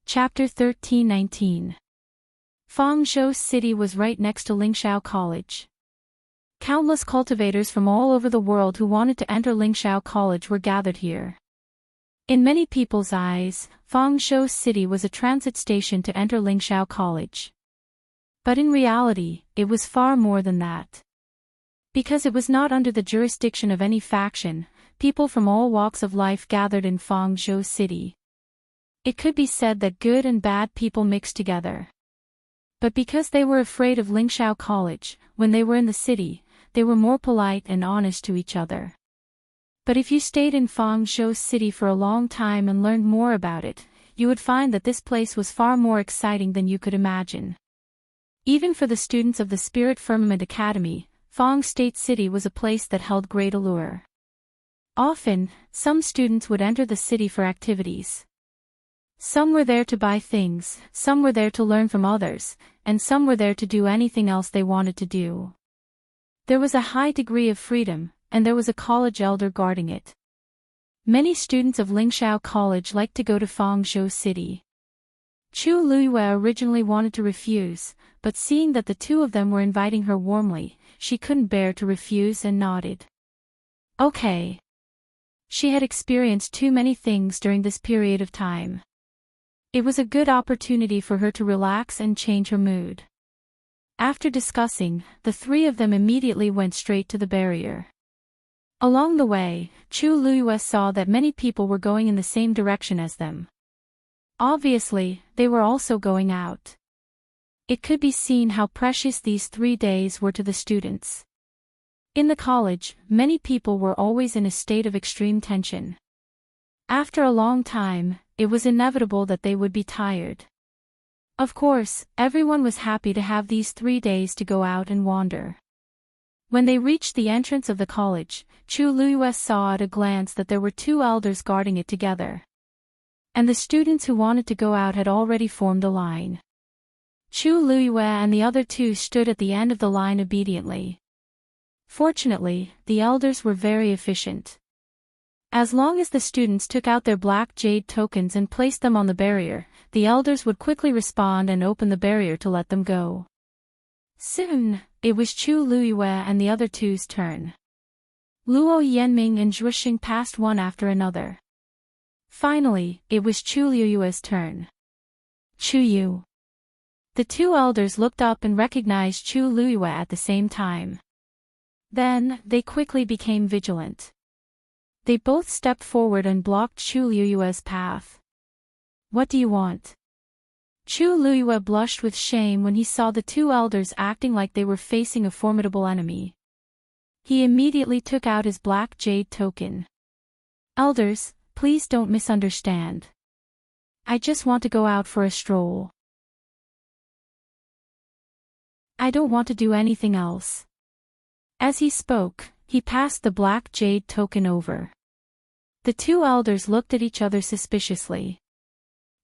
Chapter 13:19. Fangzhou City was right next to Lingxiao College. Countless cultivators from all over the world who wanted to enter Lingxiao College were gathered here. In many people's eyes, Fangzhou City was a transit station to enter Lingxiao College. But in reality, it was far more than that. Because it was not under the jurisdiction of any faction, people from all walks of life gathered in Fangzhou City. It could be said that good and bad people mixed together. But because they were afraid of Lingxiao College, when they were in the city, they were more polite and honest to each other. But if you stayed in Fangzhou City for a long time and learned more about it, you would find that this place was far more exciting than you could imagine. Even for the students of the Spirit Firmament Academy, Fang State City was a place that held great allure. Often, some students would enter the city for activities. Some were there to buy things, some were there to learn from others, and some were there to do anything else they wanted to do. There was a high degree of freedom, and there was a college elder guarding it. Many students of Lingxiao College liked to go to Fangzhou City. Chu Luiyue originally wanted to refuse, but seeing that the two of them were inviting her warmly, she couldn't bear to refuse and nodded. Okay. She had experienced too many things during this period of time. It was a good opportunity for her to relax and change her mood. After discussing, the three of them immediately went straight to the barrier. Along the way, Chu Luiyue saw that many people were going in the same direction as them. Obviously, they were also going out. It could be seen how precious these 3 days were to the students. In the college, many people were always in a state of extreme tension. After a long time, it was inevitable that they would be tired. Of course, everyone was happy to have these 3 days to go out and wander. When they reached the entrance of the college, Chu Luiyue saw at a glance that there were 2 elders guarding it together. And the students who wanted to go out had already formed a line. Chu Luiyue and the other 2 stood at the end of the line obediently. Fortunately, the elders were very efficient. As long as the students took out their black jade tokens and placed them on the barrier, the elders would quickly respond and open the barrier to let them go. Soon, it was Chu Luiyue and the other 2's turn. Luo Yanming and Zhuoxing passed one after another. Finally, it was Chu Luiyue's turn. Chu Yu. The 2 elders looked up and recognized Chu Luiyue at the same time. Then, they quickly became vigilant. They both stepped forward and blocked Chu Luiyue's path. What do you want? Chu Luiyue blushed with shame when he saw the 2 elders acting like they were facing a formidable enemy. He immediately took out his black jade token. Elders, please don't misunderstand. I just want to go out for a stroll. I don't want to do anything else. As he spoke, he passed the black jade token over. The 2 elders looked at each other suspiciously.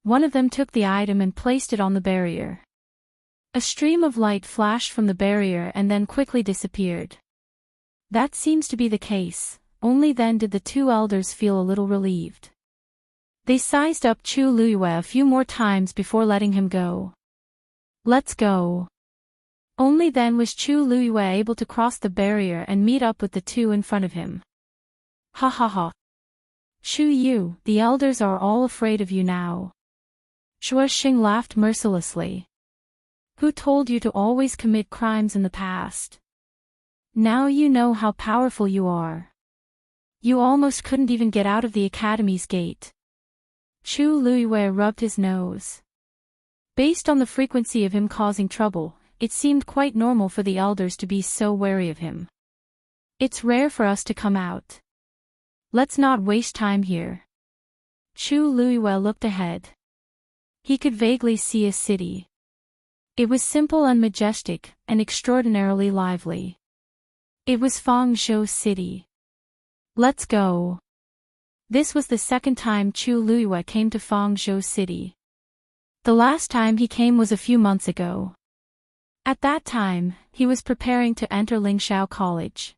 One of them took the item and placed it on the barrier. A stream of light flashed from the barrier and then quickly disappeared. That seems to be the case. Only then did the 2 elders feel a little relieved. They sized up Chu Luiyue a few more times before letting him go. Let's go. Only then was Chu Luiyue able to cross the barrier and meet up with the 2 in front of him. Ha ha ha. Chu Yu, the elders are all afraid of you now. Zhuoxing laughed mercilessly. Who told you to always commit crimes in the past? Now you know how powerful you are. You almost couldn't even get out of the academy's gate. Chu Luiyue rubbed his nose. Based on the frequency of him causing trouble, it seemed quite normal for the elders to be so wary of him. It's rare for us to come out. Let's not waste time here. Chu Luiyue looked ahead. He could vaguely see a city. It was simple and majestic, and extraordinarily lively. It was Fangzhou City. Let's go. This was the second time Chu Luiyue came to Fangzhou City. The last time he came was a few months ago. At that time, he was preparing to enter Lingxiao College.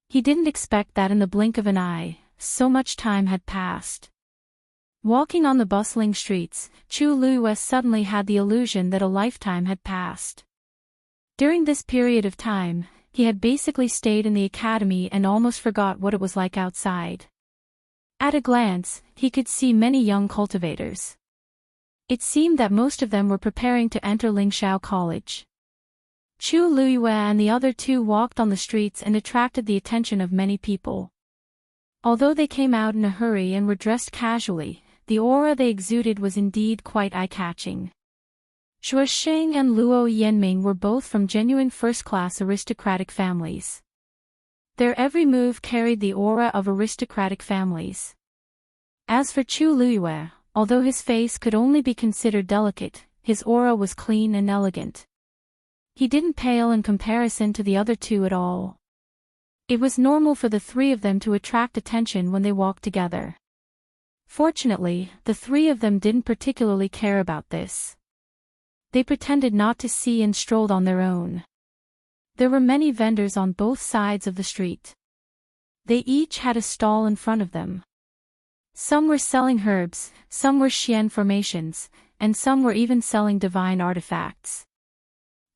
He didn't expect that in the blink of an eye, so much time had passed. Walking on the bustling streets, Chu Luiyue suddenly had the illusion that a lifetime had passed. During this period of time, he had basically stayed in the academy and almost forgot what it was like outside. At a glance, he could see many young cultivators. It seemed that most of them were preparing to enter Lingxiao College. Chu Luiyue and the other two walked on the streets and attracted the attention of many people. Although they came out in a hurry and were dressed casually, the aura they exuded was indeed quite eye-catching. Shuosheng and Luo Yanming were both from genuine first-class aristocratic families. Their every move carried the aura of aristocratic families. As for Chu Luiyue, although his face could only be considered delicate, his aura was clean and elegant. He didn't pale in comparison to the other two at all. It was normal for the three of them to attract attention when they walked together. Fortunately, the three of them didn't particularly care about this. They pretended not to see and strolled on their own. There were many vendors on both sides of the street. They each had a stall in front of them. Some were selling herbs, some were xian formations, and some were even selling divine artifacts.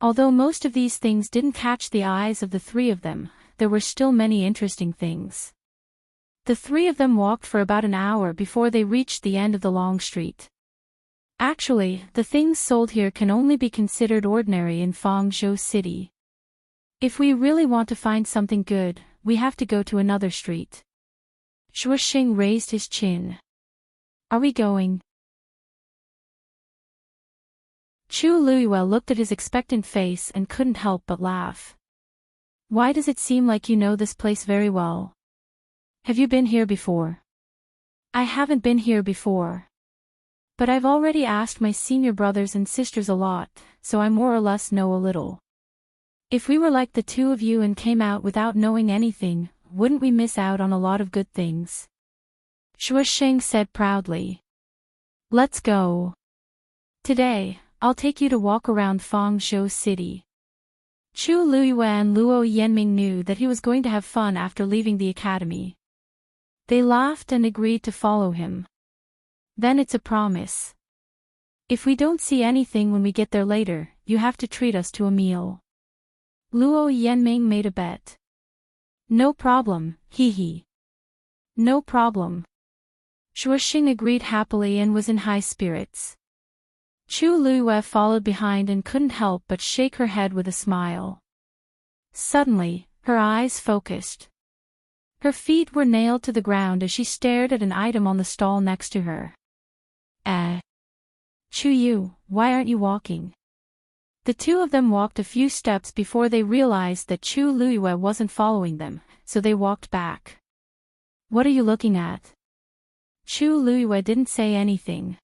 Although most of these things didn't catch the eyes of the three of them, there were still many interesting things. The three of them walked for about an hour before they reached the end of the long street. Actually, the things sold here can only be considered ordinary in Fangzhou City. If we really want to find something good, we have to go to another street. Shuosheng raised his chin. Are we going? Chu Luiyue looked at his expectant face and couldn't help but laugh. Why does it seem like you know this place very well? Have you been here before? I haven't been here before. But I've already asked my senior brothers and sisters a lot, so I more or less know a little. If we were like the two of you and came out without knowing anything, wouldn't we miss out on a lot of good things? Shuosheng said proudly. Let's go. Today, I'll take you to walk around Fangzhou City. Chu Luiyue and Luo Yanming knew that he was going to have fun after leaving the academy. They laughed and agreed to follow him. Then it's a promise. If we don't see anything when we get there later, you have to treat us to a meal. Luo Yanming made a bet. No problem, hee. No problem. Shuosheng agreed happily and was in high spirits. Chu Luiyue followed behind and couldn't help but shake her head with a smile. Suddenly, her eyes focused. Her feet were nailed to the ground as she stared at an item on the stall next to her. Chu Yu, why aren't you walking? The two of them walked a few steps before they realized that Chu Luiyue wasn't following them, so they walked back. What are you looking at? Chu Luiyue didn't say anything.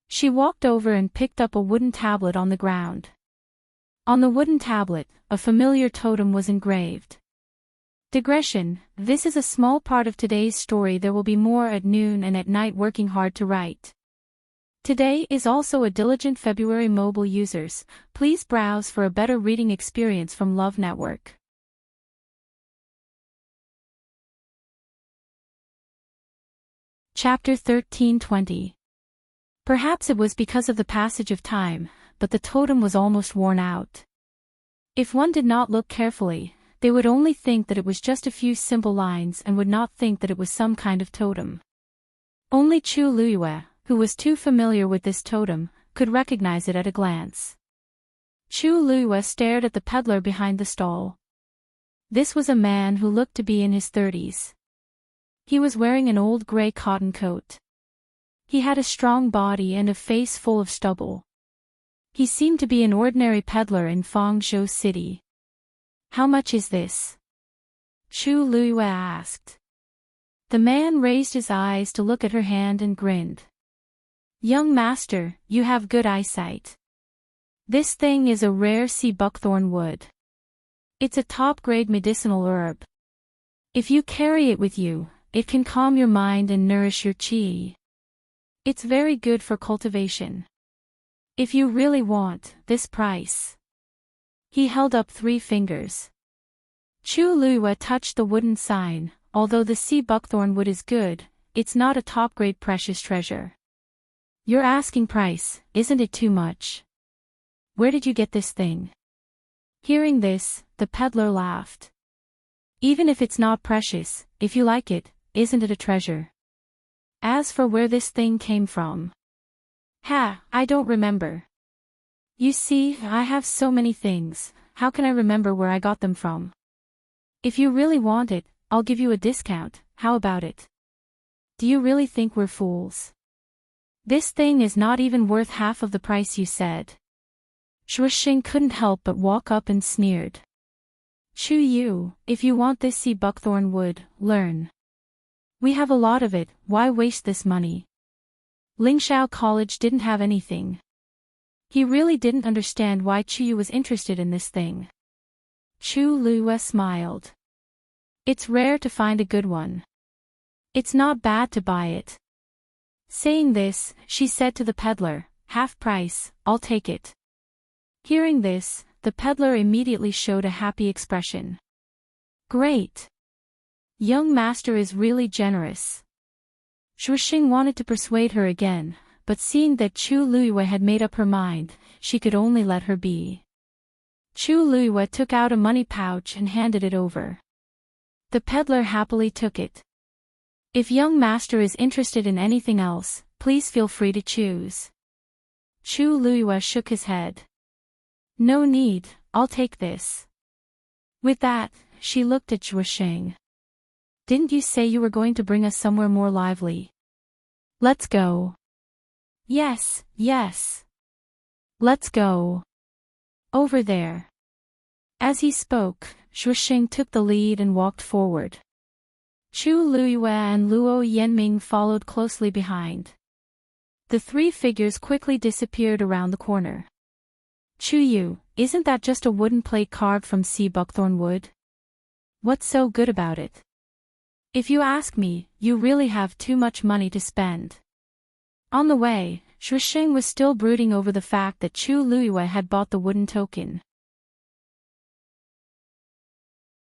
She walked over and picked up a wooden tablet on the ground. On the wooden tablet, a familiar totem was engraved. Digression, this is a small part of today's story. There will be more at noon and at night working hard to write. Today is also a diligent February mobile users. Please browse for a better reading experience from Love Network. Chapter 13:20. Perhaps it was because of the passage of time, but the totem was almost worn out. If one did not look carefully, they would only think that it was just a few simple lines and would not think that it was some kind of totem. Only Chu Luiyue, who was too familiar with this totem, could recognize it at a glance. Chu Luiyue stared at the peddler behind the stall. This was a man who looked to be in his 30s. He was wearing an old gray cotton coat. He had a strong body and a face full of stubble. He seemed to be an ordinary peddler in Fangzhou City. How much is this? Chu Luiyue asked. The man raised his eyes to look at her hand and grinned. Young master, you have good eyesight. This thing is a rare sea buckthorn wood. It's a top-grade medicinal herb. If you carry it with you, it can calm your mind and nourish your qi. It's very good for cultivation. If you really want this price. He held up 3 fingers. Chu Luiyue touched the wooden sign. Although the sea buckthorn wood is good, it's not a top-grade precious treasure. Your asking price, isn't it too much? Where did you get this thing? Hearing this, the peddler laughed. Even if it's not precious, if you like it, isn't it a treasure? As for where this thing came from, I don't remember. You see, I have so many things, how can I remember where I got them from? If you really want it, I'll give you a discount, how about it? Do you really think we're fools? This thing is not even worth half of the price you said. Shushing couldn't help but walk up and sneered. Chu Yu, if you want this sea buckthorn wood, learn. We have a lot of it, why waste this money? Lingxiao College didn't have anything. He really didn't understand why Chu Yu was interested in this thing. Chu Lue smiled. It's rare to find a good one. It's not bad to buy it. Saying this, she said to the peddler, half price, I'll take it. Hearing this, the peddler immediately showed a happy expression. Great! Young master is really generous. Shushing wanted to persuade her again, but seeing that Chu Lue had made up her mind, she could only let her be. Chu Lue took out a money pouch and handed it over. The peddler happily took it. If young master is interested in anything else, please feel free to choose. Chu Lue shook his head. No need, I'll take this. With that, she looked at Shushing. Didn't you say you were going to bring us somewhere more lively? Let's go. Yes. Let's go. Over there. As he spoke, Shushing took the lead and walked forward. Chu Lue and Luo Yanming followed closely behind. The three figures quickly disappeared around the corner. Chu Yu, isn't that just a wooden plate carved from sea buckthorn wood? What's so good about it? If you ask me, you really have too much money to spend. On the way, Shushing was still brooding over the fact that Chu Lue had bought the wooden token.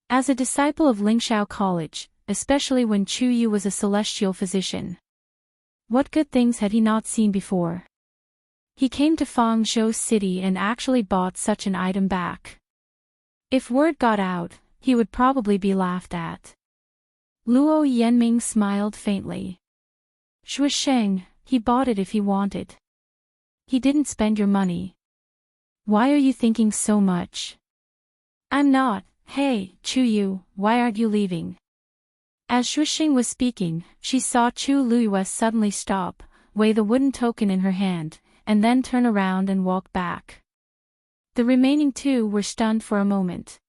As a disciple of Lingxiao College, especially when Chu Yu was a celestial physician, what good things had he not seen before? He came to Fangzhou City and actually bought such an item back. If word got out, he would probably be laughed at. Luo Yanming smiled faintly. Shusheng, he bought it if he wanted. He didn't spend your money. Why are you thinking so much? I'm not. Hey, Chu Yu, why aren't you leaving? As Shushing was speaking, she saw Chu Lue suddenly stop, weigh the wooden token in her hand, and then turn around and walk back. The remaining two were stunned for a moment.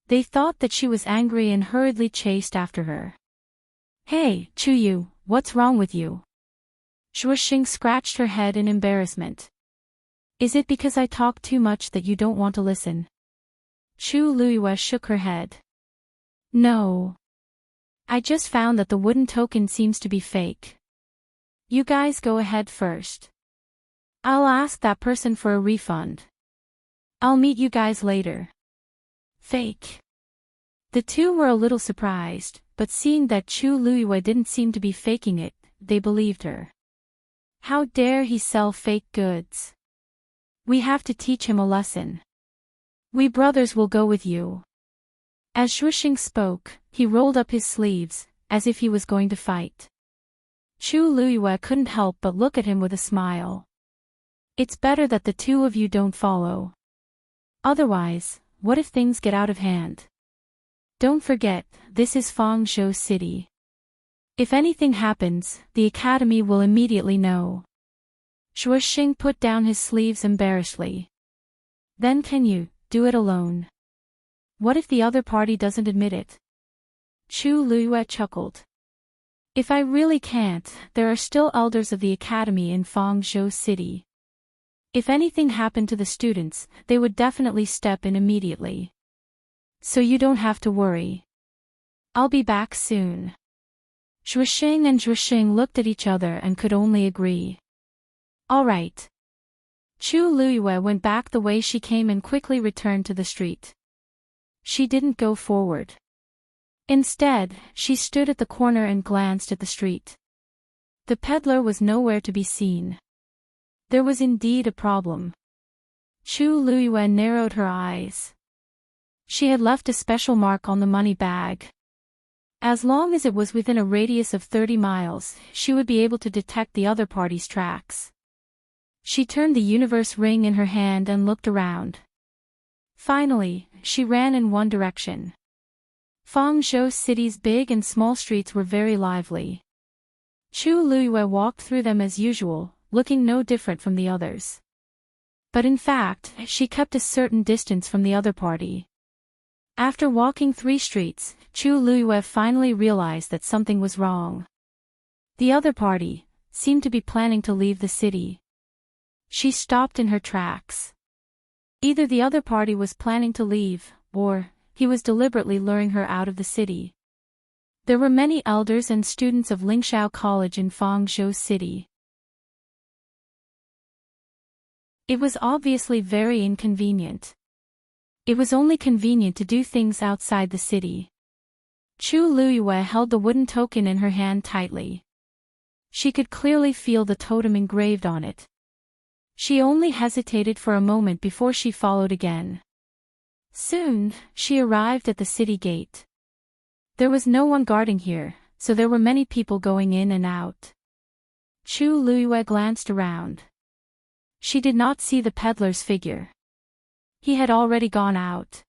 They thought that she was angry and hurriedly chased after her. Hey, Chu Yu, what's wrong with you? Shushing scratched her head in embarrassment. Is it because I talk too much that you don't want to listen? Chu Lue shook her head. No. I just found that the wooden token seems to be fake. You guys go ahead first. I'll ask that person for a refund. I'll meet you guys later. Fake. The two were a little surprised, but seeing that Chu Lue didn't seem to be faking it, they believed her. How dare he sell fake goods? We have to teach him a lesson. We brothers will go with you. As Shushing spoke, he rolled up his sleeves, as if he was going to fight. Chu Lue couldn't help but look at him with a smile. It's better that the two of you don't follow. Otherwise, what if things get out of hand? Don't forget, this is Fangzhou City. If anything happens, the academy will immediately know. Shushing put down his sleeves embarrassedly. Then can you do it alone? What if the other party doesn't admit it? Chu Lue chuckled. If I really can't, there are still elders of the academy in Fangzhou City. If anything happened to the students, they would definitely step in immediately. So you don't have to worry. I'll be back soon. Shushing and Shushing looked at each other and could only agree. All right. Chu Lue went back the way she came and quickly returned to the street. She didn't go forward. Instead, she stood at the corner and glanced at the street. The peddler was nowhere to be seen. There was indeed a problem. Chu Luiyue narrowed her eyes. She had left a special mark on the money bag. As long as it was within a radius of 30 miles, she would be able to detect the other party's tracks. She turned the universe ring in her hand and looked around. Finally, she ran in one direction. Fangzhou City's big and small streets were very lively. Chu Luiyue walked through them as usual, looking no different from the others. But in fact, she kept a certain distance from the other party. After walking 3 streets, Chu Luiyue finally realized that something was wrong. The other party seemed to be planning to leave the city. She stopped in her tracks. Either the other party was planning to leave, or he was deliberately luring her out of the city. There were many elders and students of Lingxiao College in Fangzhou City. It was obviously very inconvenient. It was only convenient to do things outside the city. Chu Luiyue held the wooden token in her hand tightly. She could clearly feel the totem engraved on it. She only hesitated for a moment before she followed again. Soon, she arrived at the city gate. There was no one guarding here, so there were many people going in and out. Chu Luiyue glanced around. She did not see the peddler's figure. He had already gone out.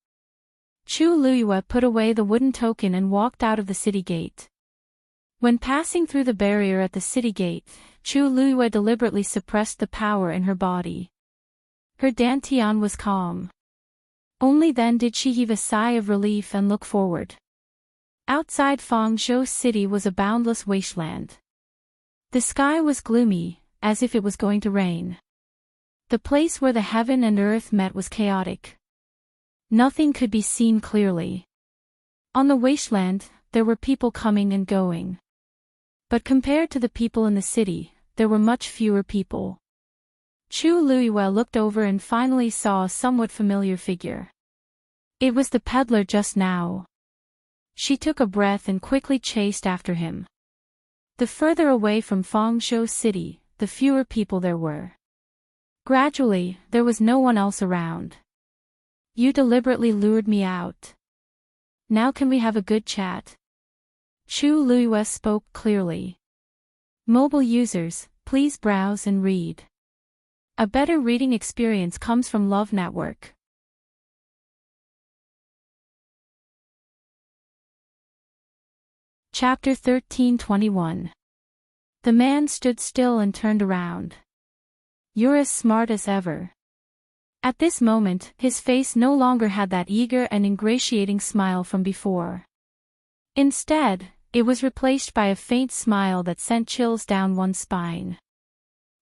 Chu Luiyue put away the wooden token and walked out of the city gate. When passing through the barrier at the city gate, Chu Luiyue deliberately suppressed the power in her body. Her dantian was calm. Only then did she heave a sigh of relief and look forward. Outside Fangzhou City was a boundless wasteland. The sky was gloomy, as if it was going to rain. The place where the heaven and earth met was chaotic. Nothing could be seen clearly. On the wasteland, there were people coming and going. But compared to the people in the city, there were much fewer people. Chu Luiyue looked over and finally saw a somewhat familiar figure. It was the peddler just now. She took a breath and quickly chased after him. The further away from Fangzhou City, the fewer people there were. Gradually, there was no one else around. You deliberately lured me out. Now can we have a good chat? Chu Luiyue spoke clearly. Mobile users, please browse and read. A better reading experience comes from Love Network. Chapter 13:21. The man stood still and turned around. You're as smart as ever. At this moment, his face no longer had that eager and ingratiating smile from before. Instead, it was replaced by a faint smile that sent chills down one's spine.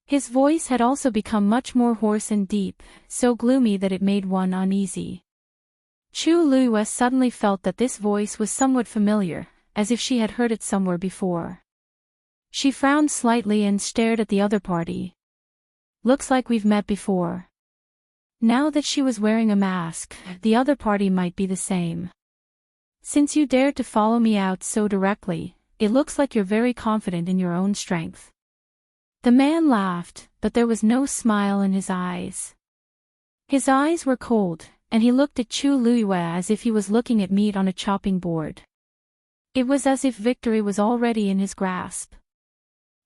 His voice had also become much more hoarse and deep, so gloomy that it made one uneasy. Chu Luiyue suddenly felt that this voice was somewhat familiar, as if she had heard it somewhere before. She frowned slightly and stared at the other party. Looks like we've met before. Now that she was wearing a mask, the other party might be the same. Since you dared to follow me out so directly, it looks like you're very confident in your own strength. The man laughed, but there was no smile in his eyes. His eyes were cold, and he looked at Chu Luiyue as if he was looking at meat on a chopping board. It was as if victory was already in his grasp.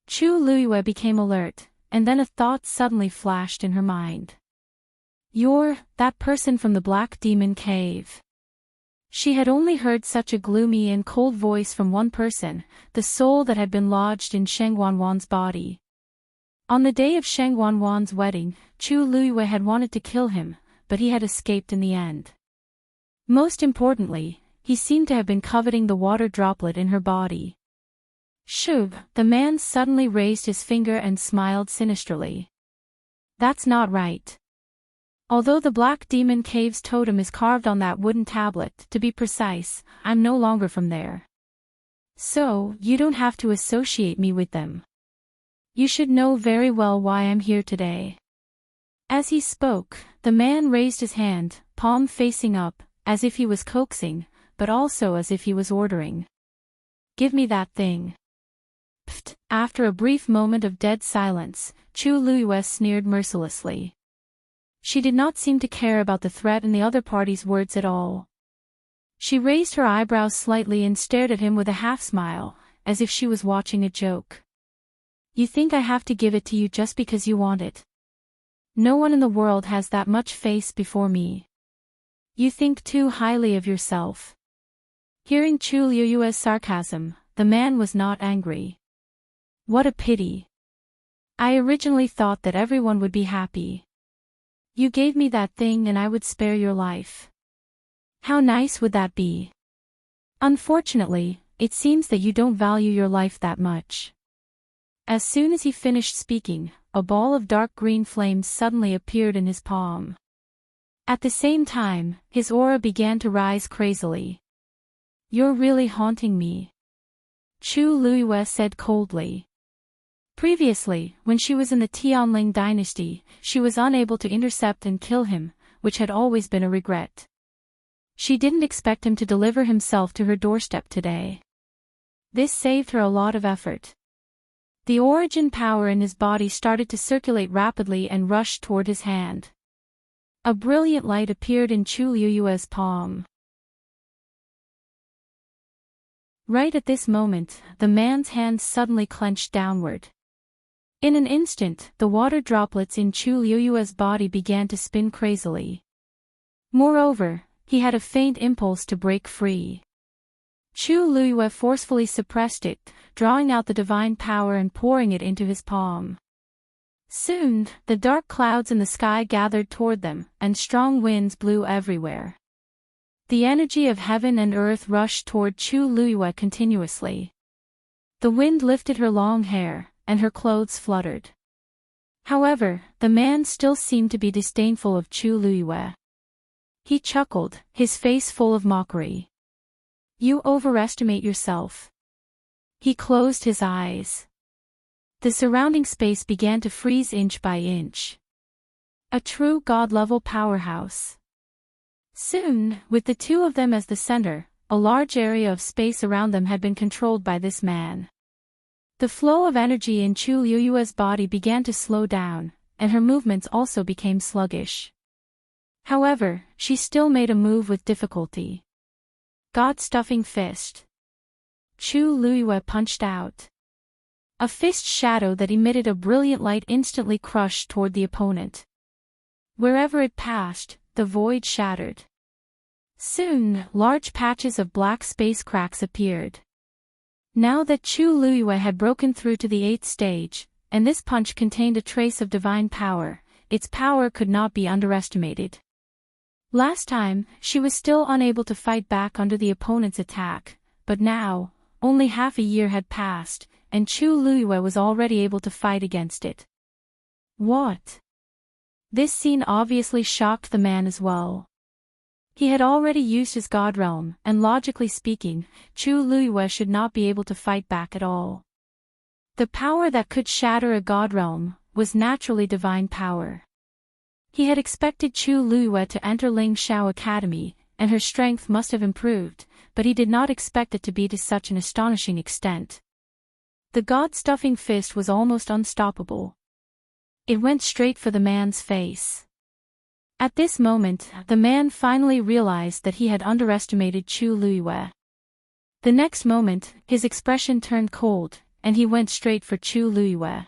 Chu Luiyue became alert, and then a thought suddenly flashed in her mind. You're that person from the Black Demon Cave. She had only heard such a gloomy and cold voice from one person, the soul that had been lodged in Sheng Wanwan's body. On the day of Sheng Wanwan's wedding, Chu Luiyue had wanted to kill him, but he had escaped in the end. Most importantly, he seemed to have been coveting the water droplet in her body. Shub, the man suddenly raised his finger and smiled sinisterly. That's not right. Although the Black Demon Cave's totem is carved on that wooden tablet, to be precise, I'm no longer from there. So, you don't have to associate me with them. You should know very well why I'm here today. As he spoke, the man raised his hand, palm facing up, as if he was coaxing, but also as if he was ordering. "Give me that thing." Pfft! After a brief moment of dead silence, Chu Luiyue sneered mercilessly. She did not seem to care about the threat in the other party's words at all. She raised her eyebrows slightly and stared at him with a half-smile, as if she was watching a joke. "You think I have to give it to you just because you want it? No one in the world has that much face before me. You think too highly of yourself." Hearing Chu Luiyue's sarcasm, the man was not angry. "What a pity. I originally thought that everyone would be happy. You gave me that thing and I would spare your life. How nice would that be? Unfortunately, it seems that you don't value your life that much." As soon as he finished speaking, a ball of dark green flames suddenly appeared in his palm. At the same time, his aura began to rise crazily. "You're really haunting me," Chu Luiyue said coldly. Previously, when she was in the Tianling dynasty, she was unable to intercept and kill him, which had always been a regret. She didn't expect him to deliver himself to her doorstep today. This saved her a lot of effort. The origin power in his body started to circulate rapidly and rushed toward his hand. A brilliant light appeared in Chu Luiyue's palm. Right at this moment, the man's hand suddenly clenched downward. In an instant, the water droplets in Chu Luiyue's body began to spin crazily. Moreover, he had a faint impulse to break free. Chu Luiyue forcefully suppressed it, drawing out the divine power and pouring it into his palm. Soon, the dark clouds in the sky gathered toward them, and strong winds blew everywhere. The energy of heaven and earth rushed toward Chu Luiyue continuously. The wind lifted her long hair, and her clothes fluttered. However, the man still seemed to be disdainful of Chu Luiyue. He chuckled, his face full of mockery. "You overestimate yourself." He closed his eyes. The surrounding space began to freeze inch by inch. A true god-level powerhouse. Soon, with the two of them as the center, a large area of space around them had been controlled by this man. The flow of energy in Chu Luiyue's body began to slow down, and her movements also became sluggish. However, she still made a move with difficulty. God-stuffing fist. Chu Luiyue punched out. A fist shadow that emitted a brilliant light instantly crushed toward the opponent. Wherever it passed, the void shattered. Soon, large patches of black space cracks appeared. Now that Chu Luiyue had broken through to the 8th stage, and this punch contained a trace of divine power, its power could not be underestimated. Last time, she was still unable to fight back under the opponent's attack, but now, only half a year had passed, and Chu Luiyue was already able to fight against it. What? This scene obviously shocked the man as well. He had already used his god realm, and logically speaking, Chu Luiyue should not be able to fight back at all. The power that could shatter a god realm was naturally divine power. He had expected Chu Luiyue to enter Ling Shao Academy, and her strength must have improved, but he did not expect it to be to such an astonishing extent. The god-stuffing fist was almost unstoppable. It went straight for the man's face. At this moment, the man finally realized that he had underestimated Chu Luiyue. The next moment, his expression turned cold, and he went straight for Chu Luiyue.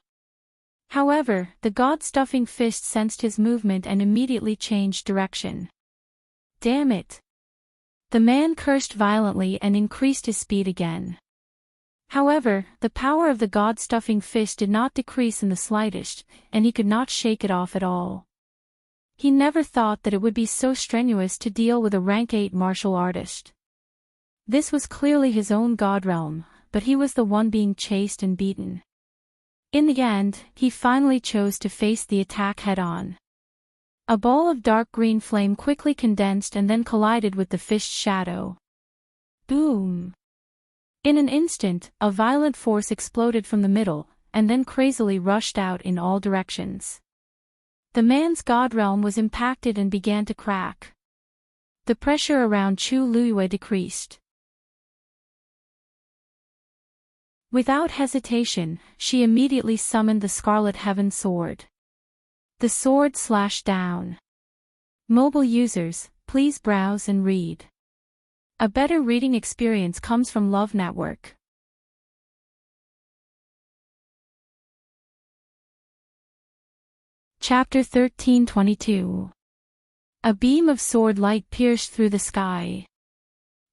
However, the god-stuffing fist sensed his movement and immediately changed direction. Damn it! The man cursed violently and increased his speed again. However, the power of the god-stuffing fist did not decrease in the slightest, and he could not shake it off at all. He never thought that it would be so strenuous to deal with a rank 8 martial artist. This was clearly his own god realm, but he was the one being chased and beaten. In the end, he finally chose to face the attack head-on. A ball of dark green flame quickly condensed and then collided with the fist shadow. Boom! In an instant, a violent force exploded from the middle, and then crazily rushed out in all directions. The man's god realm was impacted and began to crack. The pressure around Chu Luiyue decreased. Without hesitation, she immediately summoned the Scarlet Heaven Sword. The sword slashed down. Mobile users, please browse and read. A better reading experience comes from Love Network. Chapter 1322. A beam of sword light pierced through the sky.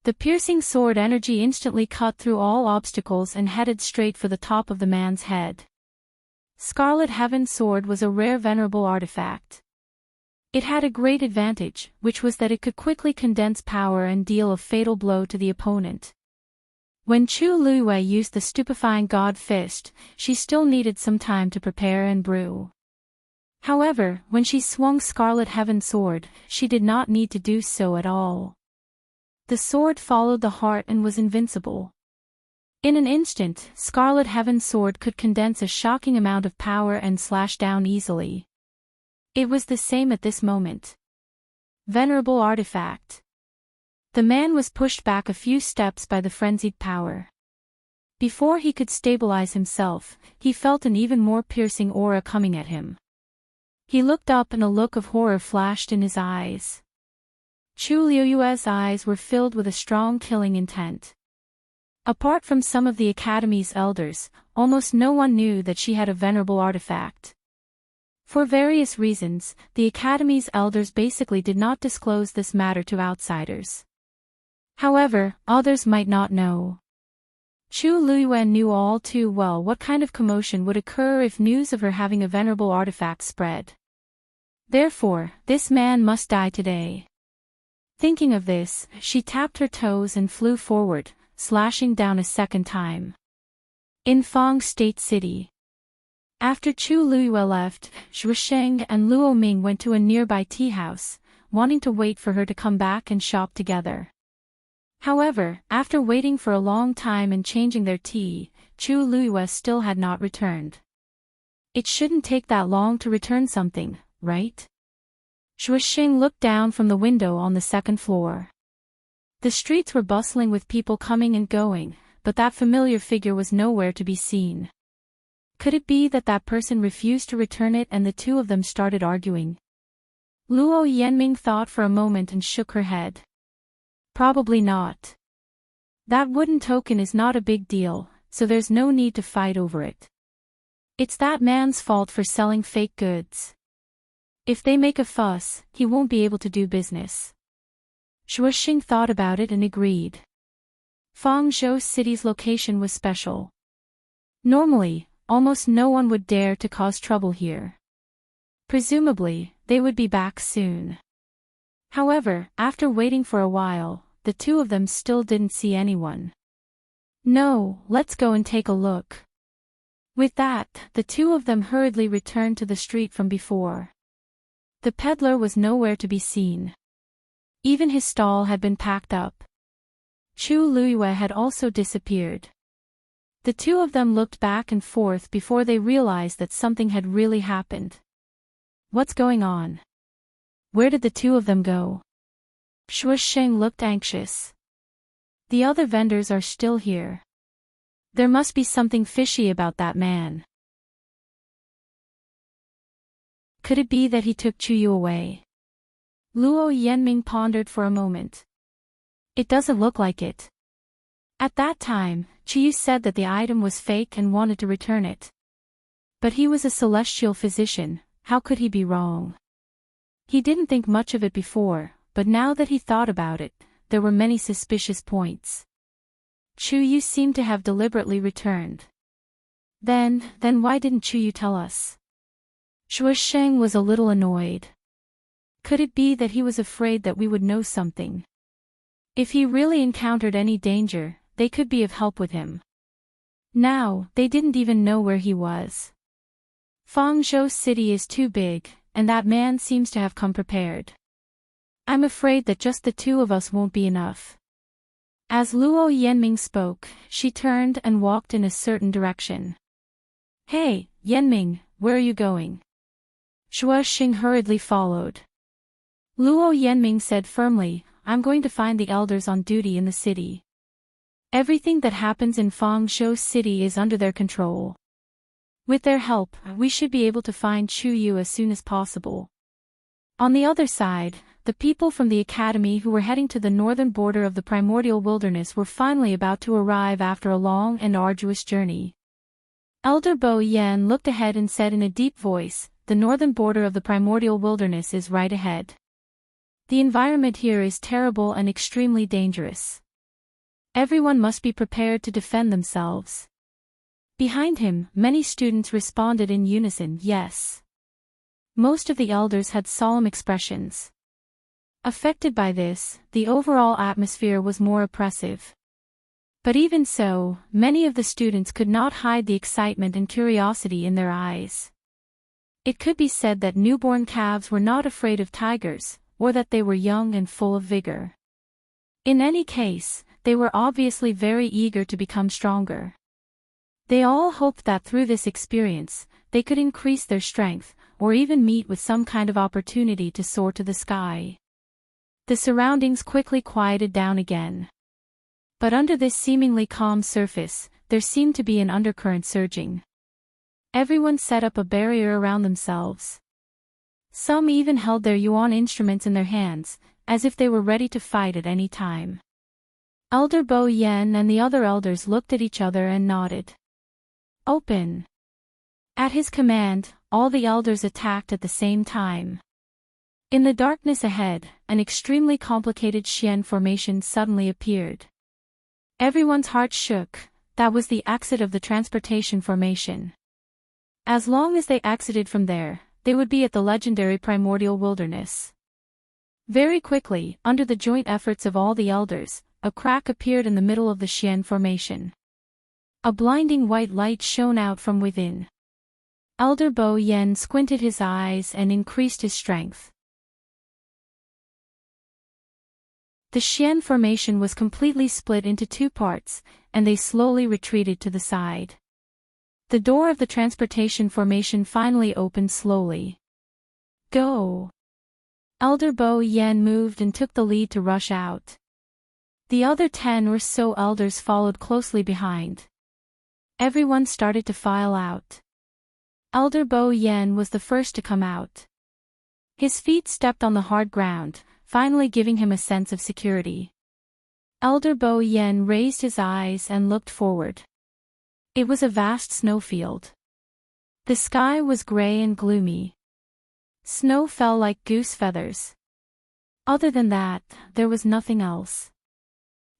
The piercing sword energy instantly cut through all obstacles and headed straight for the top of the man's head. Scarlet Heaven Sword was a rare venerable artifact. It had a great advantage, which was that it could quickly condense power and deal a fatal blow to the opponent. When Chu Luiyue used the stupefying God Fist, she still needed some time to prepare and brew. However, when she swung Scarlet Heaven Sword, she did not need to do so at all. The sword followed the heart and was invincible. In an instant, Scarlet Heaven Sword could condense a shocking amount of power and slash down easily. It was the same at this moment. Venerable artifact. The man was pushed back a few steps by the frenzied power. Before he could stabilize himself, he felt an even more piercing aura coming at him. He looked up and a look of horror flashed in his eyes. Chu Luiyue's eyes were filled with a strong killing intent. Apart from some of the Academy's elders, almost no one knew that she had a venerable artifact. For various reasons, the Academy's elders basically did not disclose this matter to outsiders. However, others might not know. Chu Luiyue knew all too well what kind of commotion would occur if news of her having a venerable artifact spread. Therefore, this man must die today. Thinking of this, she tapped her toes and flew forward, slashing down a second time. In Fang State City. After Chu Luiyue left, Shusheng and Luo Ming went to a nearby tea house, wanting to wait for her to come back and shop together. However, after waiting for a long time and changing their tea, Chu Luiyue still had not returned. It shouldn't take that long to return something, right? Shusheng looked down from the window on the second floor. The streets were bustling with people coming and going, but that familiar figure was nowhere to be seen. Could it be that that person refused to return it and the two of them started arguing? Luo Yanming thought for a moment and shook her head. Probably not. That wooden token is not a big deal, so there's no need to fight over it. It's that man's fault for selling fake goods. If they make a fuss, he won't be able to do business. Shusheng thought about it and agreed. Fangzhou City's location was special. Normally, almost no one would dare to cause trouble here. Presumably, they would be back soon. However, after waiting for a while, the two of them still didn't see anyone. No, let's go and take a look. With that, the two of them hurriedly returned to the street from before. The peddler was nowhere to be seen. Even his stall had been packed up. Chu Luiyue had also disappeared. The two of them looked back and forth before they realized that something had really happened. What's going on? Where did the two of them go? Shusheng looked anxious. The other vendors are still here. There must be something fishy about that man. Could it be that he took Chuyu away? Luo Yanming pondered for a moment. It doesn't look like it. At that time, Chuyu said that the item was fake and wanted to return it. But he was a celestial physician, how could he be wrong? He didn't think much of it before, but now that he thought about it, there were many suspicious points. Chuyu seemed to have deliberately returned. Then why didn't Chuyu tell us? Shusheng was a little annoyed. Could it be that he was afraid that we would know something? If he really encountered any danger, they could be of help with him. Now, they didn't even know where he was. Fangzhou City is too big, and that man seems to have come prepared. I'm afraid that just the two of us won't be enough. As Luo Yanming spoke, she turned and walked in a certain direction. Hey, Yanming, where are you going? Shusheng hurriedly followed. Luo Yanming said firmly, I'm going to find the elders on duty in the city. Everything that happens in Fangzhou City is under their control. With their help, we should be able to find Chu Yu as soon as possible. On the other side, the people from the academy who were heading to the northern border of the primordial wilderness were finally about to arrive after a long and arduous journey. Elder Bo Yan looked ahead and said in a deep voice, "The northern border of the primordial wilderness is right ahead. The environment here is terrible and extremely dangerous. Everyone must be prepared to defend themselves." Behind him, many students responded in unison, "Yes." Most of the elders had solemn expressions. Affected by this, the overall atmosphere was more oppressive. But even so, many of the students could not hide the excitement and curiosity in their eyes. It could be said that newborn calves were not afraid of tigers, or that they were young and full of vigor. In any case, they were obviously very eager to become stronger. They all hoped that through this experience, they could increase their strength, or even meet with some kind of opportunity to soar to the sky. The surroundings quickly quieted down again. But under this seemingly calm surface, there seemed to be an undercurrent surging. Everyone set up a barrier around themselves. Some even held their yuan instruments in their hands, as if they were ready to fight at any time. Elder Bo Yan and the other elders looked at each other and nodded. "Open." At his command, all the elders attacked at the same time. In the darkness ahead, an extremely complicated Xian formation suddenly appeared. Everyone's heart shook. That was the exit of the transportation formation. As long as they exited from there, they would be at the legendary primordial wilderness. Very quickly, under the joint efforts of all the elders, a crack appeared in the middle of the Xian formation. A blinding white light shone out from within. Elder Bo Yan squinted his eyes and increased his strength. The Xian formation was completely split into two parts, and they slowly retreated to the side. The door of the transportation formation finally opened slowly. "Go!" Elder Bo Yan moved and took the lead to rush out. The other 10 or so elders followed closely behind. Everyone started to file out. Elder Bo Yan was the first to come out. His feet stepped on the hard ground, finally giving him a sense of security. Elder Bo Yan raised his eyes and looked forward. It was a vast snowfield. The sky was gray and gloomy. Snow fell like goose feathers. Other than that, there was nothing else.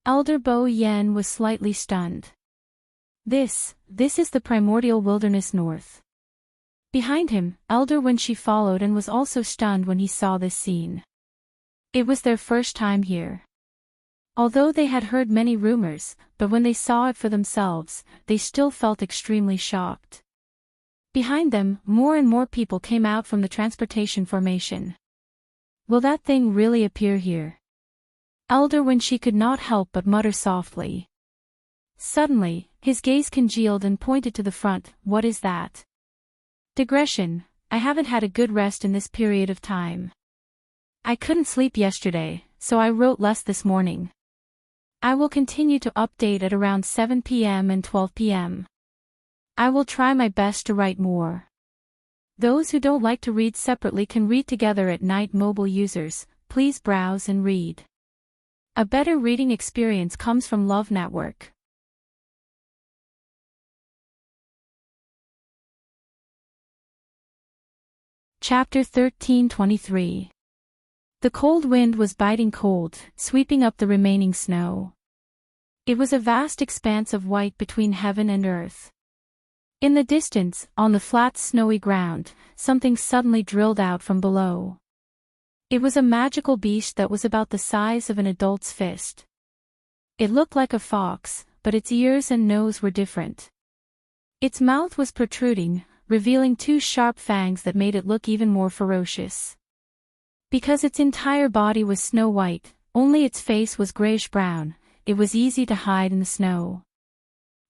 Elder Bo Yan was slightly stunned. This is the primordial wilderness north. Behind him, Elder Wenxi followed and was also stunned when he saw this scene. It was their first time here. Although they had heard many rumors, but when they saw it for themselves, they still felt extremely shocked. Behind them, more and more people came out from the transportation formation. Will that thing really appear here? Elder Wenxi could not help but mutter softly. Suddenly, his gaze congealed and pointed to the front. "What is that?" "Digression, I haven't had a good rest in this period of time. I couldn't sleep yesterday, so I wrote less this morning. I will continue to update at around 7 p.m. and 12 p.m. I will try my best to write more. Those who don't like to read separately can read together at night. Mobile users, please browse and read. A better reading experience comes from Love Network. Chapter 13:23. The cold wind was biting cold, sweeping up the remaining snow. It was a vast expanse of white between heaven and earth. In the distance, on the flat snowy ground, something suddenly drilled out from below. It was a magical beast that was about the size of an adult's fist. It looked like a fox, but its ears and nose were different. Its mouth was protruding, revealing two sharp fangs that made it look even more ferocious. Because its entire body was snow white, only its face was grayish-brown, it was easy to hide in the snow.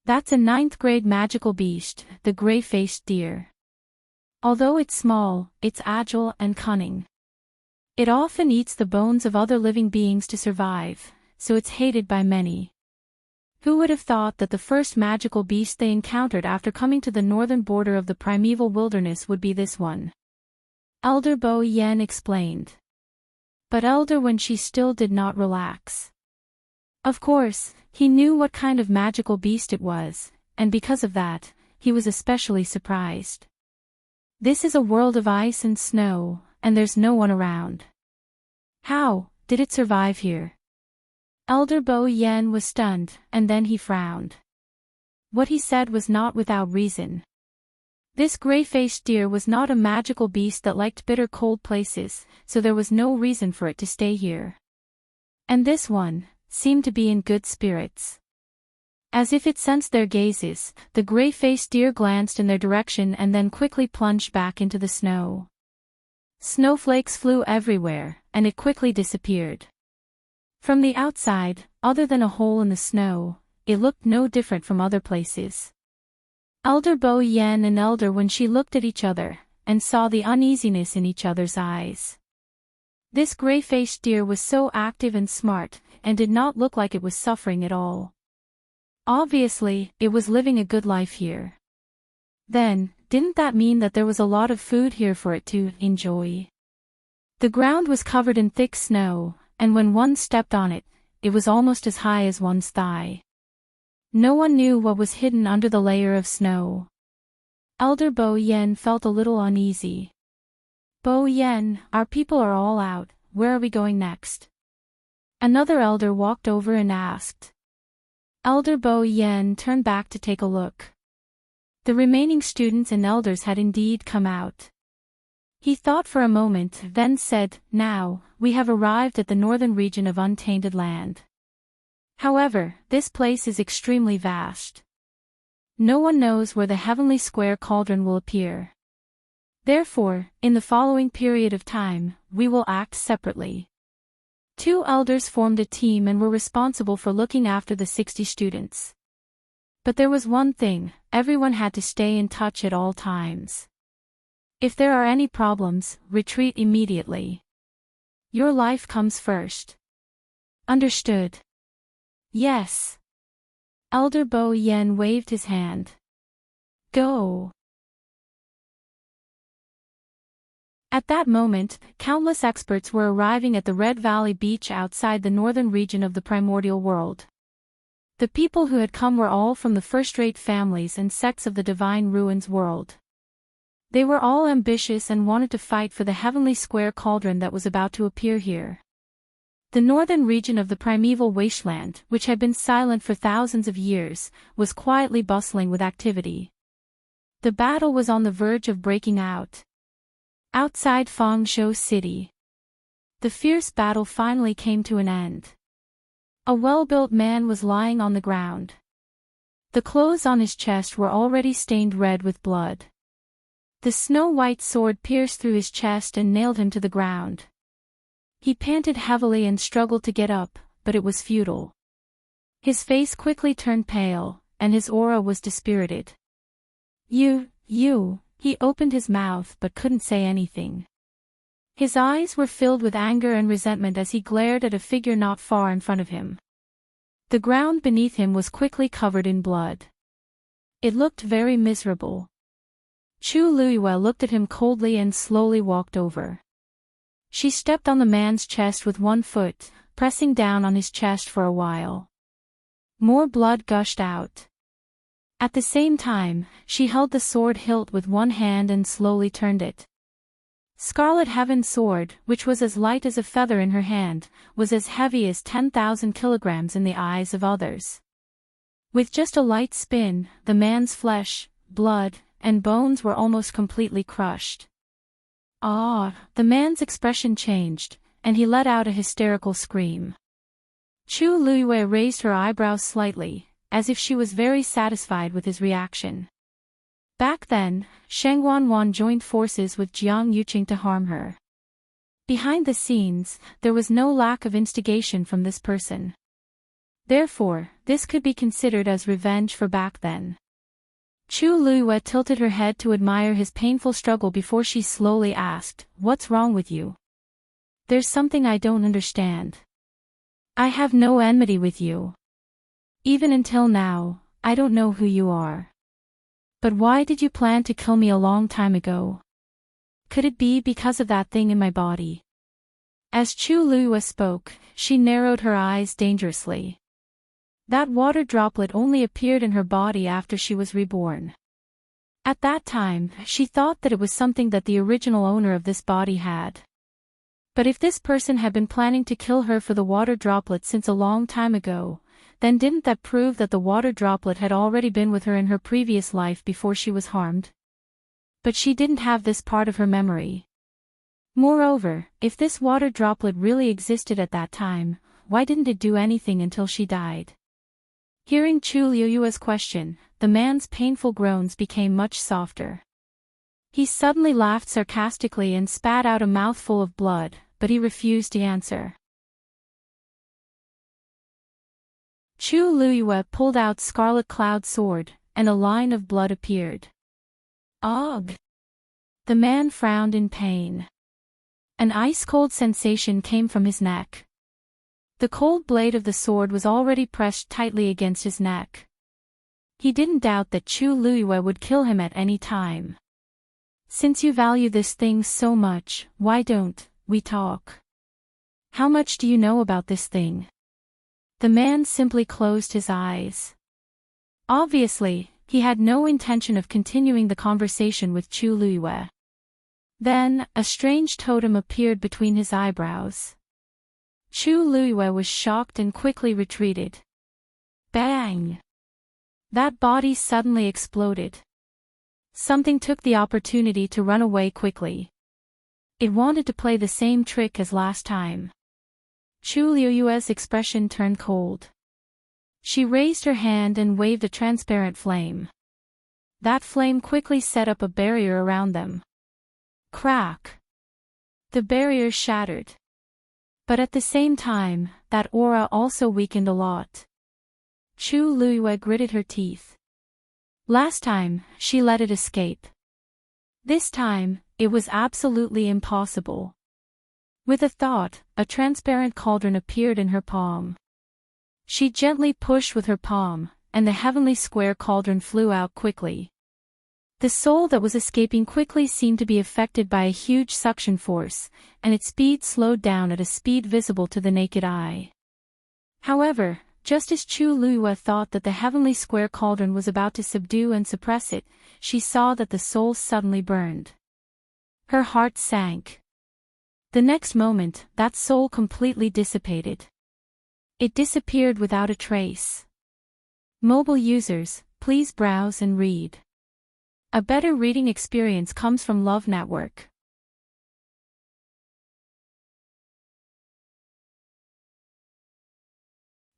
That's a 9th grade magical beast, the gray-faced deer. Although it's small, it's agile and cunning. It often eats the bones of other living beings to survive, so it's hated by many. Who would have thought that the first magical beast they encountered after coming to the northern border of the primeval wilderness would be this one? Elder Bo Yen explained. But Elder Wenshi still did not relax. Of course, he knew what kind of magical beast it was, and because of that, he was especially surprised. This is a world of ice and snow, and there's no one around. How did it survive here? Elder Bo Yen was stunned, and then he frowned. What he said was not without reason. This gray-faced deer was not a magical beast that liked bitter cold places, so there was no reason for it to stay here. And this one seemed to be in good spirits. As if it sensed their gazes, the gray-faced deer glanced in their direction and then quickly plunged back into the snow. Snowflakes flew everywhere, and it quickly disappeared. From the outside, other than a hole in the snow, it looked no different from other places. Elder Bo Yen and Elder Wenshi looked at each other, and saw the uneasiness in each other's eyes. This gray-faced deer was so active and smart, and did not look like it was suffering at all. Obviously, it was living a good life here. Then, didn't that mean that there was a lot of food here for it to enjoy? The ground was covered in thick snow, and when one stepped on it, it was almost as high as one's thigh. No one knew what was hidden under the layer of snow. Elder Bo Yen felt a little uneasy. Bo Yen, our people are all out, where are we going next? Another elder walked over and asked. Elder Bo Yen turned back to take a look. The remaining students and elders had indeed come out. He thought for a moment, then said, "Now, we have arrived at the northern region of untainted land. However, this place is extremely vast. No one knows where the heavenly square cauldron will appear. Therefore, in the following period of time, we will act separately." 2 elders formed a team and were responsible for looking after the 60 students. But there was one thing, everyone had to stay in touch at all times. If there are any problems, retreat immediately. Your life comes first. Understood? Yes. Elder Bo Yen waved his hand. Go. At that moment, countless experts were arriving at the Red Valley beach outside the northern region of the primordial world. The people who had come were all from the first-rate families and sects of the Divine Ruins world. They were all ambitious and wanted to fight for the heavenly square cauldron that was about to appear here. The northern region of the primeval wasteland, which had been silent for thousands of years, was quietly bustling with activity. The battle was on the verge of breaking out. Outside Fangzhou City, the fierce battle finally came to an end. A well-built man was lying on the ground. The clothes on his chest were already stained red with blood. The snow-white sword pierced through his chest and nailed him to the ground. He panted heavily and struggled to get up, but it was futile. His face quickly turned pale, and his aura was dispirited. You, he opened his mouth but couldn't say anything. His eyes were filled with anger and resentment as he glared at a figure not far in front of him. The ground beneath him was quickly covered in blood. It looked very miserable. Chu Luiyue looked at him coldly and slowly walked over. She stepped on the man's chest with one foot, pressing down on his chest for a while. More blood gushed out. At the same time, she held the sword hilt with one hand and slowly turned it. Scarlet Heaven's sword, which was as light as a feather in her hand, was as heavy as 10,000 kilograms in the eyes of others. With just a light spin, the man's flesh, blood, and bones were almost completely crushed. The man's expression changed, and he let out a hysterical scream. Chu Luiyue raised her eyebrows slightly, as if she was very satisfied with his reaction. Back then, Sheng Wanwan joined forces with Jiang Yuqing to harm her. Behind the scenes, there was no lack of instigation from this person. Therefore, this could be considered as revenge for back then. Chu Luiyue tilted her head to admire his painful struggle before she slowly asked, "What's wrong with you?" There's something I don't understand. I have no enmity with you. Even until now, I don't know who you are. But why did you plan to kill me a long time ago? Could it be because of that thing in my body? As Chu Liyue spoke, she narrowed her eyes dangerously. That water droplet only appeared in her body after she was reborn. At that time, she thought that it was something that the original owner of this body had. But if this person had been planning to kill her for the water droplet since a long time ago, then didn't that prove that the water droplet had already been with her in her previous life before she was harmed? But she didn't have this part of her memory. Moreover, if this water droplet really existed at that time, why didn't it do anything until she died? Hearing Chu Liyue's question, the man's painful groans became much softer. He suddenly laughed sarcastically and spat out a mouthful of blood, but he refused to answer. Chu Liyue pulled out Scarlet Cloud's sword, and a line of blood appeared. Ugh! The man frowned in pain. An ice-cold sensation came from his neck. The cold blade of the sword was already pressed tightly against his neck. He didn't doubt that Chu Liyue would kill him at any time. Since you value this thing so much, why don't we talk? How much do you know about this thing? The man simply closed his eyes. Obviously, he had no intention of continuing the conversation with Chu Liyue. Then, a strange totem appeared between his eyebrows. Chu Liyue was shocked and quickly retreated. Bang! That body suddenly exploded. Something took the opportunity to run away quickly. It wanted to play the same trick as last time. Chu Liyue's expression turned cold. She raised her hand and waved a transparent flame. That flame quickly set up a barrier around them. Crack! The barrier shattered. But at the same time, that aura also weakened a lot. Chu Liyue gritted her teeth. Last time, she let it escape. This time, it was absolutely impossible. With a thought, a transparent cauldron appeared in her palm. She gently pushed with her palm, and the heavenly square cauldron flew out quickly. The soul that was escaping quickly seemed to be affected by a huge suction force, and its speed slowed down at a speed visible to the naked eye. However, just as Chu Liyue thought that the heavenly square cauldron was about to subdue and suppress it, she saw that the soul suddenly burned. Her heart sank. The next moment, that soul completely dissipated. It disappeared without a trace. Mobile users, please browse and read. A better reading experience comes from Love Network.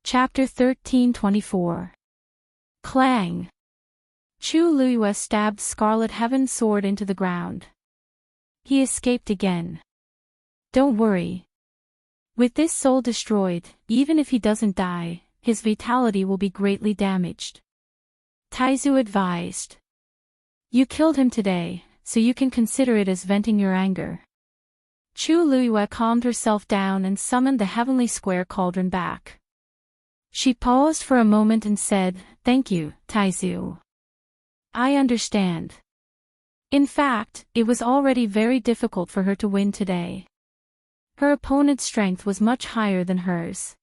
Chapter 13:24. Clang! Chu Liyue stabbed Scarlet Heaven's sword into the ground. He escaped again. Don't worry. With this soul destroyed, even if he doesn't die, his vitality will be greatly damaged. Taizu advised. You killed him today, so you can consider it as venting your anger. Chu Liyue calmed herself down and summoned the heavenly square cauldron back. She paused for a moment and said, "Thank you, Taizu. I understand." In fact, it was already very difficult for her to win today. Her opponent's strength was much higher than hers.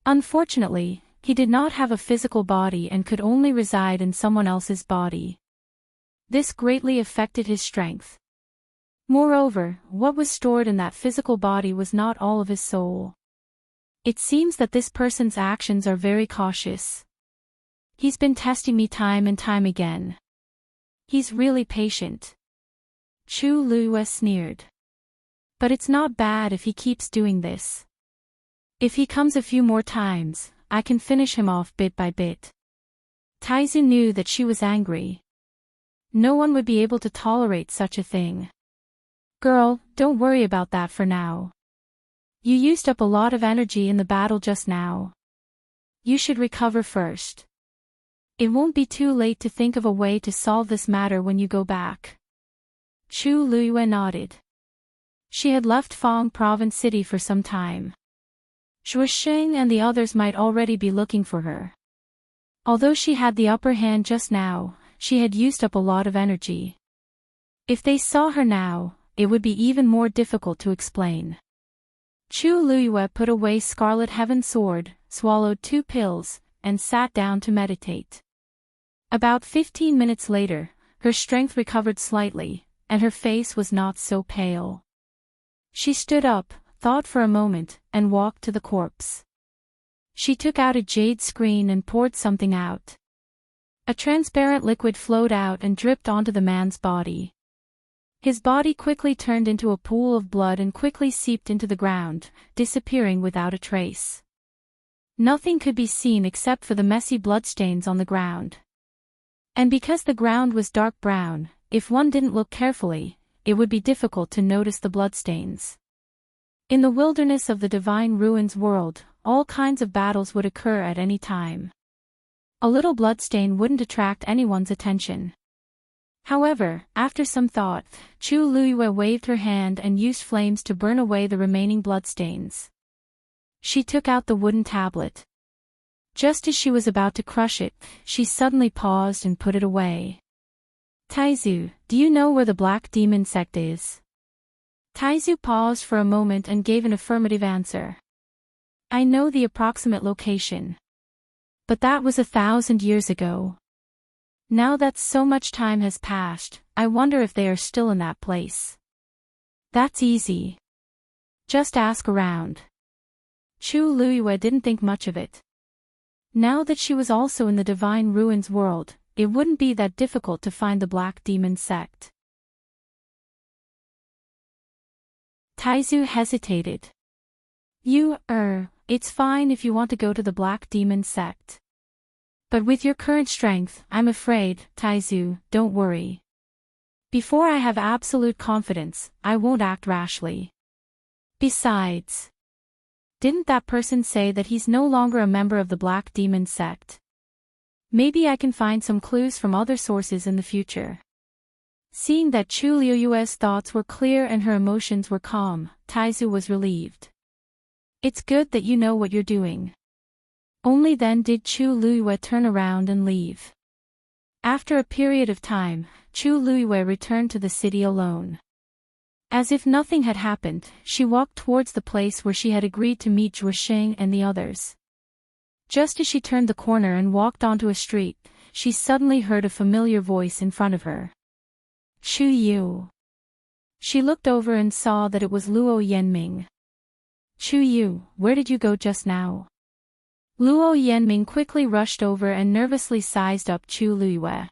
Unfortunately, he did not have a physical body and could only reside in someone else's body. This greatly affected his strength. Moreover, what was stored in that physical body was not all of his soul. It seems that this person's actions are very cautious. He's been testing me time and time again. He's really patient. Chu Liyue sneered. But it's not bad if he keeps doing this. If he comes a few more times, I can finish him off bit by bit. Taizu knew that she was angry. No one would be able to tolerate such a thing. Girl, don't worry about that for now. You used up a lot of energy in the battle just now. You should recover first. It won't be too late to think of a way to solve this matter when you go back. Chu Liyue nodded. She had left Fong Province City for some time. Zhuosheng and the others might already be looking for her. Although she had the upper hand just now, she had used up a lot of energy. If they saw her now, it would be even more difficult to explain. Chu Luyue put away Scarlet Heaven Sword, swallowed 2 pills, and sat down to meditate. About 15 minutes later, her strength recovered slightly, and her face was not so pale. She stood up, thought for a moment, and walked to the corpse. She took out a jade screen and poured something out. A transparent liquid flowed out and dripped onto the man's body. His body quickly turned into a pool of blood and quickly seeped into the ground, disappearing without a trace. Nothing could be seen except for the messy bloodstains on the ground. And because the ground was dark brown, if one didn't look carefully, it would be difficult to notice the bloodstains. In the wilderness of the Divine Ruins world, all kinds of battles would occur at any time. A little bloodstain wouldn't attract anyone's attention. However, after some thought, Chu Luyue waved her hand and used flames to burn away the remaining bloodstains. She took out the wooden tablet. Just as she was about to crush it, she suddenly paused and put it away. Taizu, do you know where the black demon sect is? Taizu paused for a moment and gave an affirmative answer. I know the approximate location. But that was 1,000 years ago. Now that so much time has passed, I wonder if they are still in that place. That's easy. Just ask around. Chu Luyue didn't think much of it. Now that she was also in the Divine Ruins world, it wouldn't be that difficult to find the Black Demon sect. Taizu hesitated. It's fine if you want to go to the Black Demon sect. But with your current strength, I'm afraid, Taizu, don't worry. Before I have absolute confidence, I won't act rashly. Besides, didn't that person say that he's no longer a member of the Black Demon sect? Maybe I can find some clues from other sources in the future. Seeing that Chu Luyue's thoughts were clear and her emotions were calm, Taizu was relieved. It's good that you know what you're doing. Only then did Chu Luyue turn around and leave. After a period of time, Chu Luyue returned to the city alone. As if nothing had happened, she walked towards the place where she had agreed to meet Zhuosheng and the others. Just as she turned the corner and walked onto a street, she suddenly heard a familiar voice in front of her. Chu Yu. She looked over and saw that it was Luo Yanming. Chu Yu, where did you go just now? Luo Yanming quickly rushed over and nervously sized up Chu Luyue.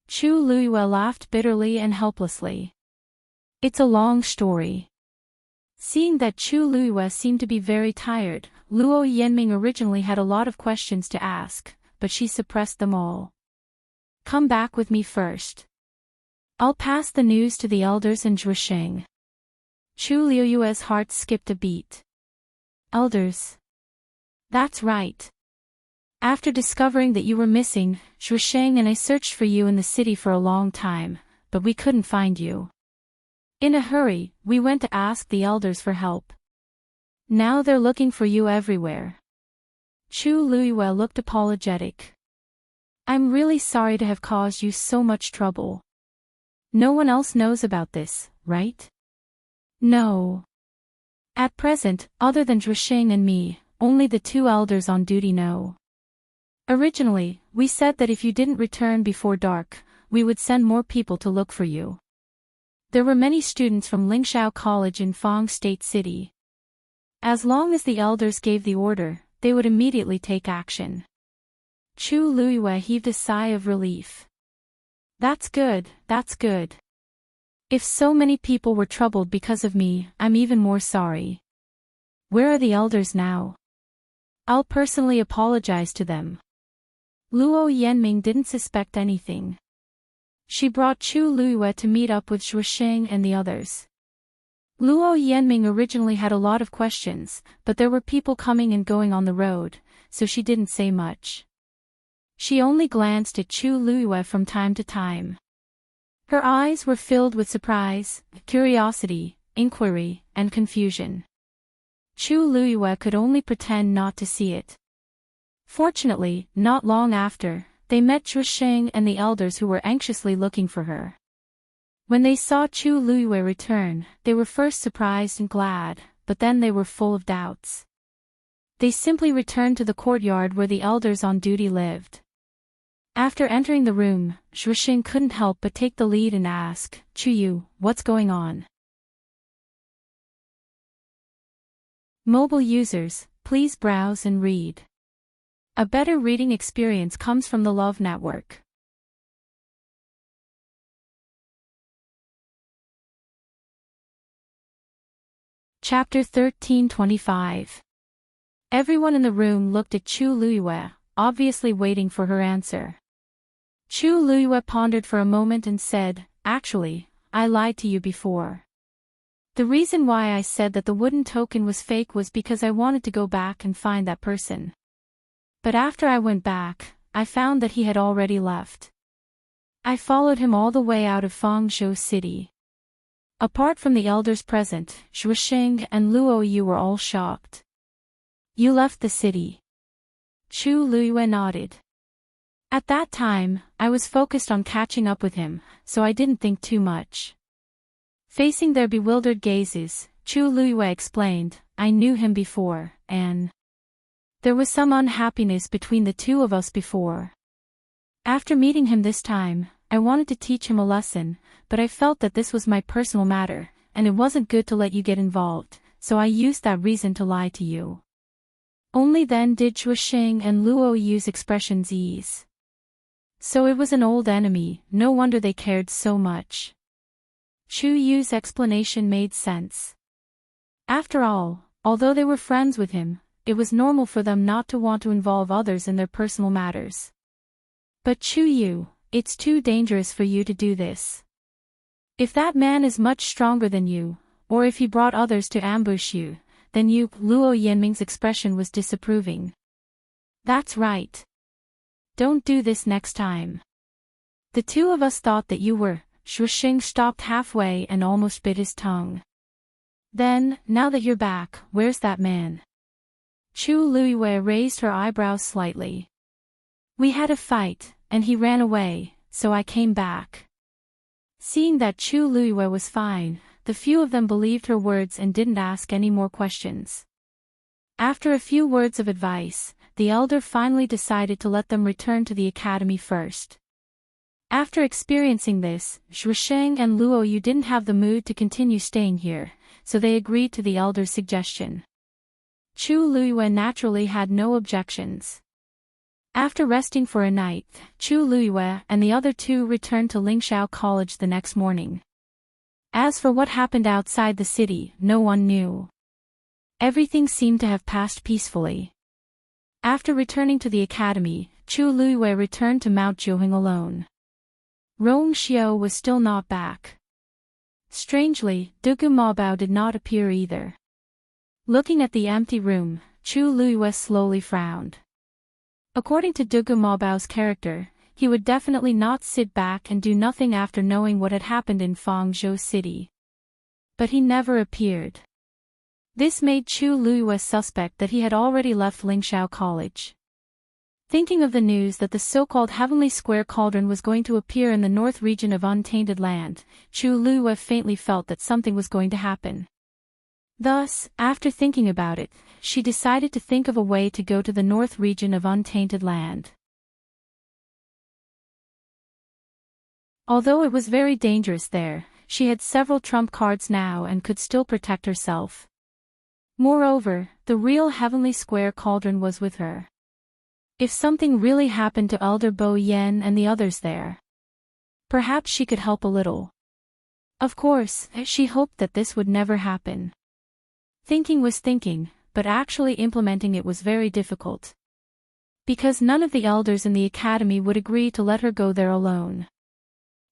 Chu Luyue laughed bitterly and helplessly. It's a long story. Seeing that Chu Luyue seemed to be very tired, Luo Yanming originally had a lot of questions to ask, but she suppressed them all. Come back with me first. I'll pass the news to the elders and Zhuosheng. Chu Luyue's heart skipped a beat. Elders. That's right. After discovering that you were missing, Zhuosheng and I searched for you in the city for a long time, but we couldn't find you. In a hurry, we went to ask the elders for help. Now they're looking for you everywhere. Chu Luyue looked apologetic. I'm really sorry to have caused you so much trouble. No one else knows about this, right? No. At present, other than Zhuosheng and me, only the 2 elders on duty know. Originally, we said that if you didn't return before dark, we would send more people to look for you. There were many students from Lingxiao College in Fong State City. As long as the elders gave the order, they would immediately take action. Chu Luyue heaved a sigh of relief. That's good, that's good. If so many people were troubled because of me, I'm even more sorry. Where are the elders now? I'll personally apologize to them. Luo Yanming didn't suspect anything. She brought Chu Luyue to meet up with Zhuosheng and the others. Luo Yanming originally had a lot of questions, but there were people coming and going on the road, so she didn't say much. She only glanced at Chu Luyue from time to time. Her eyes were filled with surprise, curiosity, inquiry, and confusion. Chu Luyue could only pretend not to see it. Fortunately, not long after, they met Zhusheng and the elders who were anxiously looking for her. When they saw Chu Luyue return, they were first surprised and glad, but then they were full of doubts. They simply returned to the courtyard where the elders on duty lived. After entering the room, Zhusheng couldn't help but take the lead and ask, "Chu Yu, what's going on?" Mobile users, please browse and read. A better reading experience comes from the Love Network. Chapter 13:25. Everyone in the room looked at Chu Luyue, obviously waiting for her answer. Chu Luyue pondered for a moment and said, "Actually, I lied to you before. The reason why I said that the wooden token was fake was because I wanted to go back and find that person. But after I went back, I found that he had already left. I followed him all the way out of Fangzhou City." Apart from the elders present, Zhusheng and Luo Yu were all shocked. "You left the city?" Chu Luyue nodded. "At that time, I was focused on catching up with him, so I didn't think too much." Facing their bewildered gazes, Chu Luyue explained, "I knew him before, and there was some unhappiness between the two of us before. After meeting him this time, I wanted to teach him a lesson, but I felt that this was my personal matter, and it wasn't good to let you get involved, so I used that reason to lie to you." Only then did Zhusheng and Luo Yu's expressions ease. So it was an old enemy, no wonder they cared so much. Chu Yu's explanation made sense. After all, although they were friends with him, it was normal for them not to want to involve others in their personal matters. "But Chu Yu, it's too dangerous for you to do this. If that man is much stronger than you, or if he brought others to ambush you, then you..." Luo Yanming's expression was disapproving. "That's right. Don't do this next time. The two of us thought that you were..." Zhusheng stopped halfway and almost bit his tongue. "Then, now that you're back, where's that man?" Chu Luyue raised her eyebrows slightly. "We had a fight, and he ran away, so I came back." Seeing that Chu Luyue was fine, the few of them believed her words and didn't ask any more questions. After a few words of advice, the elder finally decided to let them return to the academy first. After experiencing this, Zhusheng and Luo Yu didn't have the mood to continue staying here, so they agreed to the elder's suggestion. Chu Luyue naturally had no objections. After resting for a night, Chu Luyue and the other two returned to Lingxiao College the next morning. As for what happened outside the city, no one knew. Everything seemed to have passed peacefully. After returning to the academy, Chu Luyue returned to Mount Jiuheng alone. Rong Xiao was still not back. Strangely, Dugu Maobao did not appear either. Looking at the empty room, Chu Luyue slowly frowned. According to Dugu Maobao's character, he would definitely not sit back and do nothing after knowing what had happened in Fangzhou City. But he never appeared. This made Chu Luyue suspect that he had already left Lingxiao College. Thinking of the news that the so-called Heavenly Square Cauldron was going to appear in the north region of Untainted Land, Chu Luyue faintly felt that something was going to happen. Thus, after thinking about it, she decided to think of a way to go to the north region of Untainted Land. Although it was very dangerous there, she had several trump cards now and could still protect herself. Moreover, the real Heavenly Square Cauldron was with her. If something really happened to Elder Bo Yen and the others there, perhaps she could help a little. Of course, she hoped that this would never happen. Thinking was thinking, but actually implementing it was very difficult. Because none of the elders in the academy would agree to let her go there alone.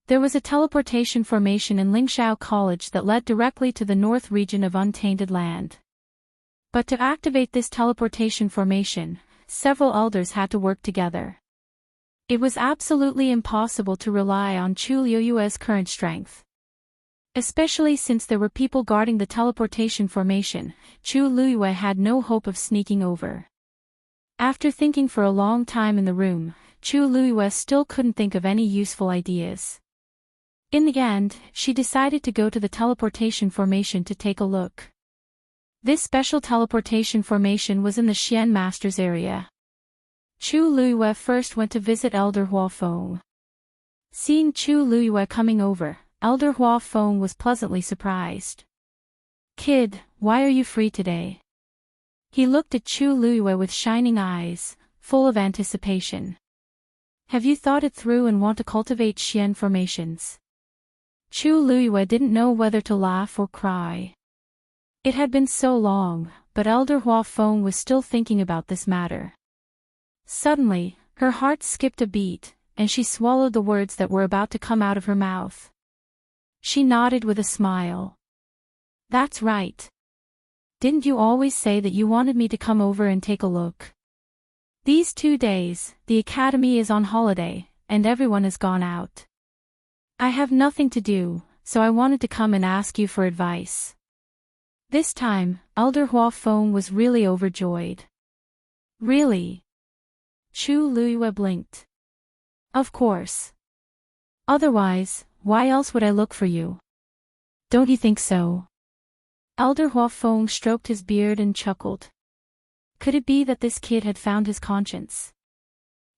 There was a teleportation formation in Lingxiao College that led directly to the north region of Untainted Land. But to activate this teleportation formation, several elders had to work together. It was absolutely impossible to rely on Chu Luyue's current strength. Especially since there were people guarding the teleportation formation, Chu Luiyue had no hope of sneaking over. After thinking for a long time in the room, Chu Luiyue still couldn't think of any useful ideas. In the end, she decided to go to the teleportation formation to take a look. This special teleportation formation was in the Xian Master's area. Chu Luiyue first went to visit Elder Hua Feng. Seeing Chu Luiyue coming over, Elder Hua Feng was pleasantly surprised. "Kid, why are you free today?" He looked at Chu Luiyue with shining eyes, full of anticipation. "Have you thought it through and want to cultivate Xian formations?" Chu Luiyue didn't know whether to laugh or cry. It had been so long, but Elder Hua Feng was still thinking about this matter. Suddenly, her heart skipped a beat, and she swallowed the words that were about to come out of her mouth. She nodded with a smile. "That's right. Didn't you always say that you wanted me to come over and take a look? These 2 days, the academy is on holiday, and everyone has gone out. I have nothing to do, so I wanted to come and ask you for advice." This time, Elder Hua Feng was really overjoyed. "Really?" Chu Luiyue blinked. "Of course. Otherwise, why else would I look for you? Don't you think so?" Elder Hua Feng stroked his beard and chuckled. Could it be that this kid had found his conscience?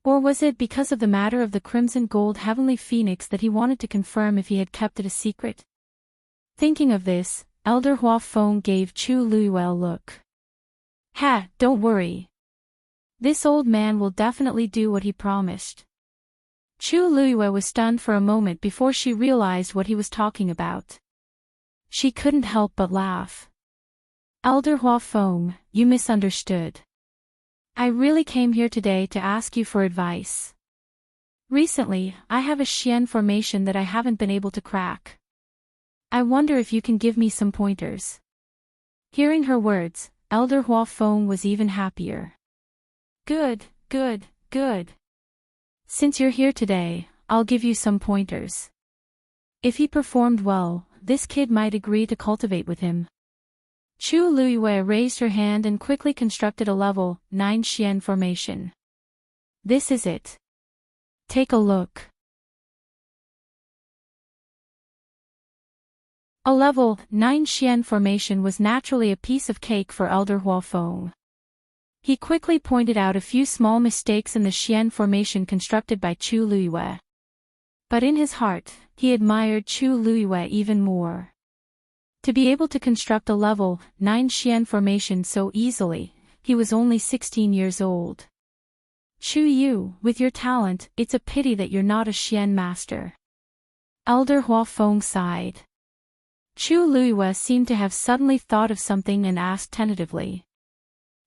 Or was it because of the matter of the crimson gold heavenly phoenix that he wanted to confirm if he had kept it a secret? Thinking of this, Elder Hua Feng gave Chu Luiyue a look. "Ha, don't worry. This old man will definitely do what he promised." Chu Luiyue was stunned for a moment before she realized what he was talking about. She couldn't help but laugh. "Elder Hua Feng, you misunderstood. I really came here today to ask you for advice. Recently, I have a Xian formation that I haven't been able to crack. I wonder if you can give me some pointers." Hearing her words, Elder Hua Feng was even happier. Good, good, good. Since you're here today, I'll give you some pointers. If he performed well, this kid might agree to cultivate with him." Chu Luiyue raised her hand and quickly constructed a level 9 Xian formation. "This is it. Take a look." A level 9 Xian formation was naturally a piece of cake for Elder Hua Feng. He quickly pointed out a few small mistakes in the Xian formation constructed by Chu Luiyue. But in his heart, he admired Chu Luiyue even more. To be able to construct a level 9 Xian formation so easily, he was only 16 years old. "Chu Yu, with your talent, it's a pity that you're not a Xian master." Elder Hua Feng sighed. Chu Luiyue seemed to have suddenly thought of something and asked tentatively.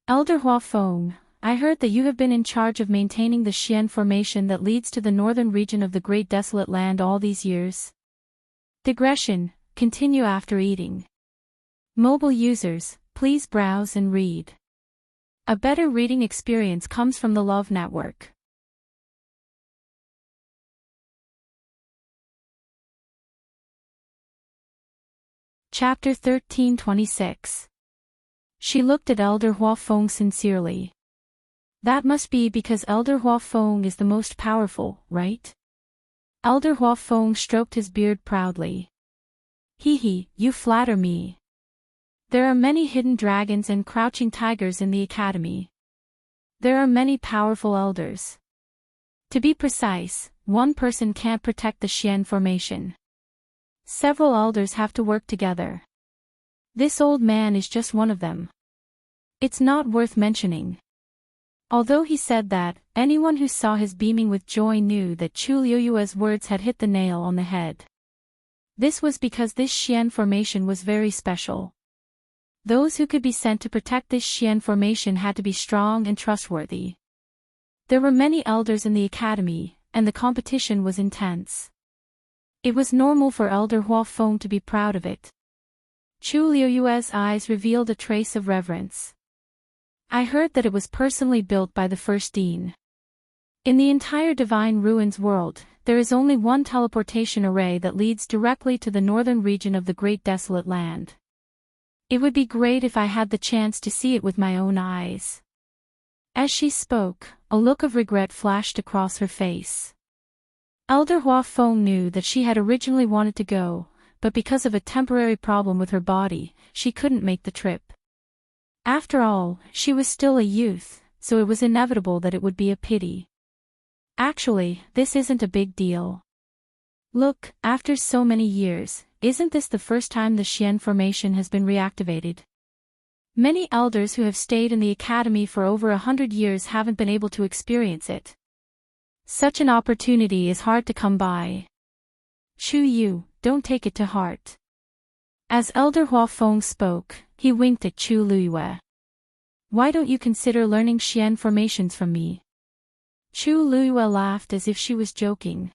"Elder Hua Feng, I heard that you have been in charge of maintaining the Xian formation that leads to the northern region of the Great Desolate Land all these years." Digression, continue after eating. Mobile users, please browse and read. A better reading experience comes from the Love Network. Chapter 13:26. She looked at Elder Hua Feng sincerely. "That must be because Elder Hua Feng is the most powerful, right?" Elder Hua Feng stroked his beard proudly. "Hee, you flatter me. There are many hidden dragons and crouching tigers in the academy. There are many powerful elders. To be precise, one person can't protect the Xian formation. Several elders have to work together. This old man is just one of them. It's not worth mentioning." Although he said that, anyone who saw his beaming with joy knew that Chu Luiyue's words had hit the nail on the head. This was because this Xian formation was very special. Those who could be sent to protect this Xian formation had to be strong and trustworthy. There were many elders in the academy, and the competition was intense. It was normal for Elder Hua Feng to be proud of it. Chu Luiyue's eyes revealed a trace of reverence. "I heard that it was personally built by the first dean. In the entire Divine Ruins world, there is only one teleportation array that leads directly to the northern region of the Great Desolate Land. It would be great if I had the chance to see it with my own eyes. As she spoke, a look of regret flashed across her face. Elder Hua Feng knew that she had originally wanted to go, but because of a temporary problem with her body, she couldn't make the trip. After all, she was still a youth, so it was inevitable that it would be a pity. Actually, this isn't a big deal. Look, after so many years, isn't this the first time the Xian formation has been reactivated? Many elders who have stayed in the academy for over 100 years haven't been able to experience it. Such an opportunity is hard to come by. Chu Yu, don't take it to heart. As Elder Hua Feng spoke, he winked at Chu Luiyue. Why don't you consider learning Xian formations from me? Chu Luiyue laughed as if she was joking.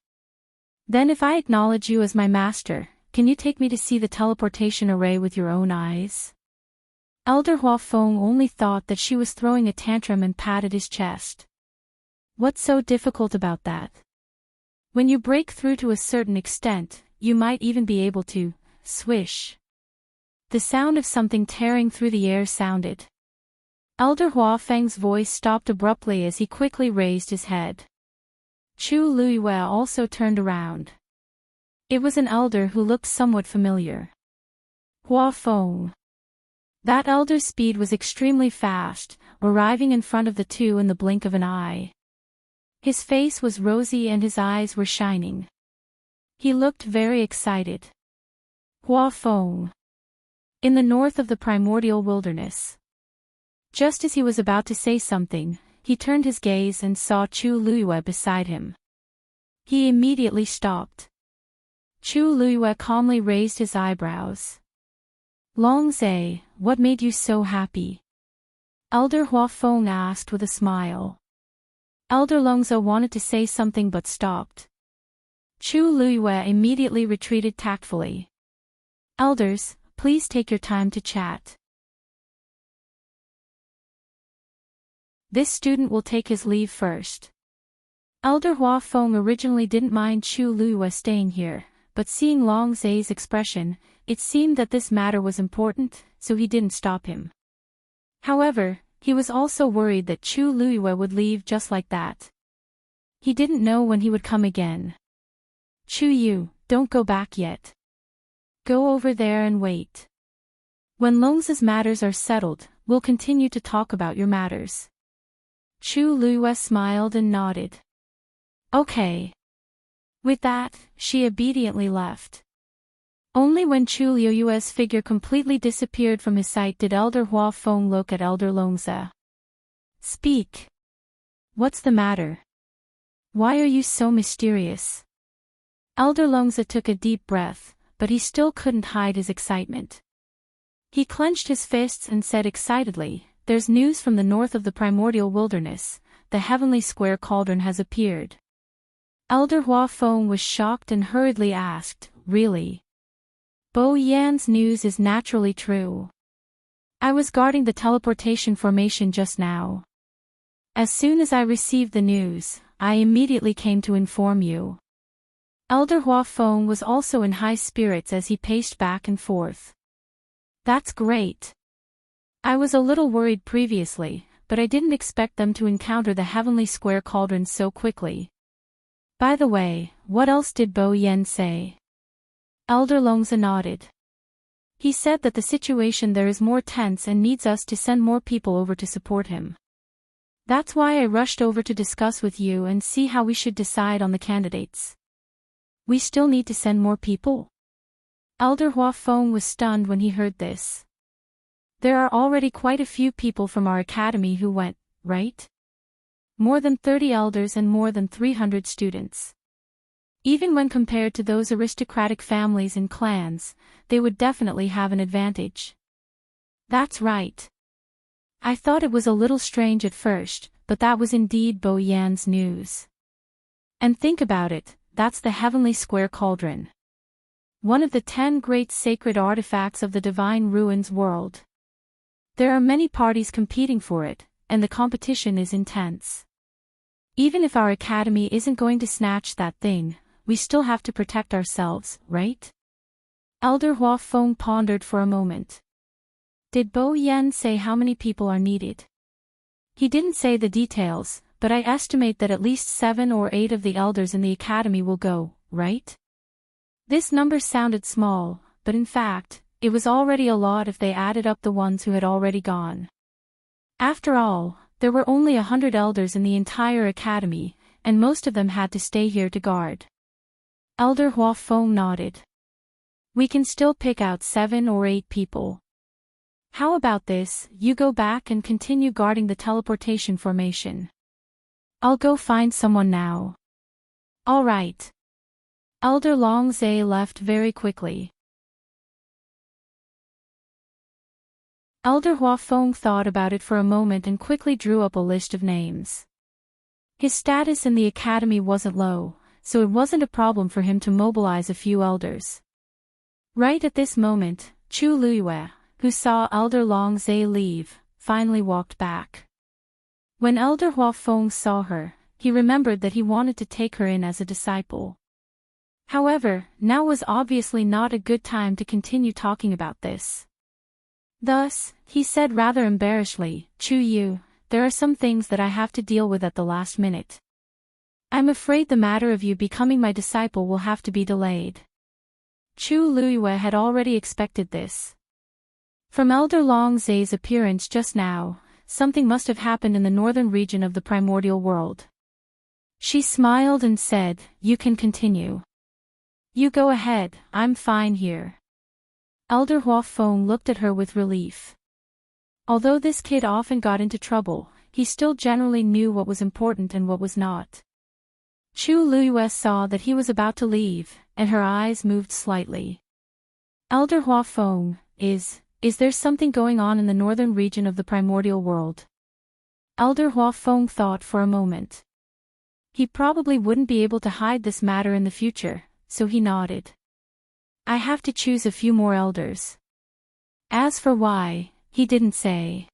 Then if I acknowledge you as my master, can you take me to see the teleportation array with your own eyes? Elder Hua Feng only thought that she was throwing a tantrum and patted his chest. What's so difficult about that? When you break through to a certain extent, you might even be able to swish. The sound of something tearing through the air sounded. Elder Hua Feng's voice stopped abruptly as he quickly raised his head. Chu Luiyue also turned around. It was an elder who looked somewhat familiar. Hua Feng. That elder's speed was extremely fast, arriving in front of the two in the blink of an eye. His face was rosy and his eyes were shining. He looked very excited. Hua Feng. In the north of the primordial wilderness. Just as he was about to say something, he turned his gaze and saw Chu Luiyue beside him. He immediately stopped. Chu Luiyue calmly raised his eyebrows. Longze, what made you so happy? Elder Hua Feng asked with a smile. Elder Longze wanted to say something but stopped. Chu Luiyue immediately retreated tactfully. Elders, please take your time to chat. This student will take his leave first. Elder Hua Feng originally didn't mind Chu Luiyue staying here, but seeing Longze's expression, it seemed that this matter was important, so he didn't stop him. However, he was also worried that Chu Luiyue would leave just like that. He didn't know when he would come again. Chu Yu, don't go back yet. Go over there and wait. When Longze's matters are settled, we'll continue to talk about your matters. Chu Luiyue smiled and nodded. Okay. With that, she obediently left. Only when Chu Luiyue's figure completely disappeared from his sight did Elder Hua Feng look at Elder Longze. Speak. What's the matter? Why are you so mysterious? Elder Longze took a deep breath, but he still couldn't hide his excitement. He clenched his fists and said excitedly, There's news from the north of the primordial wilderness, the heavenly square cauldron has appeared. Elder Hua Feng was shocked and hurriedly asked, Really? Bo Yan's news is naturally true. I was guarding the teleportation formation just now. As soon as I received the news, I immediately came to inform you. Elder Hua Feng was also in high spirits as he paced back and forth. That's great. I was a little worried previously, but I didn't expect them to encounter the heavenly square cauldron so quickly. By the way, what else did Bo Yan say? Elder Longze nodded. He said that the situation there is more tense and needs us to send more people over to support him. That's why I rushed over to discuss with you and see how we should decide on the candidates. We still need to send more people? Elder Hua Feng was stunned when he heard this. There are already quite a few people from our academy who went, right? More than 30 elders and more than 300 students. Even when compared to those aristocratic families and clans, they would definitely have an advantage. That's right. I thought it was a little strange at first, but that was indeed Bo Yan's news. And think about it, that's the heavenly square cauldron. One of the 10 great sacred artifacts of the divine ruins world. There are many parties competing for it, and the competition is intense. Even if our academy isn't going to snatch that thing, we still have to protect ourselves, right? Elder Hua Feng pondered for a moment. Did Bo Yen say how many people are needed? He didn't say the details, but I estimate that at least 7 or 8 of the elders in the academy will go, right? This number sounded small, but in fact, it was already a lot if they added up the ones who had already gone. After all, there were only 100 elders in the entire academy, and most of them had to stay here to guard. Elder Hua Feng nodded. We can still pick out 7 or 8 people. How about this, you go back and continue guarding the teleportation formation. I'll go find someone now. All right. Elder Long Zhe left very quickly. Elder Hua Feng thought about it for a moment and quickly drew up a list of names. His status in the academy wasn't low, so it wasn't a problem for him to mobilize a few elders. Right at this moment, Chu Luiyue, who saw Elder Long Zhe leave, finally walked back. When Elder Hua Feng saw her, he remembered that he wanted to take her in as a disciple. However, now was obviously not a good time to continue talking about this. Thus, he said rather embarrassedly, Chu Yu, there are some things that I have to deal with at the last minute. I'm afraid the matter of you becoming my disciple will have to be delayed. Chu Luiyue had already expected this. From Elder Long Zhe's appearance just now, something must have happened in the northern region of the primordial world. She smiled and said, You can continue. You go ahead, I'm fine here. Elder Hua Feng looked at her with relief. Although this kid often got into trouble, he still generally knew what was important and what was not. Chu Luiyue saw that he was about to leave, and her eyes moved slightly. Elder Hua Feng, is there something going on in the northern region of the primordial world? Elder Hua Feng thought for a moment. He probably wouldn't be able to hide this matter in the future, so he nodded. I have to choose a few more elders. As for why, he didn't say.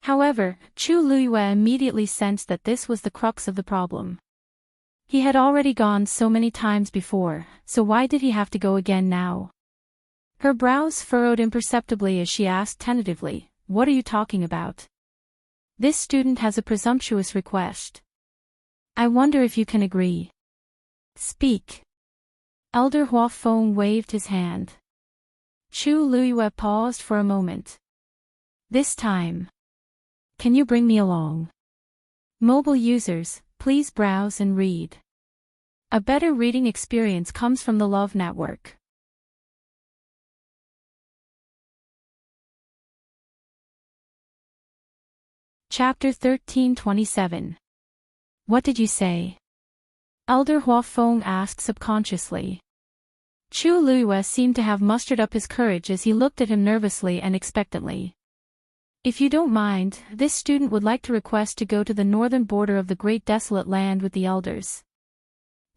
However, Chu Luiyue immediately sensed that this was the crux of the problem. He had already gone so many times before, so why did he have to go again now? Her brows furrowed imperceptibly as she asked tentatively, What are you talking about? This student has a presumptuous request. I wonder if you can agree. Speak. Elder Hua Feng waved his hand. Chu Luiyue paused for a moment. This time. Can you bring me along? Mobile users, please browse and read. A better reading experience comes from the Love Network. Chapter 1327. What did you say? Elder Hua Feng asked subconsciously. Chu Luiyue seemed to have mustered up his courage as he looked at him nervously and expectantly. If you don't mind, this student would like to request to go to the northern border of the Great Desolate Land with the elders.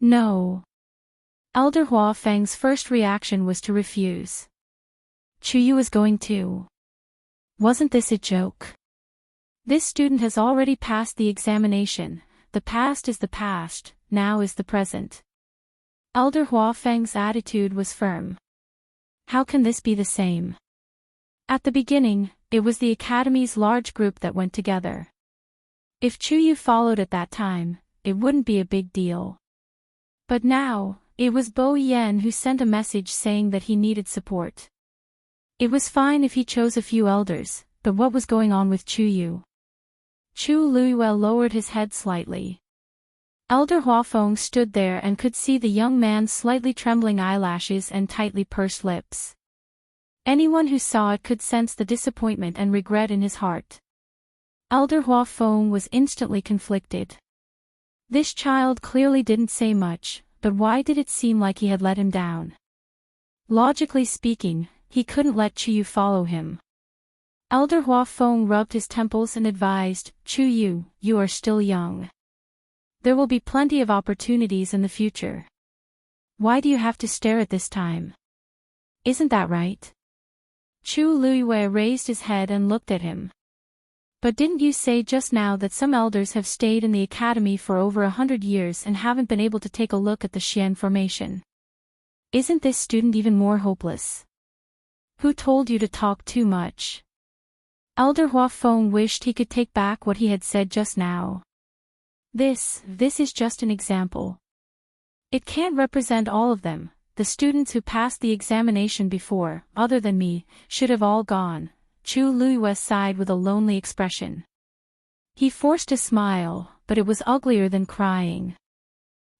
No. Elder Hua Feng's first reaction was to refuse. Chu Yu is going too. Wasn't this a joke? This student has already passed the examination. The past is the past, now is the present. Elder Hua Feng's attitude was firm. How can this be the same? At the beginning, it was the academy's large group that went together. If Chu Yu followed at that time, it wouldn't be a big deal. But now, it was Bo Yen who sent a message saying that he needed support. It was fine if he chose a few elders, but what was going on with Chu Yu? Chu Luiyue lowered his head slightly. Elder Hua Feng stood there and could see the young man's slightly trembling eyelashes and tightly pursed lips. Anyone who saw it could sense the disappointment and regret in his heart. Elder Hua Feng was instantly conflicted. This child clearly didn't say much, but why did it seem like he had let him down? Logically speaking, he couldn't let Chu Yu follow him. Elder Hua Feng rubbed his temples and advised, Chu Yu, you are still young. There will be plenty of opportunities in the future. Why do you have to stare at this time? Isn't that right? Chu Luiyue raised his head and looked at him. But didn't you say just now that some elders have stayed in the academy for over 100 years and haven't been able to take a look at the Xian formation? Isn't this student even more hopeless? Who told you to talk too much? Elder Hua Feng wished he could take back what he had said just now. This is just an example. It can't represent all of them. The students who passed the examination before, other than me, should have all gone. Chu Luiyue sighed with a lonely expression. He forced a smile, but it was uglier than crying.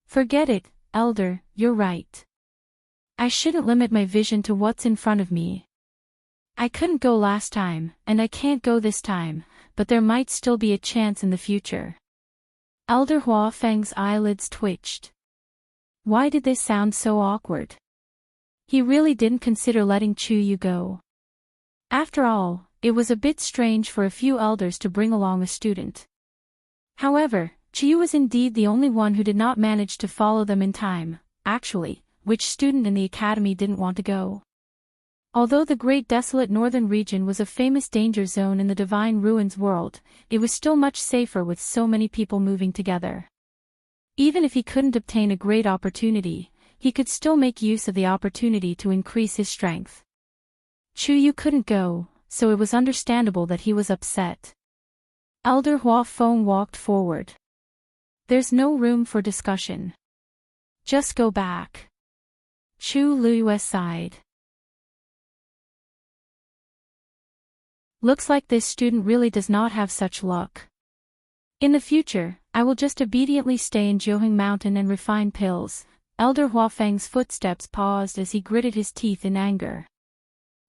Forget it, Elder, you're right. I shouldn't limit my vision to what's in front of me. I couldn't go last time, and I can't go this time, but there might still be a chance in the future. Elder Hua Feng's eyelids twitched. Why did this sound so awkward? He really didn't consider letting Chu Yu go. After all, it was a bit strange for a few elders to bring along a student. However, Chu Yu was indeed the only one who did not manage to follow them in time. Actually, which student in the academy didn't want to go? Although the great desolate northern region was a famous danger zone in the Divine Ruins world, it was still much safer with so many people moving together. Even if he couldn't obtain a great opportunity, he could still make use of the opportunity to increase his strength. Chu Yu couldn't go, so it was understandable that he was upset. Elder Hua Feng walked forward. There's no room for discussion. Just go back. Chu Luiyue sighed. Looks like this student really does not have such luck. In the future, I will just obediently stay in Jiuheng Mountain and refine pills. Elder Hua Feng's footsteps paused as he gritted his teeth in anger.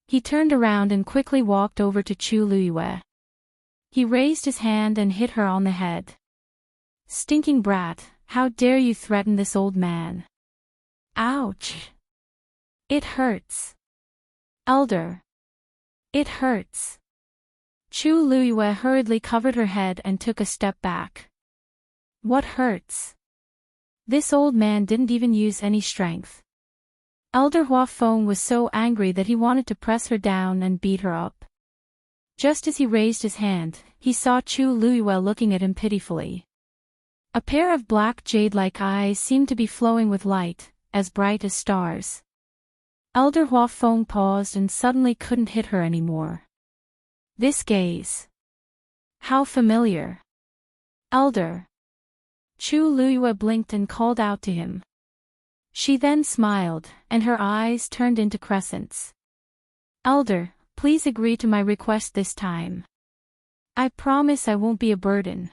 He turned around and quickly walked over to Chu Luiyue. He raised his hand and hit her on the head. Stinking brat, how dare you threaten this old man? Ouch! It hurts. Elder. It hurts. Chu Luiyue hurriedly covered her head and took a step back. What hurts? This old man didn't even use any strength. Elder Hua Feng was so angry that he wanted to press her down and beat her up. Just as he raised his hand, he saw Chu Luiyue looking at him pitifully. A pair of black jade-like eyes seemed to be flowing with light, as bright as stars. Elder Hua Feng paused and suddenly couldn't hit her anymore. This gaze. How familiar. Elder. Chu Luiyue blinked and called out to him. She then smiled, and her eyes turned into crescents. Elder, please agree to my request this time. I promise I won't be a burden.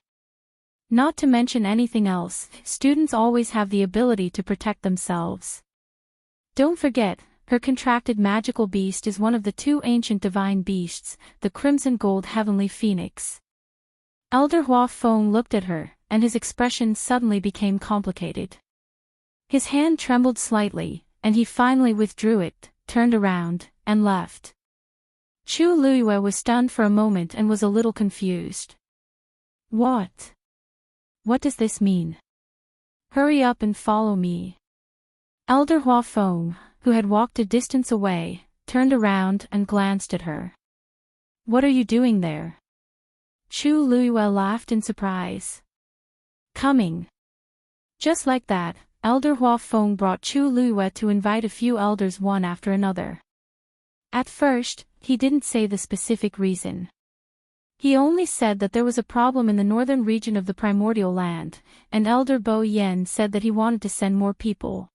Not to mention anything else, students always have the ability to protect themselves. Don't forget, her contracted magical beast is one of the two ancient divine beasts, the crimson gold heavenly phoenix. Elder Hua Feng looked at her, and his expression suddenly became complicated. His hand trembled slightly, and he finally withdrew it, turned around, and left. Chu Luiyue was stunned for a moment and was a little confused. What? What does this mean? Hurry up and follow me. Elder Hua Feng, who had walked a distance away, turned around and glanced at her. What are you doing there? Chu Luiyue laughed in surprise. Coming. Just like that, Elder Hua Feng brought Chu Luiyue to invite a few elders one after another. At first, he didn't say the specific reason. He only said that there was a problem in the northern region of the primordial land, and Elder Bo Yen said that he wanted to send more people.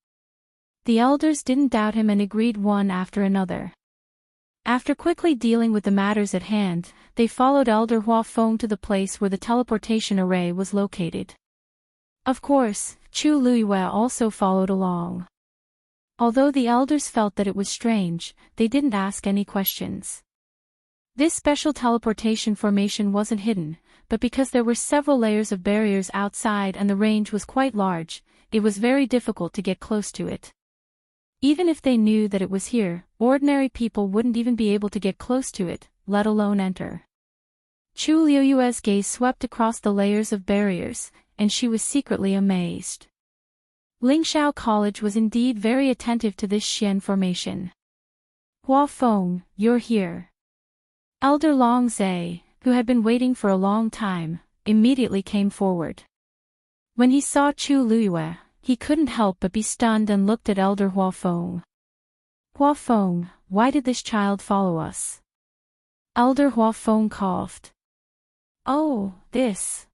The elders didn't doubt him and agreed one after another. After quickly dealing with the matters at hand, they followed Elder Hua Feng to the place where the teleportation array was located. Of course, Chu Luiyue also followed along. Although the elders felt that it was strange, they didn't ask any questions. This special teleportation formation wasn't hidden, but because there were several layers of barriers outside and the range was quite large, it was very difficult to get close to it. Even if they knew that it was here, ordinary people wouldn't even be able to get close to it, let alone enter. Chu Luiyue's gaze swept across the layers of barriers, and she was secretly amazed. Lingxiao College was indeed very attentive to this Xian formation. Hua Feng, you're here. Elder Long Zhe, who had been waiting for a long time, immediately came forward. When he saw Chu Luyue, he couldn't help but be stunned and looked at Elder Hua Feng. Hua Feng, why did this child follow us? Elder Hua Feng coughed. Oh, this.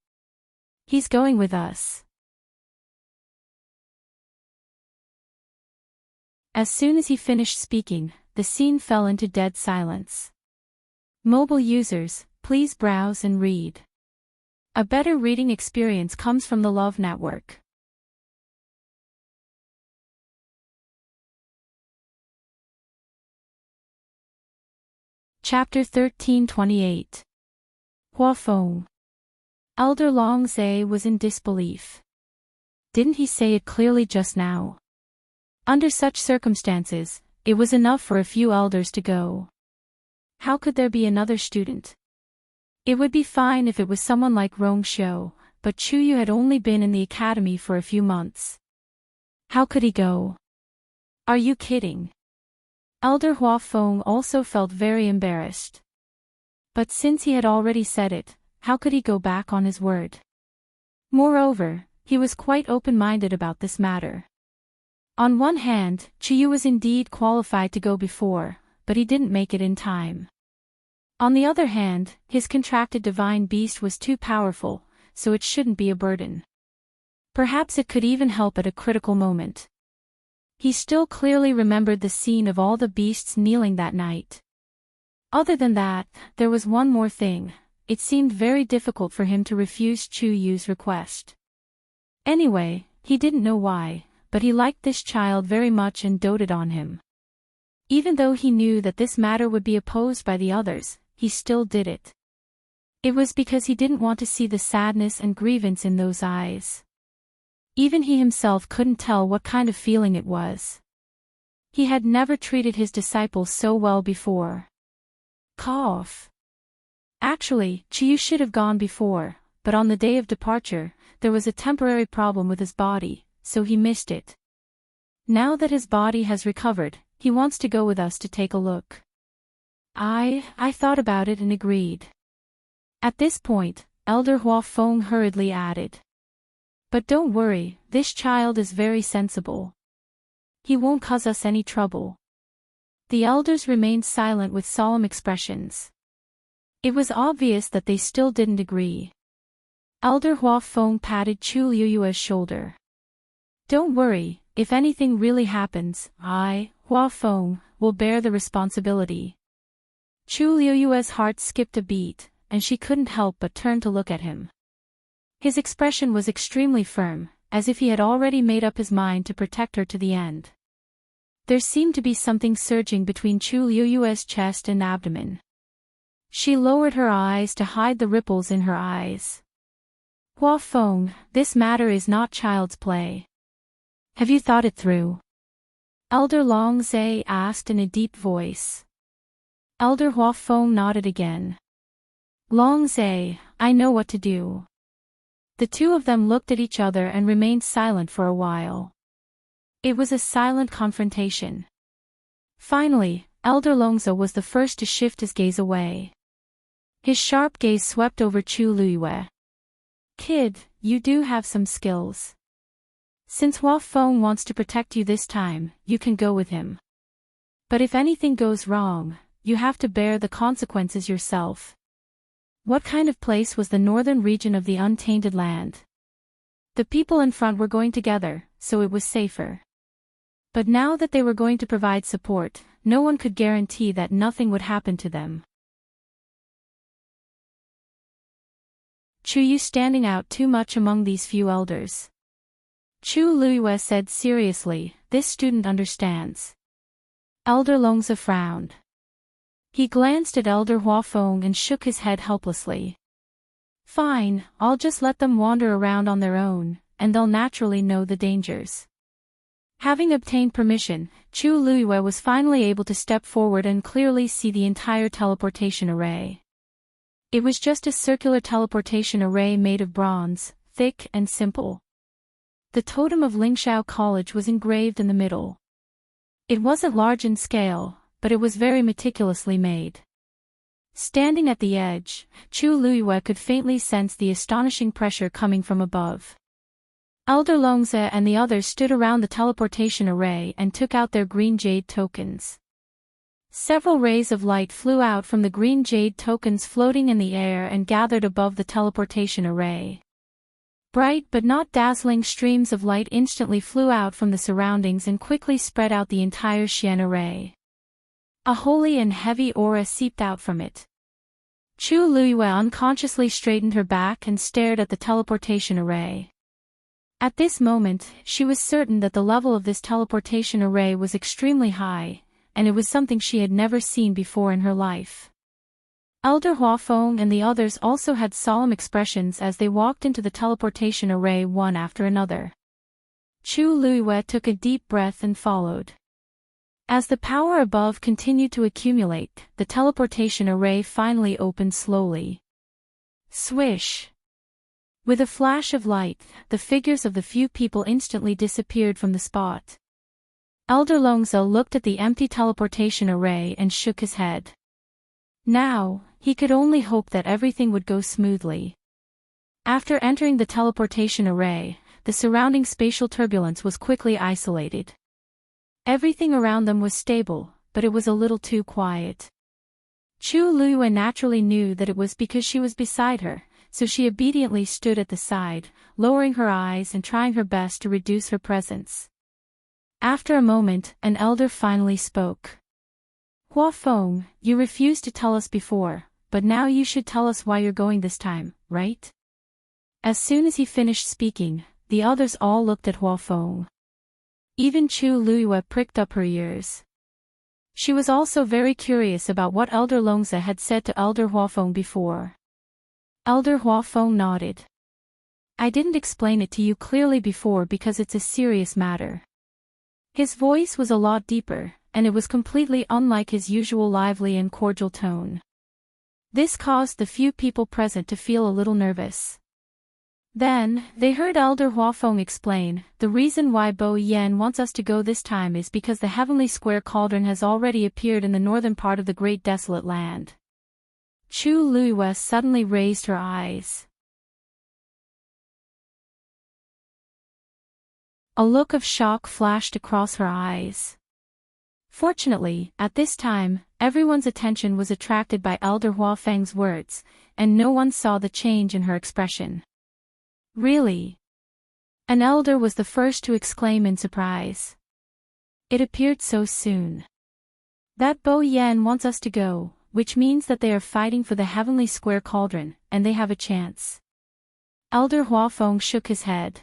He's going with us. As soon as he finished speaking, the scene fell into dead silence. Mobile users, please browse and read. A better reading experience comes from the Love Network. Chapter 1328. Hua Feng. Elder Long Zhe was in disbelief. Didn't he say it clearly just now? Under such circumstances, it was enough for a few elders to go. How could there be another student? It would be fine if it was someone like Rong Xiu, but Chu Yu had only been in the academy for a few months. How could he go? Are you kidding? Elder Hua Feng also felt very embarrassed. But since he had already said it, how could he go back on his word? Moreover, he was quite open-minded about this matter. On one hand, Chu Yu was indeed qualified to go before, but he didn't make it in time. On the other hand, his contracted divine beast was too powerful, so it shouldn't be a burden. Perhaps it could even help at a critical moment. He still clearly remembered the scene of all the beasts kneeling that night. Other than that, there was one more thing. It seemed very difficult for him to refuse Chu Yu's request. Anyway, he didn't know why, but he liked this child very much and doted on him. Even though he knew that this matter would be opposed by the others, he still did it. It was because he didn't want to see the sadness and grievance in those eyes. Even he himself couldn't tell what kind of feeling it was. He had never treated his disciples so well before. Cough. Actually, Chu Yu should have gone before, but on the day of departure, there was a temporary problem with his body, so he missed it. Now that his body has recovered, he wants to go with us to take a look. I thought about it and agreed. At this point, Elder Hua Feng hurriedly added. But don't worry, this child is very sensible. He won't cause us any trouble. The elders remained silent with solemn expressions. It was obvious that they still didn't agree. Elder Hua Feng patted Chu Luyue's shoulder. Don't worry, if anything really happens, I, Hua Feng, will bear the responsibility. Chu Luyue's heart skipped a beat, and she couldn't help but turn to look at him. His expression was extremely firm, as if he had already made up his mind to protect her to the end. There seemed to be something surging between Chu Luyue's chest and abdomen. She lowered her eyes to hide the ripples in her eyes. Hua Feng, this matter is not child's play. Have you thought it through? Elder Long Zhe asked in a deep voice. Elder Hua Feng nodded again. Long Zhe, I know what to do. The two of them looked at each other and remained silent for a while. It was a silent confrontation. Finally, Elder Longzhe was the first to shift his gaze away. His sharp gaze swept over Chu Luyue. Kid, you do have some skills. Since Hua Feng wants to protect you this time, you can go with him. But if anything goes wrong, you have to bear the consequences yourself. What kind of place was the northern region of the untainted land? The people in front were going together, so it was safer. But now that they were going to provide support, no one could guarantee that nothing would happen to them. Chu Yu standing out too much among these few elders. Chu Luyue said seriously, this student understands. Elder Longzhe frowned. He glanced at Elder Hua Feng and shook his head helplessly. Fine, I'll just let them wander around on their own, and they'll naturally know the dangers. Having obtained permission, Chu Luyue was finally able to step forward and clearly see the entire teleportation array. It was just a circular teleportation array made of bronze, thick and simple. The totem of Lingxiao College was engraved in the middle. It wasn't large in scale, but it was very meticulously made. Standing at the edge, Chu Luiyue could faintly sense the astonishing pressure coming from above. Elder Longze and the others stood around the teleportation array and took out their green jade tokens. Several rays of light flew out from the green jade tokens floating in the air and gathered above the teleportation array. Bright but not dazzling streams of light instantly flew out from the surroundings and quickly spread out the entire Xian array. A holy and heavy aura seeped out from it. Chu Luiyue unconsciously straightened her back and stared at the teleportation array. At this moment, she was certain that the level of this teleportation array was extremely high, and it was something she had never seen before in her life. Elder Huafeng and the others also had solemn expressions as they walked into the teleportation array one after another. Chu Luiyue took a deep breath and followed. As the power above continued to accumulate, the teleportation array finally opened slowly. Swish! With a flash of light, the figures of the few people instantly disappeared from the spot. Elder Longze looked at the empty teleportation array and shook his head. Now, he could only hope that everything would go smoothly. After entering the teleportation array, the surrounding spatial turbulence was quickly isolated. Everything around them was stable, but it was a little too quiet. Chu Luiyue naturally knew that it was because she was beside her, so she obediently stood at the side, lowering her eyes and trying her best to reduce her presence. After a moment, an elder finally spoke. Huafeng, you refused to tell us before, but now you should tell us why you're going this time, right? As soon as he finished speaking, the others all looked at Huafeng. Even Chu Luiyue pricked up her ears. She was also very curious about what Elder Longze had said to Elder Huafeng before. Elder Huafeng nodded. I didn't explain it to you clearly before because it's a serious matter. His voice was a lot deeper, and it was completely unlike his usual lively and cordial tone. This caused the few people present to feel a little nervous. Then, they heard Elder Huafeng explain, the reason why Bo Yan wants us to go this time is because the Heavenly Square Cauldron has already appeared in the northern part of the Great Desolate Land. Chu Luiyue suddenly raised her eyes. A look of shock flashed across her eyes. Fortunately, at this time, everyone's attention was attracted by Elder Huafeng's words, and no one saw the change in her expression. Really? An elder was the first to exclaim in surprise. It appeared so soon. That Bo Yan wants us to go, which means that they are fighting for the Heavenly Square Cauldron, and they have a chance. Elder Huafeng shook his head.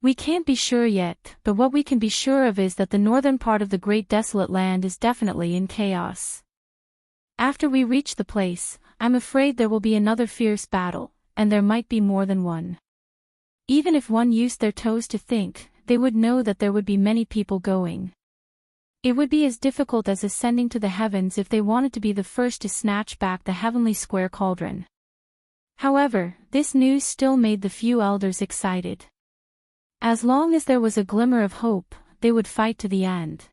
We can't be sure yet, but what we can be sure of is that the northern part of the Great Desolate Land is definitely in chaos. After we reach the place, I'm afraid there will be another fierce battle, and there might be more than one. Even if one used their toes to think, they would know that there would be many people going. It would be as difficult as ascending to the heavens if they wanted to be the first to snatch back the Heavenly Square Cauldron. However, this news still made the few elders excited. As long as there was a glimmer of hope, they would fight to the end.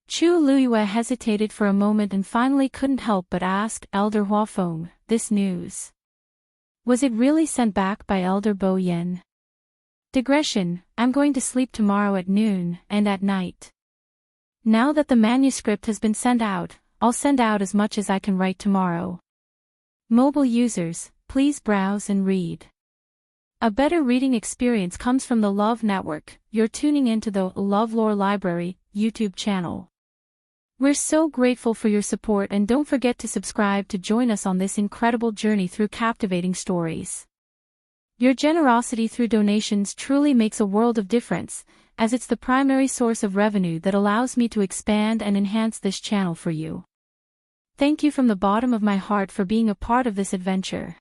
Chu Luiyue hesitated for a moment and finally couldn't help but ask Elder Huafeng, this news. Was it really sent back by Elder Bo Yan? Digression, I'm going to sleep tomorrow at noon and at night. Now that the manuscript has been sent out, I'll send out as much as I can write tomorrow. Mobile users, please browse and read. A better reading experience comes from the Love Network. You're tuning into the LoveLore Library YouTube channel. We're so grateful for your support, and don't forget to subscribe to join us on this incredible journey through captivating stories. Your generosity through donations truly makes a world of difference, as it's the primary source of revenue that allows me to expand and enhance this channel for you. Thank you from the bottom of my heart for being a part of this adventure.